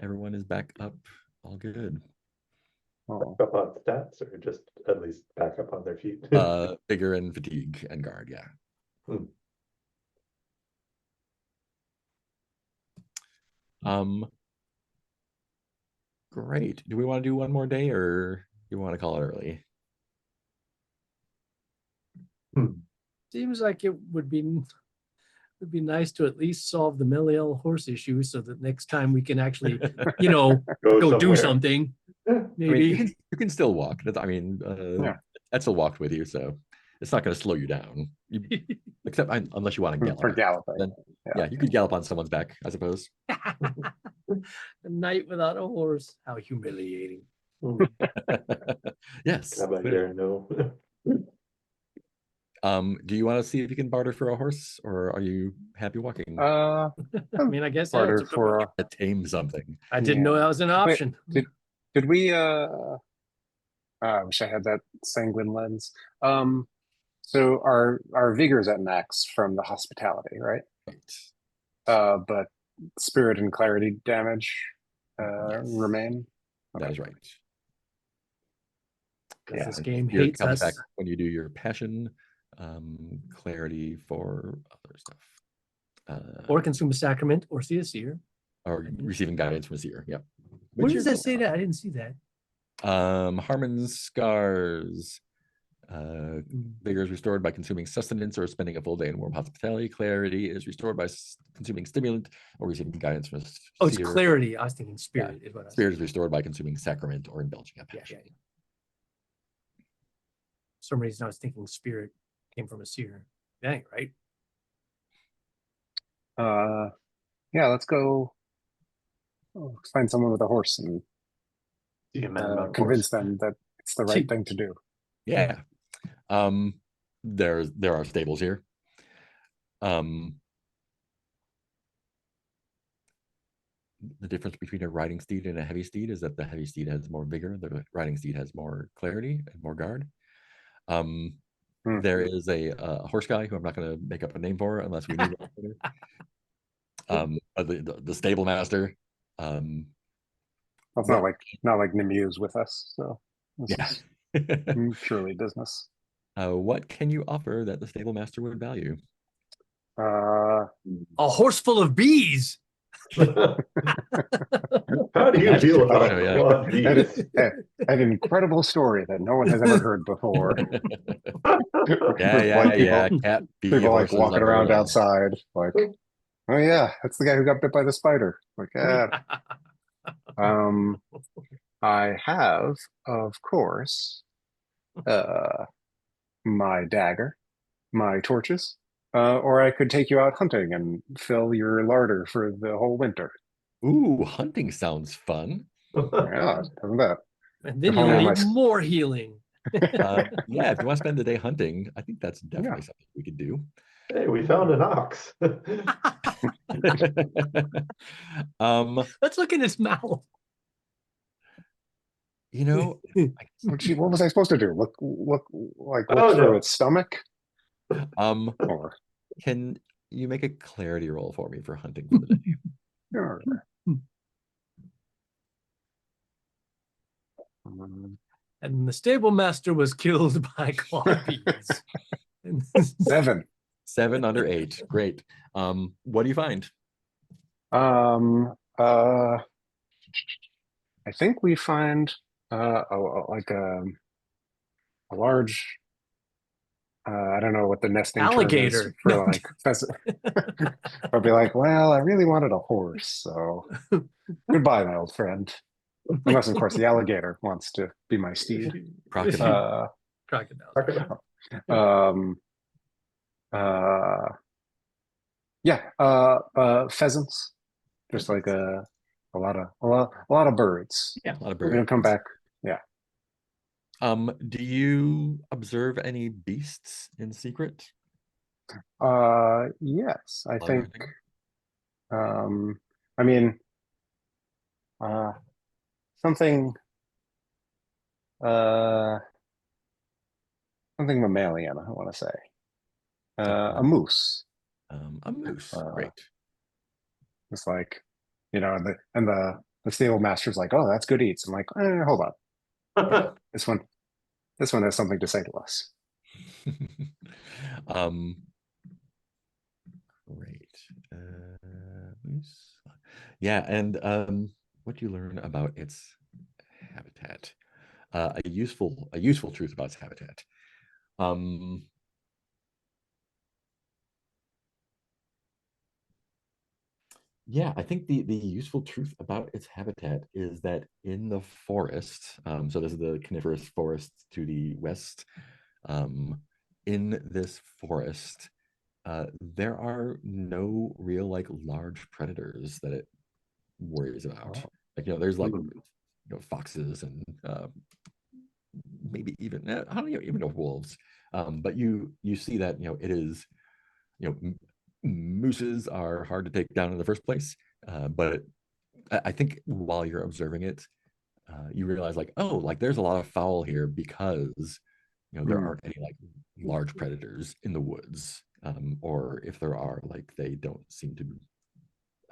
C: everyone is back up, all good.
D: Oh.
A: Up on stats or just at least back up on their feet?
C: Vigor and fatigue and guard, yeah. Great. Do we want to do one more day, or do you want to call it early?
B: Seems like it would be nice to at least solve the Meliel horse issue, so that next time we can actually, go do something. Maybe.
C: I mean, you can still walk.
D: Yeah.
C: Etzel walked with you, so it's not going to slow you down. Except unless you want to gallop.
D: For galloping.
C: Then, yeah, you could gallop on someone's back, I suppose.
B: A knight without a horse. How humiliating.
C: Yes.
A: No.
C: Do you want to see if you can barter for a horse, or are you happy walking?
B: I mean, I guess
D: Barter
B: that's
D: for
C: Tame something.
B: I didn't know that was an option.
D: did we I wish I had that sanguine lens. So our vigor's at max from the hospitality, right?
C: Right.
D: But spirit and clarity damage
C: Yes.
D: remain.
C: That is right.
B: Because this
C: and
B: game
C: spirit
B: hates
C: comes
B: us.
C: back when you do your passion, clarity for other stuff.
B: Or consume a sacrament or see a seer.
C: Or receiving guidance from a seer. Yep.
B: Where
C: Which
B: does
C: is-
B: that say that? I didn't see that.
C: Harmon's scars. Vigor is restored by consuming sustenance or spending a full day in warm hospitality. Clarity is restored by consuming stimulant or receiving guidance from a
B: Oh, it's
C: seer.
B: clarity. I was thinking spirit. Is what I was
C: Spirit is restored by consuming sacrament or indulging a passion.
B: For some reason, I was thinking spirit came from a seer. That ain't right.
D: Yeah, let's go. Let's find someone with a horse and convince them that it's the right thing to do.
C: Yeah. There are stables here. The difference between a riding steed and a heavy steed is that the heavy steed has more vigor, the riding steed has more clarity and more guard. There is a horse guy who I'm not going to make up a name for unless we need one. The stable master.
D: It's not like Nemu's with us, so this
C: yeah.
D: is purely business.
C: What can you offer that the stable master would value?
B: A horse full of bees.
A: How do you feel about clawed bees?
D: An incredible story that no one has ever heard before.
C: People
D: like walking around outside, like, oh yeah, that's the guy who got bit by the spider. Like, I have, of course, my dagger, my torches, or I could take you out hunting and fill your larder for the whole winter.
C: Ooh, hunting sounds fun.
D: Yeah, doesn't that?
B: And then you'll need more healing.
C: Yeah, if you want to spend the day hunting, I think that's definitely something we could do.
A: Hey, we found an ox.
B: Let's look in his mouth.
C: You know,
D: what was I supposed to do? Look through its stomach?
C: Or can you make a clarity roll for me for hunting for the day?
D: Sure.
B: And the stable master was killed by clawed bees.
D: 7.
C: 7 under 8. Great. What do you find?
D: I think we find a large. I don't know what the nesting
B: alligator
D: term is for like pheasant. I'll be like, well, I really wanted a horse, so goodbye, my old friend. Unless, of course, the alligator wants to be my steed.
C: Crocodile.
B: Crocodile.
D: Pheasants. Just like a lot of birds.
C: Yeah, a lot of
D: We're
C: birds.
D: gonna come back. Yeah.
C: Do you observe any beasts in secret?
D: Yes, I think. I mean, something mammalian, I want to say. A moose.
C: A moose. Great.
D: It's like, and the stable master's like, oh, that's good eats. I'm like, hold on. This one has something to say to us.
C: Great. Moose. Yeah, and what do you learn about its habitat? A useful truth about its habitat. Yeah, I think the useful truth about its habitat is that in the forest, so this is the coniferous forest to the west, in this forest, there are no real like large predators that it worries about. Like, there's like foxes and maybe even I don't even know wolves, but you see that it is mooses are hard to take down in the first place, but I think while you're observing it, you realize like, oh, like there's a lot of fowl here because there aren't any like large predators in the woods, or if there are, like they don't seem to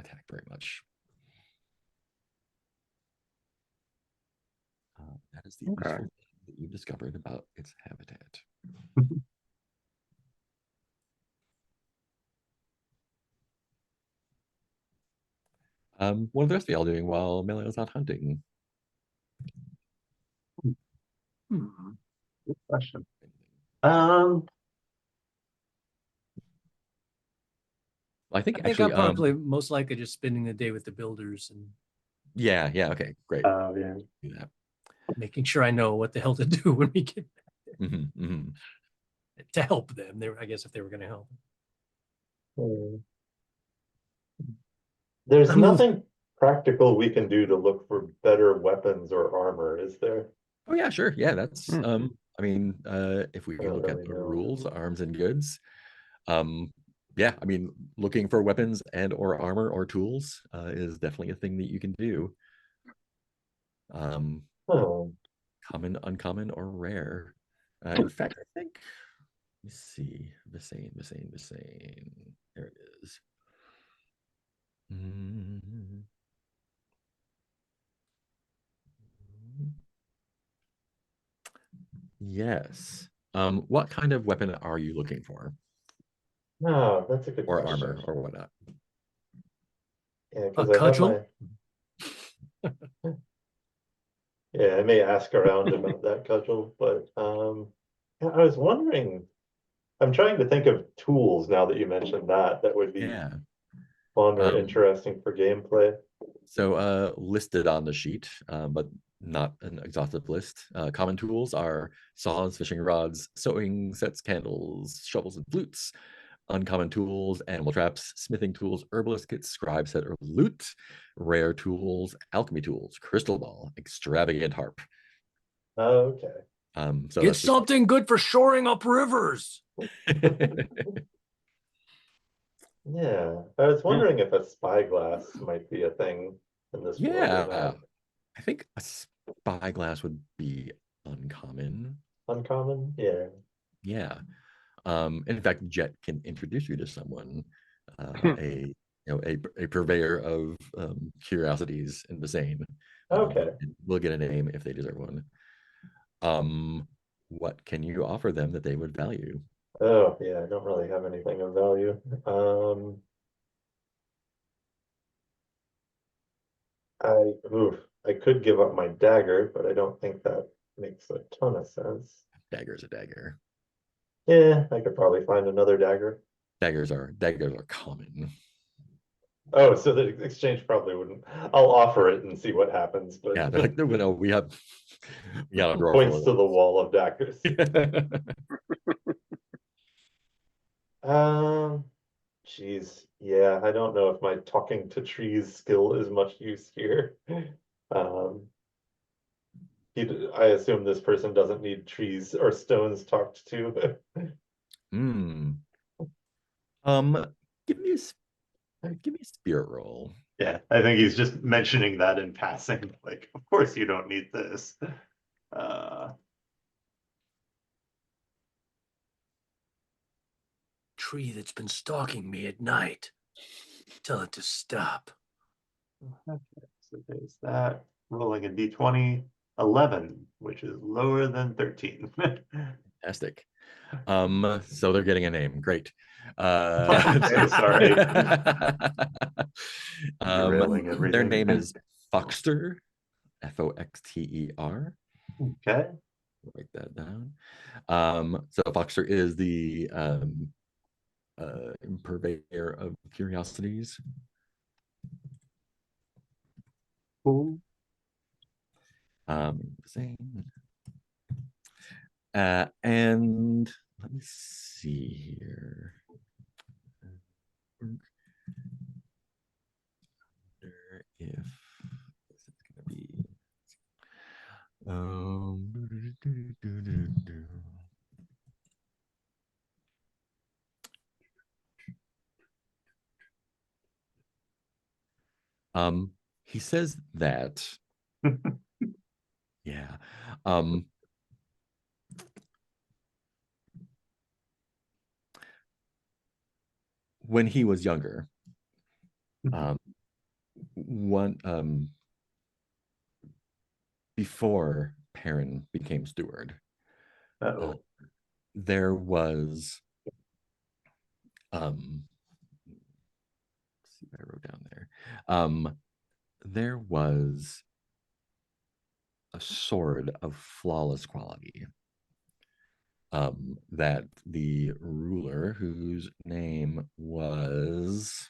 C: attack very much. That is the useful thing that you discovered about its habitat. What are the rest of y'all doing while Meliel's out hunting?
A: Good question.
C: I think
B: I'm probably most likely just spending the day with the builders and
C: yeah, okay, great.
A: Yeah.
C: Do that.
B: Making sure I know what the hell to do when we get
C: Mm-hmm.
B: to help them. I guess if they were going to help.
A: There's nothing practical we can do to look for better weapons or armor, is there?
C: Oh yeah, sure. Yeah, that's
D: Hmm.
C: I mean, if we
A: I don't
C: look at
A: really
C: the
A: know.
C: rules, arms and goods, yeah, I mean, looking for weapons and or armor or tools is definitely a thing that you can do.
A: Oh,
C: Common, uncommon, or rare. In fact, I think, let me see, Visane. There it is. Mm. Yes. What kind of weapon are you looking for,
A: no, that's a good
C: or
A: question.
C: armor, or whatnot?
A: Yeah,
B: A
A: because I have
B: cudgel?
A: yeah, I may ask around about that cudgel, but yeah, I was wondering, I'm trying to think of tools now that you mentioned that would be
C: Yeah.
A: fun or
C: Um,
A: interesting for gameplay.
C: So listed on the sheet, but not an exhaustive list. Common tools are saws, fishing rods, sewing sets, candles, shovels, and flutes. Uncommon tools, animal traps, smithing tools, herbalist kits, scribe set or lute. Rare tools, alchemy tools, crystal ball, extravagant harp.
A: Okay.
C: So
B: Get
C: that's just
B: something good for shoring up rivers.
A: Yeah, I was wondering if a spyglass might be a thing in this world or
C: yeah.
A: not.
C: I think a spyglass would be uncommon.
A: Uncommon? Yeah.
C: Yeah. In fact, Jet can introduce you to someone, a a purveyor of curiosities in Basane.
A: Okay.
C: And we'll get a name if they deserve one. Um, what can you offer them that they would value?
A: Oh, yeah, I don't really have anything of value. Oof, I could give up my dagger, but I don't think that makes a ton of sense.
C: Dagger's a dagger.
A: Yeah, I could probably find another dagger.
C: Daggers are common.
A: Oh, so the exchange probably wouldn't. I'll offer it and see what happens, but
C: Yeah, they're like, no, no, we got a drawer
A: points
C: full
A: to the wall of daggers.
C: of
A: Um, Geez, yeah, I don't know if my talking to trees skill is much use here. Um, I assume this person doesn't need trees or stones talked to.
C: Hmm. Um, give me give me a spirit roll.
A: Yeah, I think he's just mentioning that in passing. Like, of course you don't need this. Uh,
B: Tree that's been stalking me at night. Tell it to stop.
A: okay, so there's that. Rolling a d20, 11, which is lower than 13.
C: Fantastic. So they're getting a name. Great.
A: Okay, sorry. Derailing
C: Their
A: everything.
C: name is Foxter, Foxter.
A: Okay.
C: Write that down. So Foxter is the purveyor of curiosities.
A: Cool.
C: Same. And let me see here. If this is gonna be he says that yeah. When he was younger, one before Perrin became steward,
A: Uh-oh.
C: there was let's see what I wrote down there. There was a sword of flawless quality that the ruler, whose name was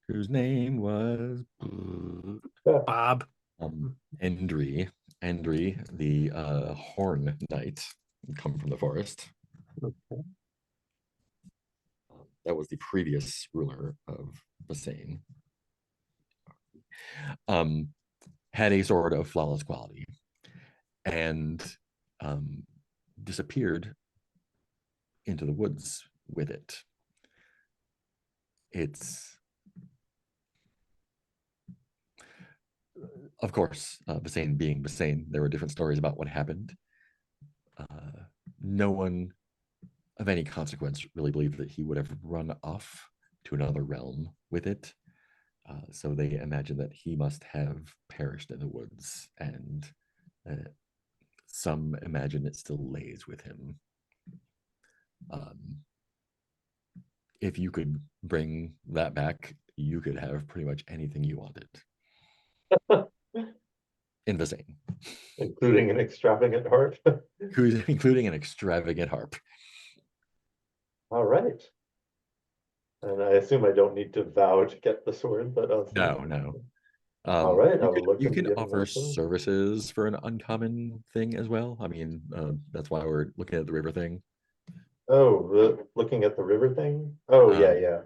C: whose name was
B: Bob.
C: Endry, the Horn Knight, come from the forest. that was the previous ruler of Basane, had a sword of flawless quality and disappeared into the woods with it. It's, of course, Basane being Basane, there were different stories about what happened. No one of any consequence really believed that he would have run off to another realm with it. So they imagine that he must have perished in the woods, and some imagine it still lays with him. If you could bring that back, you could have pretty much anything you wanted. In the same.
A: Including an extravagant harp.
C: Including an extravagant harp.
A: All right. And I assume I don't need to vow to get the sword, but
C: No.
A: All right, I will look
C: You
A: into
C: can
A: getting
C: offer
A: that sword.
C: services for an uncommon thing as well. I mean, that's why we're looking at the river thing.
A: Oh, looking at the river thing? Oh, yeah,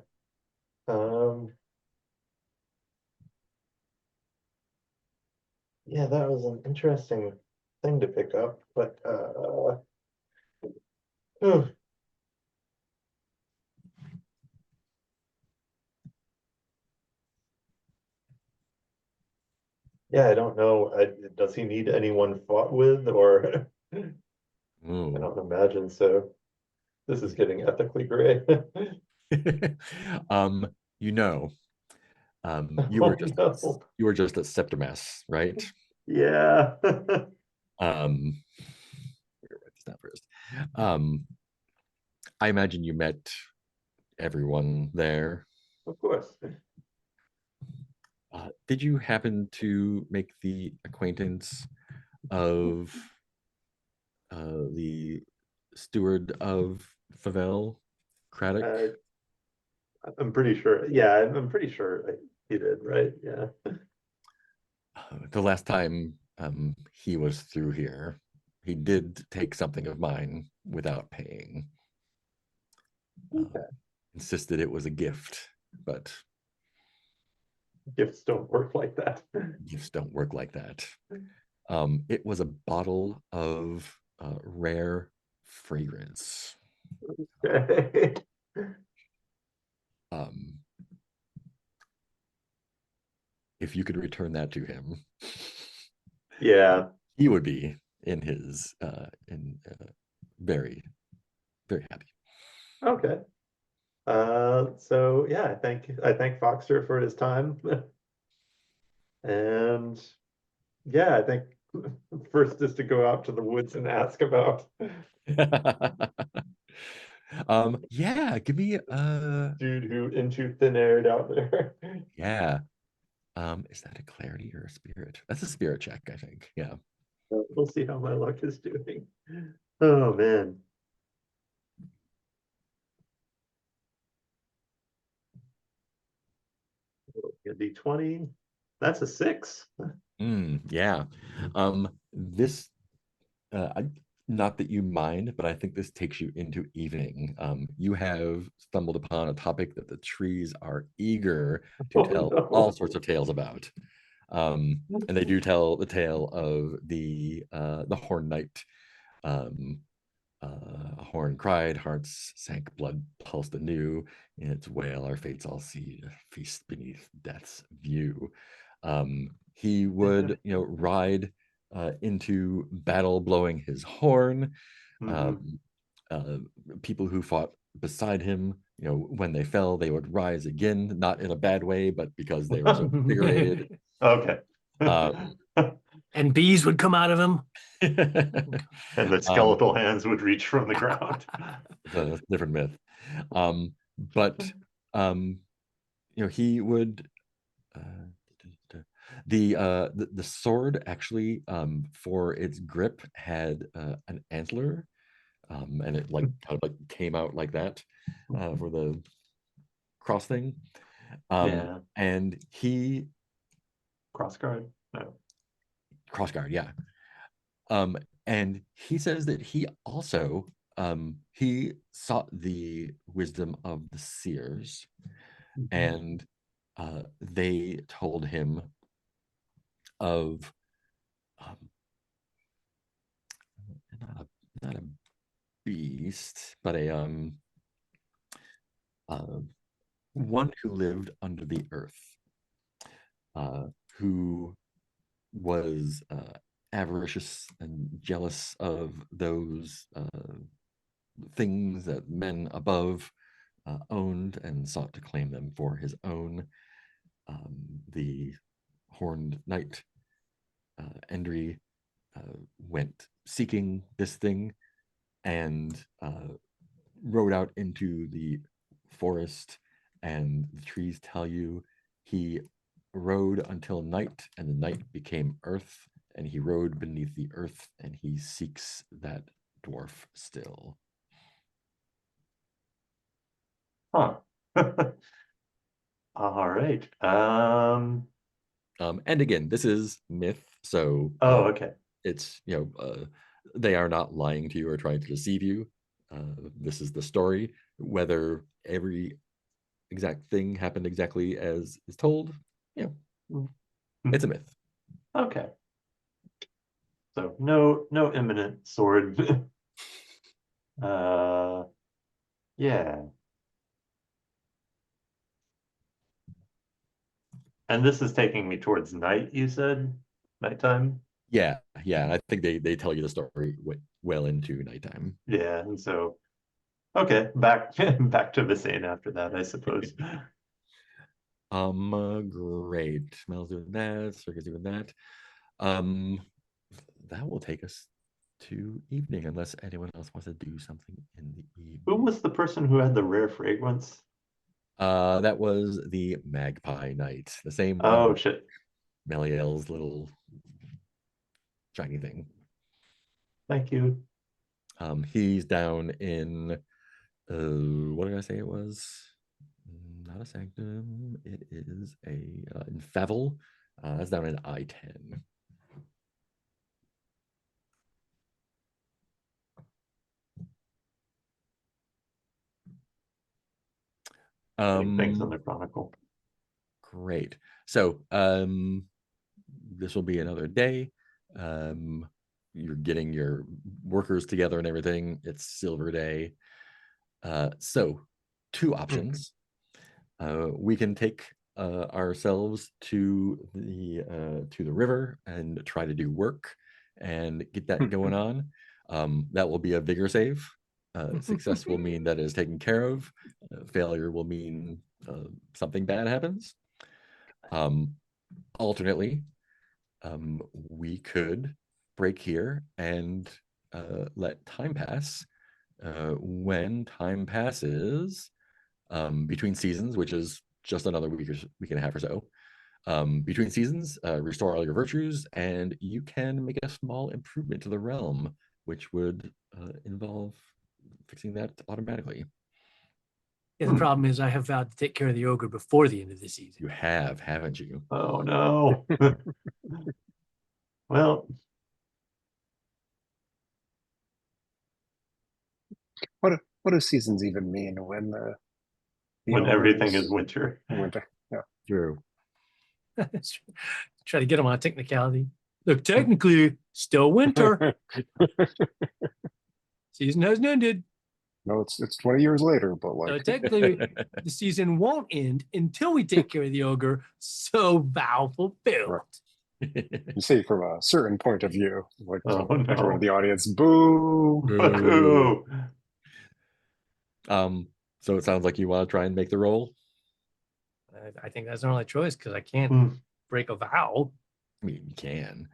C: Um,
A: yeah. Yeah, that was an interesting thing to pick up, but oh, yeah, I don't know. Does he need anyone fought with, or I don't imagine so. This is getting ethically gray.
C: um, you know,
A: Oh no.
C: you were just at Septimus, right?
A: Yeah.
C: Um, write this down first. I imagine you met everyone there.
A: Of course.
C: Did you happen to make the acquaintance of the steward of Favel, Craddock?
A: I'm pretty sure. Yeah, I'm pretty sure he did, right? Yeah.
C: The last time he was through here, he did take something of mine without paying.
A: Okay.
C: Insisted it was a gift, but
A: Gifts don't work like that.
C: gifts don't work like that. It was a bottle of rare fragrance.
A: Okay.
C: If you could return that to him,
A: Yeah.
C: he would be very, very happy.
A: Okay. So yeah, I thank Foxer for his time. And yeah, I think first is to go out to the woods and ask about
C: Yeah, give me
A: dude who into thin aired out there.
C: yeah. Is that a clarity or a spirit? That's a spirit check, I think. Yeah.
A: We'll see how my luck is doing. Oh man. A D20. That's a 6.
C: Yeah. This not that you mind, but I think this takes you into evening. You have stumbled upon a topic that the trees are eager to
A: Oh
C: tell
A: no.
C: all sorts of tales about. And they do tell the tale of the Horn Knight. A horn cried, hearts sank, blood pulsed anew. In its wail, our fates all see, feast beneath death's view. He would, ride into battle blowing his horn. People who fought beside him, when they fell, they would rise again, not in a bad way, but because they were so invigorated.
A: Okay.
B: And bees would come out of him.
A: And the skeletal hands would reach from the ground.
C: It's a different myth. But he would the sword actually for its grip had an antler, and it kind of came out like that for the cross thing.
A: Yeah.
C: And he
A: Crossguard. No.
C: crossguard, yeah. And he says that he also he sought the wisdom of the seers, and they told him of not a beast, but a one who lived under the earth, who was avaricious and jealous of those things that men above owned and sought to claim them for his own. The horned knight, Endry, went seeking this thing and rode out into the forest, and the trees tell you he rode until night, and the night became earth, and he rode beneath the earth, and he seeks that dwarf still.
A: Huh. All right.
C: And again, this is myth, so
A: Oh, okay.
C: it's they are not lying to you or trying to deceive you. This is the story. Whether every exact thing happened exactly as is told, it's a myth.
A: Okay. So no imminent sword. Yeah. And this is taking me towards night, you said? Nighttime?
C: Yeah. I think they tell you the story well into nighttime.
A: Yeah, and so okay, back back to Visane after that, I suppose.
C: Great. Mel's doing that, Circus doing that. That will take us to evening, unless anyone else wants to do something in the evening.
A: Who was the person who had the rare fragrance?
C: That was the Magpie Knight, the same
A: Oh
C: one,
A: shit.
C: Meliel's little shiny thing.
A: Thank you.
C: He's down in what did I say it was? Not a sanctum. It is a in Favel. That's down in I-10.
A: Putting things in the chronicle.
C: Great. So this will be another day. You're getting your workers together and everything. It's Silver Day. So two options. We can take ourselves to the river and try to do work and get that going on. That will be a vigor save. Success will mean that it is taken care of. Failure will mean something bad happens. Alternately, we could break here and let time pass. When time passes, between seasons, which is just another week and a half or so, between seasons, restore all your virtues, and you can make a small improvement to the realm, which would involve fixing that automatically.
B: Yeah, the problem is I have vowed to take care of the ogre before the end of the season.
C: You have, haven't you?
A: Oh no. Well,
D: What do seasons even mean when the
A: when
D: ogre
A: everything is winter.
D: winter? Yeah.
C: True.
B: Try to get them on a technicality. Look, technically, still winter. Season hasn't ended.
D: No, it's 20 years later, but
B: So
D: like
B: technically, the season won't end until we take care of the ogre. So vow fulfilled.
D: Right. You see from a certain point of view, like
A: Oh
D: everyone in
A: no.
D: the audience, boo.
A: Boo.
C: So it sounds like you want to try and make the roll.
B: I think that's our only choice because I can't
A: Hmm.
B: break a vow.
C: I mean, you can.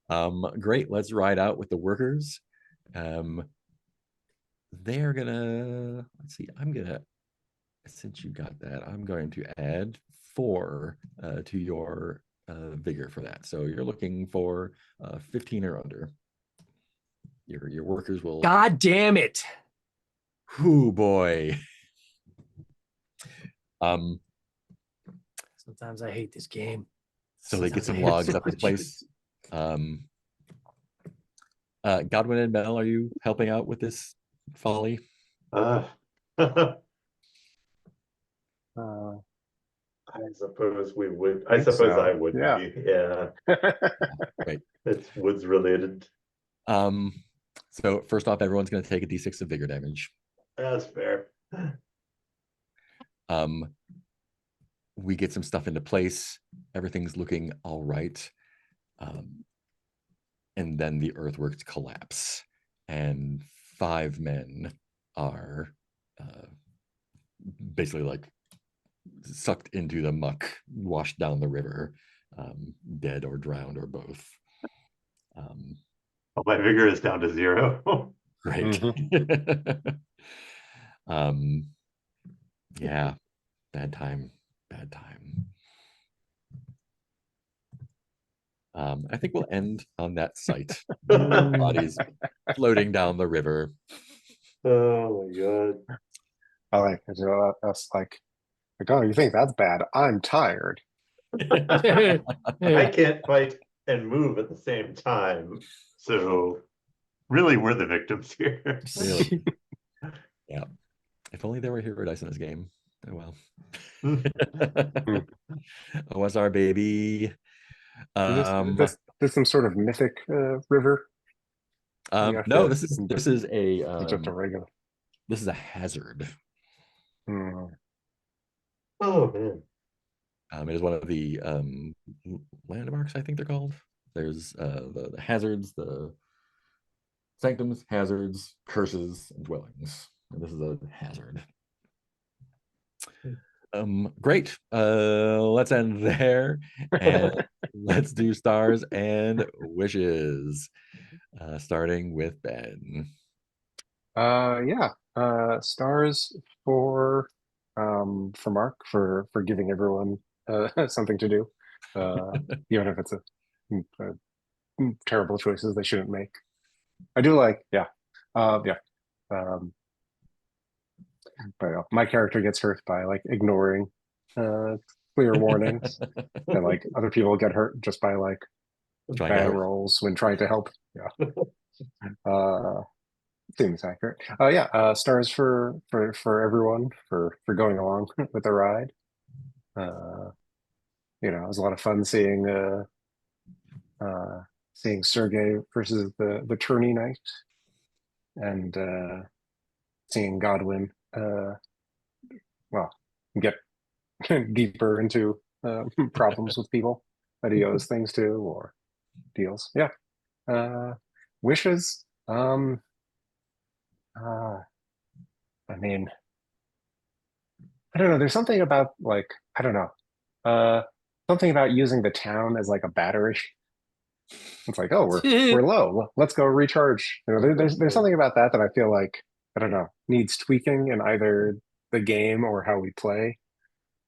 B: No.
C: Great. Let's ride out with the workers. They're gonna, let's see, I'm gonna, since you got that, I'm going to add 4 to your vigor for that. So you're looking for 15 or under. Your workers will.
B: God damn it.
C: Whoo boy.
B: Sometimes I hate this game.
C: So they get
B: Sometimes I
C: some
B: hate it
C: logs
B: so
C: up this
B: much.
C: place. Godwin and Mel, are you helping out with this folly?
A: I
D: Uh,
A: suppose we would. I
D: Think
A: suppose I
D: so,
A: would
D: yeah.
A: be. Yeah,
C: Right.
A: it's woods related.
C: So first off, everyone's going to take a d6 of vigor damage.
A: That's fair.
C: We get some stuff into place. Everything's looking all right. And then the earthworks collapse, and 5 men are basically like sucked into the muck, washed down the river, dead or drowned or both.
A: Oh, my vigor is down to 0.
C: Great. Yeah, bad time. I think we'll end on that site. Bodies floating down the river.
A: Oh my god.
D: I like it. That's like, oh, you think that's bad? I'm tired.
A: I can't fight and move at the same time. So really we're the victims here.
C: Really. Yeah. If only there were hero dice in this game. Oh well. What's our baby?
D: This some sort of mythic river.
C: No, this is a
D: just a regular.
C: This is a hazard.
D: Hmm.
A: Oh man.
C: It is one of the landmarks, I think they're called. There's the hazards, the sanctums, hazards, curses, and dwellings. And this is a hazard. Great. Let's end there, and let's do stars and wishes. Starting with Ben.
D: Yeah. Stars for Mark for giving everyone something to do, even if it's a terrible choices they shouldn't make. I do like, yeah. But my character gets hurt by like ignoring clear warnings, and like other people get hurt just by like bad rolls when trying to help. Yeah. Seems accurate. Stars for everyone for going along with the ride. It was a lot of fun seeing Sergey versus the tourney knight, and seeing Godwin get deeper into problems with people that he owes things to or deals. Yeah. Wishes. I mean, I don't know. There's something about like, I don't know. Something about using the town as like a battery. It's like, oh, we're low. Let's go recharge. There's something about that I feel like, I don't know, needs tweaking in either the game or how we play.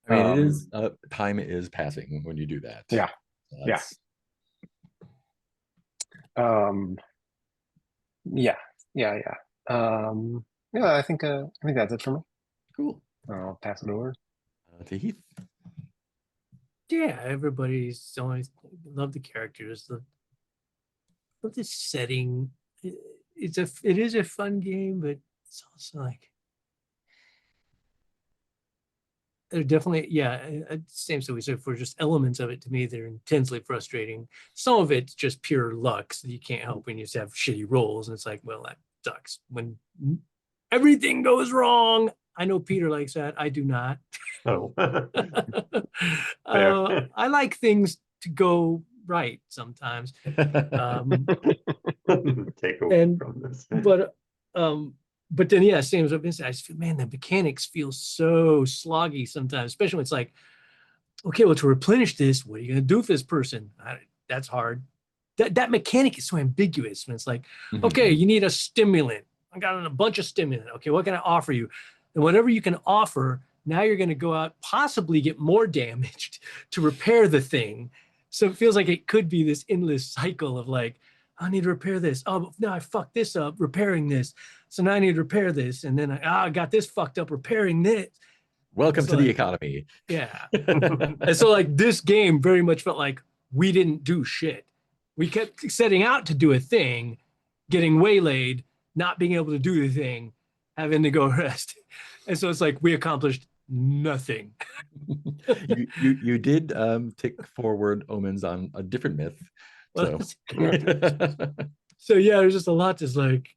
C: I mean, it is time is passing when you do that.
D: Yeah. Yeah. I think that's it for me.
C: Cool.
D: I'll pass it over
C: to Heath.
B: Yeah, everybody's always love the characters, love the setting. It is a fun game, but it's also like they're definitely, same as we said, for just elements of it, to me they're intensely frustrating. Some of it's just pure luck, so you can't help when you just have shitty rolls, and it's like, well, that sucks when everything goes wrong. I know Peter likes that. I do not.
A: Oh.
B: I like things to go right sometimes.
A: Take away from this.
B: But then, yeah, same as I've been saying, I just feel, man, the mechanics feel so sloggy sometimes, especially when it's like, okay, well, to replenish this, what are you going to do for this person? That's hard. That mechanic is so ambiguous when it's like, okay, you need a stimulant. I got a bunch of stimulant. Okay, what can I offer you? And whatever you can offer, now you're going to go out, possibly get more damaged to repair the thing. So it feels like it could be this endless cycle of like, I need to repair this. Oh, now I fucked this up repairing this. So now I need to repair this. And then I got this fucked up repairing this.
C: Welcome to the economy.
B: Yeah. And so like this game very much felt like we didn't do shit. We kept setting out to do a thing, getting waylaid, not being able to do the thing, having to go rest. And so it's like we accomplished nothing.
C: You did tick forward omens on a different myth. So
B: So yeah, there's just a lot that's like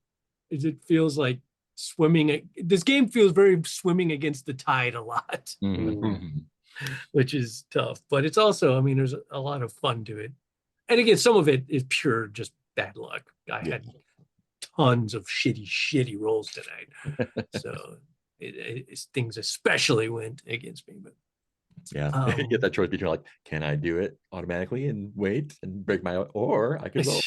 B: it feels like swimming. This game feels very swimming against the tide a lot,
C: Mhm.
B: which is tough. But it's also, I mean, there's a lot of fun to it. And again, some of it is pure just bad luck. I
C: Yeah.
B: had tons of shitty rolls tonight. So things especially went against me. But
C: Yeah, you get that choice between like, can I do it automatically and wait and break my, or I could roll.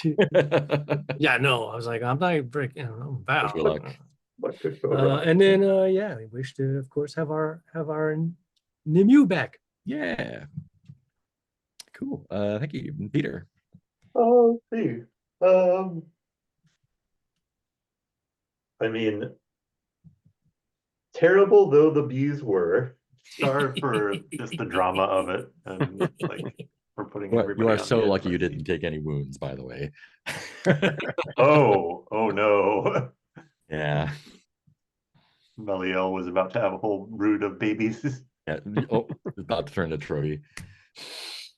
B: yeah, no, I was like, I'm not breaking. I'm about.
C: Wish me luck.
A: What could go wrong?
B: And then yeah, we wish to, of course, have our Nimue back.
C: Yeah, cool. Thank you, Peter.
A: Oh, see. I mean, terrible though the bees were, star for just the drama of it and like for putting
C: You
A: everybody
C: are
A: on
C: so
A: the edge
C: lucky
A: of
C: you
A: their
C: didn't
A: seat.
C: take any wounds, by the way.
A: Oh no.
C: Yeah.
A: Meliel was about to have a whole brood of babies.
C: Yeah. Oh, it's about to turn into Troy.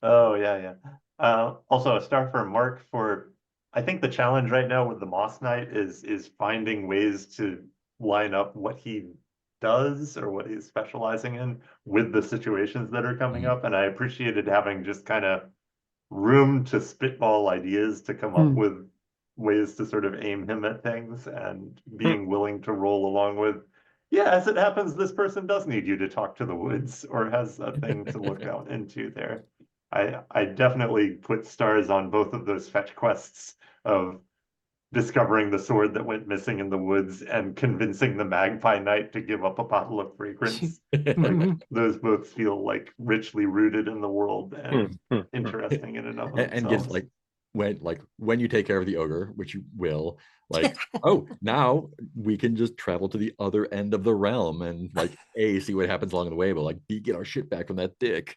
A: Oh yeah, yeah. Also a star for Mark for I think the challenge right now with the Moss Knight is finding ways to line up what he does or what he's specializing in with the situations that are coming up. And I appreciated having just kind of room to spitball ideas to come up with ways to sort of aim him at things and being willing to roll along with, yeah, as it happens, this person does need you to talk to the woods or has a thing to look out into there. I definitely put stars on both of those fetch quests of discovering the sword that went missing in the woods and convincing the Magpie Knight to give up a bottle of fragrance. Like those both feel like richly rooted in the world and interesting in and of
C: And gives
A: themselves.
C: like when you take care of the ogre, which you will, like, oh, now we can just travel to the other end of the realm and like see what happens along the way, but like B, get our shit back from that dick.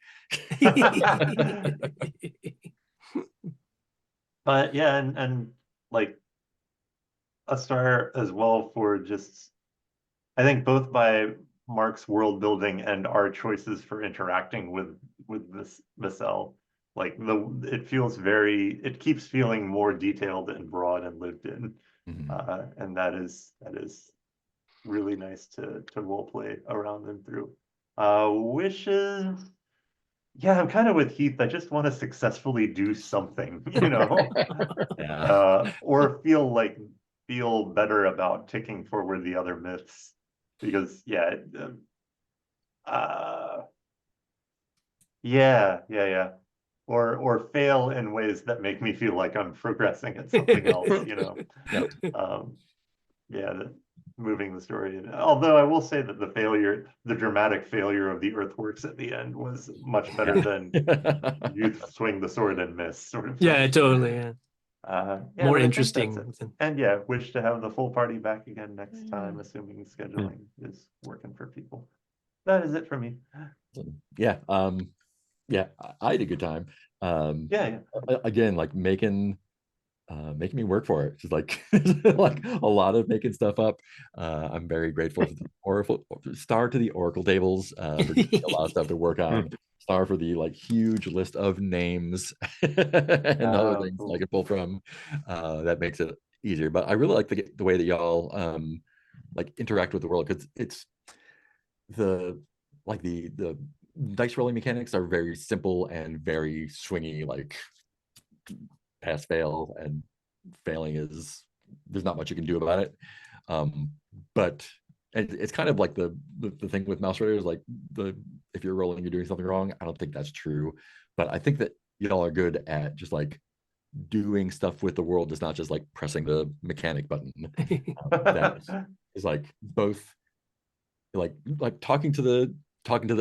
A: But yeah, and like a star as well for just I think both by Mark's world building and our choices for interacting with this Vassell. Like it feels very it keeps feeling more detailed and broad and lived in. And that is really nice to role play around and through. Wishes. Yeah, I'm kind of with Heath. I just want to successfully do something,
C: Yeah.
A: or feel better about ticking forward the other myths because uh, yeah, or fail in ways that make me feel like I'm progressing at something else.
C: Yep.
A: Yeah, moving the story. Although I will say that the dramatic failure of the earthworks at the end was much better than you swing the sword and miss sort of
B: yeah,
A: thing.
B: totally. Yeah.
A: Yeah,
B: More
A: but I think
B: interesting.
A: that's it. And yeah, wish to have the full party back again next time, assuming scheduling is working for people. That is it for me.
C: Yeah. Yeah, I had a good time.
A: Yeah.
C: Again, like making me work for it. Just like like a lot of making stuff up. I'm very grateful for the Oracle star to the Oracle tables for giving me a lot of stuff to work on. Star for the like huge list of names and other things
A: Cool.
C: I can pull from. That makes it easier. But I really like the way that y'all like interact with the world because it's the like the dice rolling mechanics are very simple and very swingy, like pass fail, and failing is there's not much you can do about it. But it's kind of like the thing with mouse riders, like if you're rolling you're doing something wrong. I don't think that's true, but I think that y'all are good at just like doing stuff with the world, just not just like pressing the mechanic button. That is like both like talking to the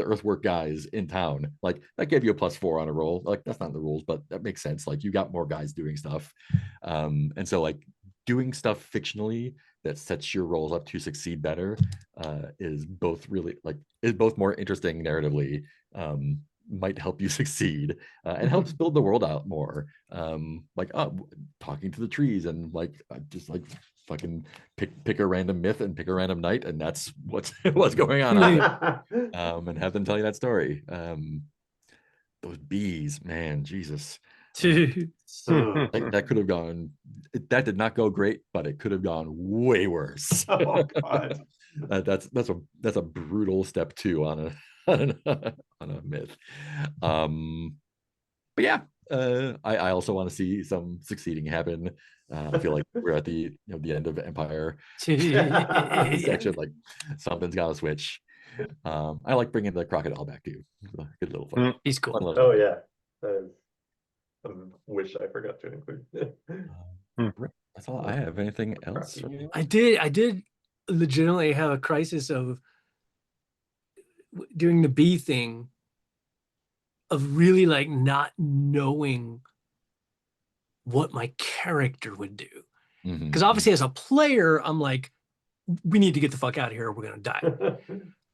C: earthwork guys in town, like that gave you a +4 on a roll. Like that's not in the rules, but that makes sense. Like you got more guys doing stuff, and so like doing stuff fictionally that sets your rolls up to succeed better is both more interesting narratively, might help you succeed and helps build the world out more. Like talking to the trees and like just like fucking pick a random myth and pick a random night, and that's what's going on out there. And have them tell you that story. Those bees, man, Jesus. That could have gone. That did not go great, but it could have gone way worse.
A: Oh God.
C: That's a brutal step 2 on a myth. But yeah, I also want to see some succeeding happen. I feel like we're at the the end of Empire section. Like something's got to switch. I like bringing the crocodile back too. Good little fun.
B: He's cool.
A: Oh yeah, that is a wish I forgot to include.
C: That's all I have. Anything else?
B: I did legitimately have a crisis of doing the bee thing, of really like not knowing what my character would do. Because obviously as a player, I'm like, we need to get the fuck out of here or we're gonna die.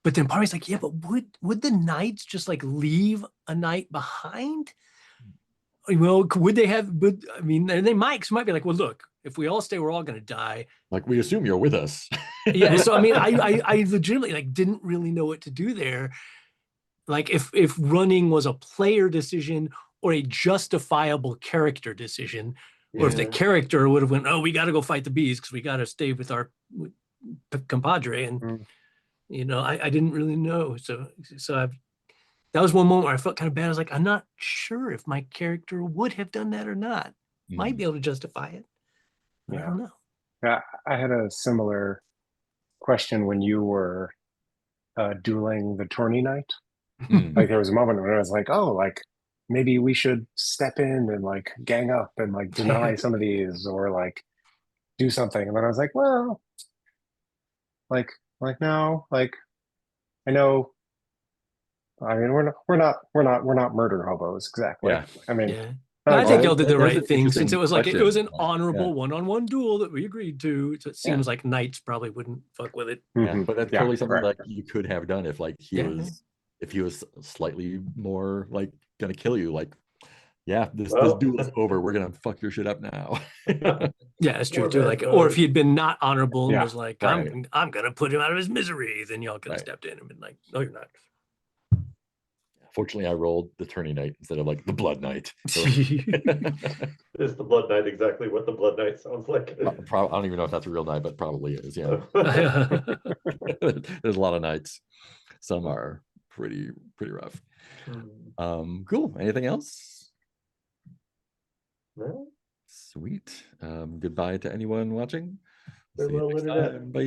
B: But then part of me's like, yeah, but would the knights just like leave a knight behind? Well, would they have? But I mean, they might be like, well, look, if we all stay, we're all gonna die.
C: Like we assume you're with us.
B: Yeah. So I mean, I legitimately like didn't really know what to do there. Like if running was a player decision or a justifiable character decision, or if the character would have went, oh, we got to go fight the bees because we got to stay with our compadre, and I didn't really know. So that was one moment where I felt kind of bad. I was like, I'm not sure if my character would have done that or not. Might be able to justify it. But I don't know.
D: Yeah, I had a similar question when you were dueling the tourney knight. Like there was a moment when I was like, oh, like maybe we should step in and like gang up and like deny some of these or like do something. And then I was like, well, like no, like I know. I mean, we're not murder hobos exactly.
C: Yeah.
D: I mean,
B: Yeah. I think y'all did the right thing, since it was like it was an
C: question.
B: honorable one-on-one duel that we agreed to. So it seems like knights probably wouldn't fuck with it.
C: Yeah, but that's totally something
D: correct.
C: like you could have done if like he was slightly more like gonna kill you. Like, yeah, this duel is over. We're gonna fuck your shit up now.
B: Yeah, it's true too. Like, or if he'd been not honorable and was like,
C: right.
B: I'm gonna put him out of his misery, then y'all could have stepped in and been like, no, you're not.
C: Fortunately, I rolled the tourney knight instead of like the blood knight. So
A: Is the blood knight exactly what the blood knight sounds like?
C: I don't even know if that's a real knight, but probably is. Yeah. There's a lot of knights. Some are pretty rough. Cool. Anything else?
A: No.
C: Sweet. Goodbye to anyone watching. See you
A: Farewell,
C: next
A: internet.
C: time. Bye.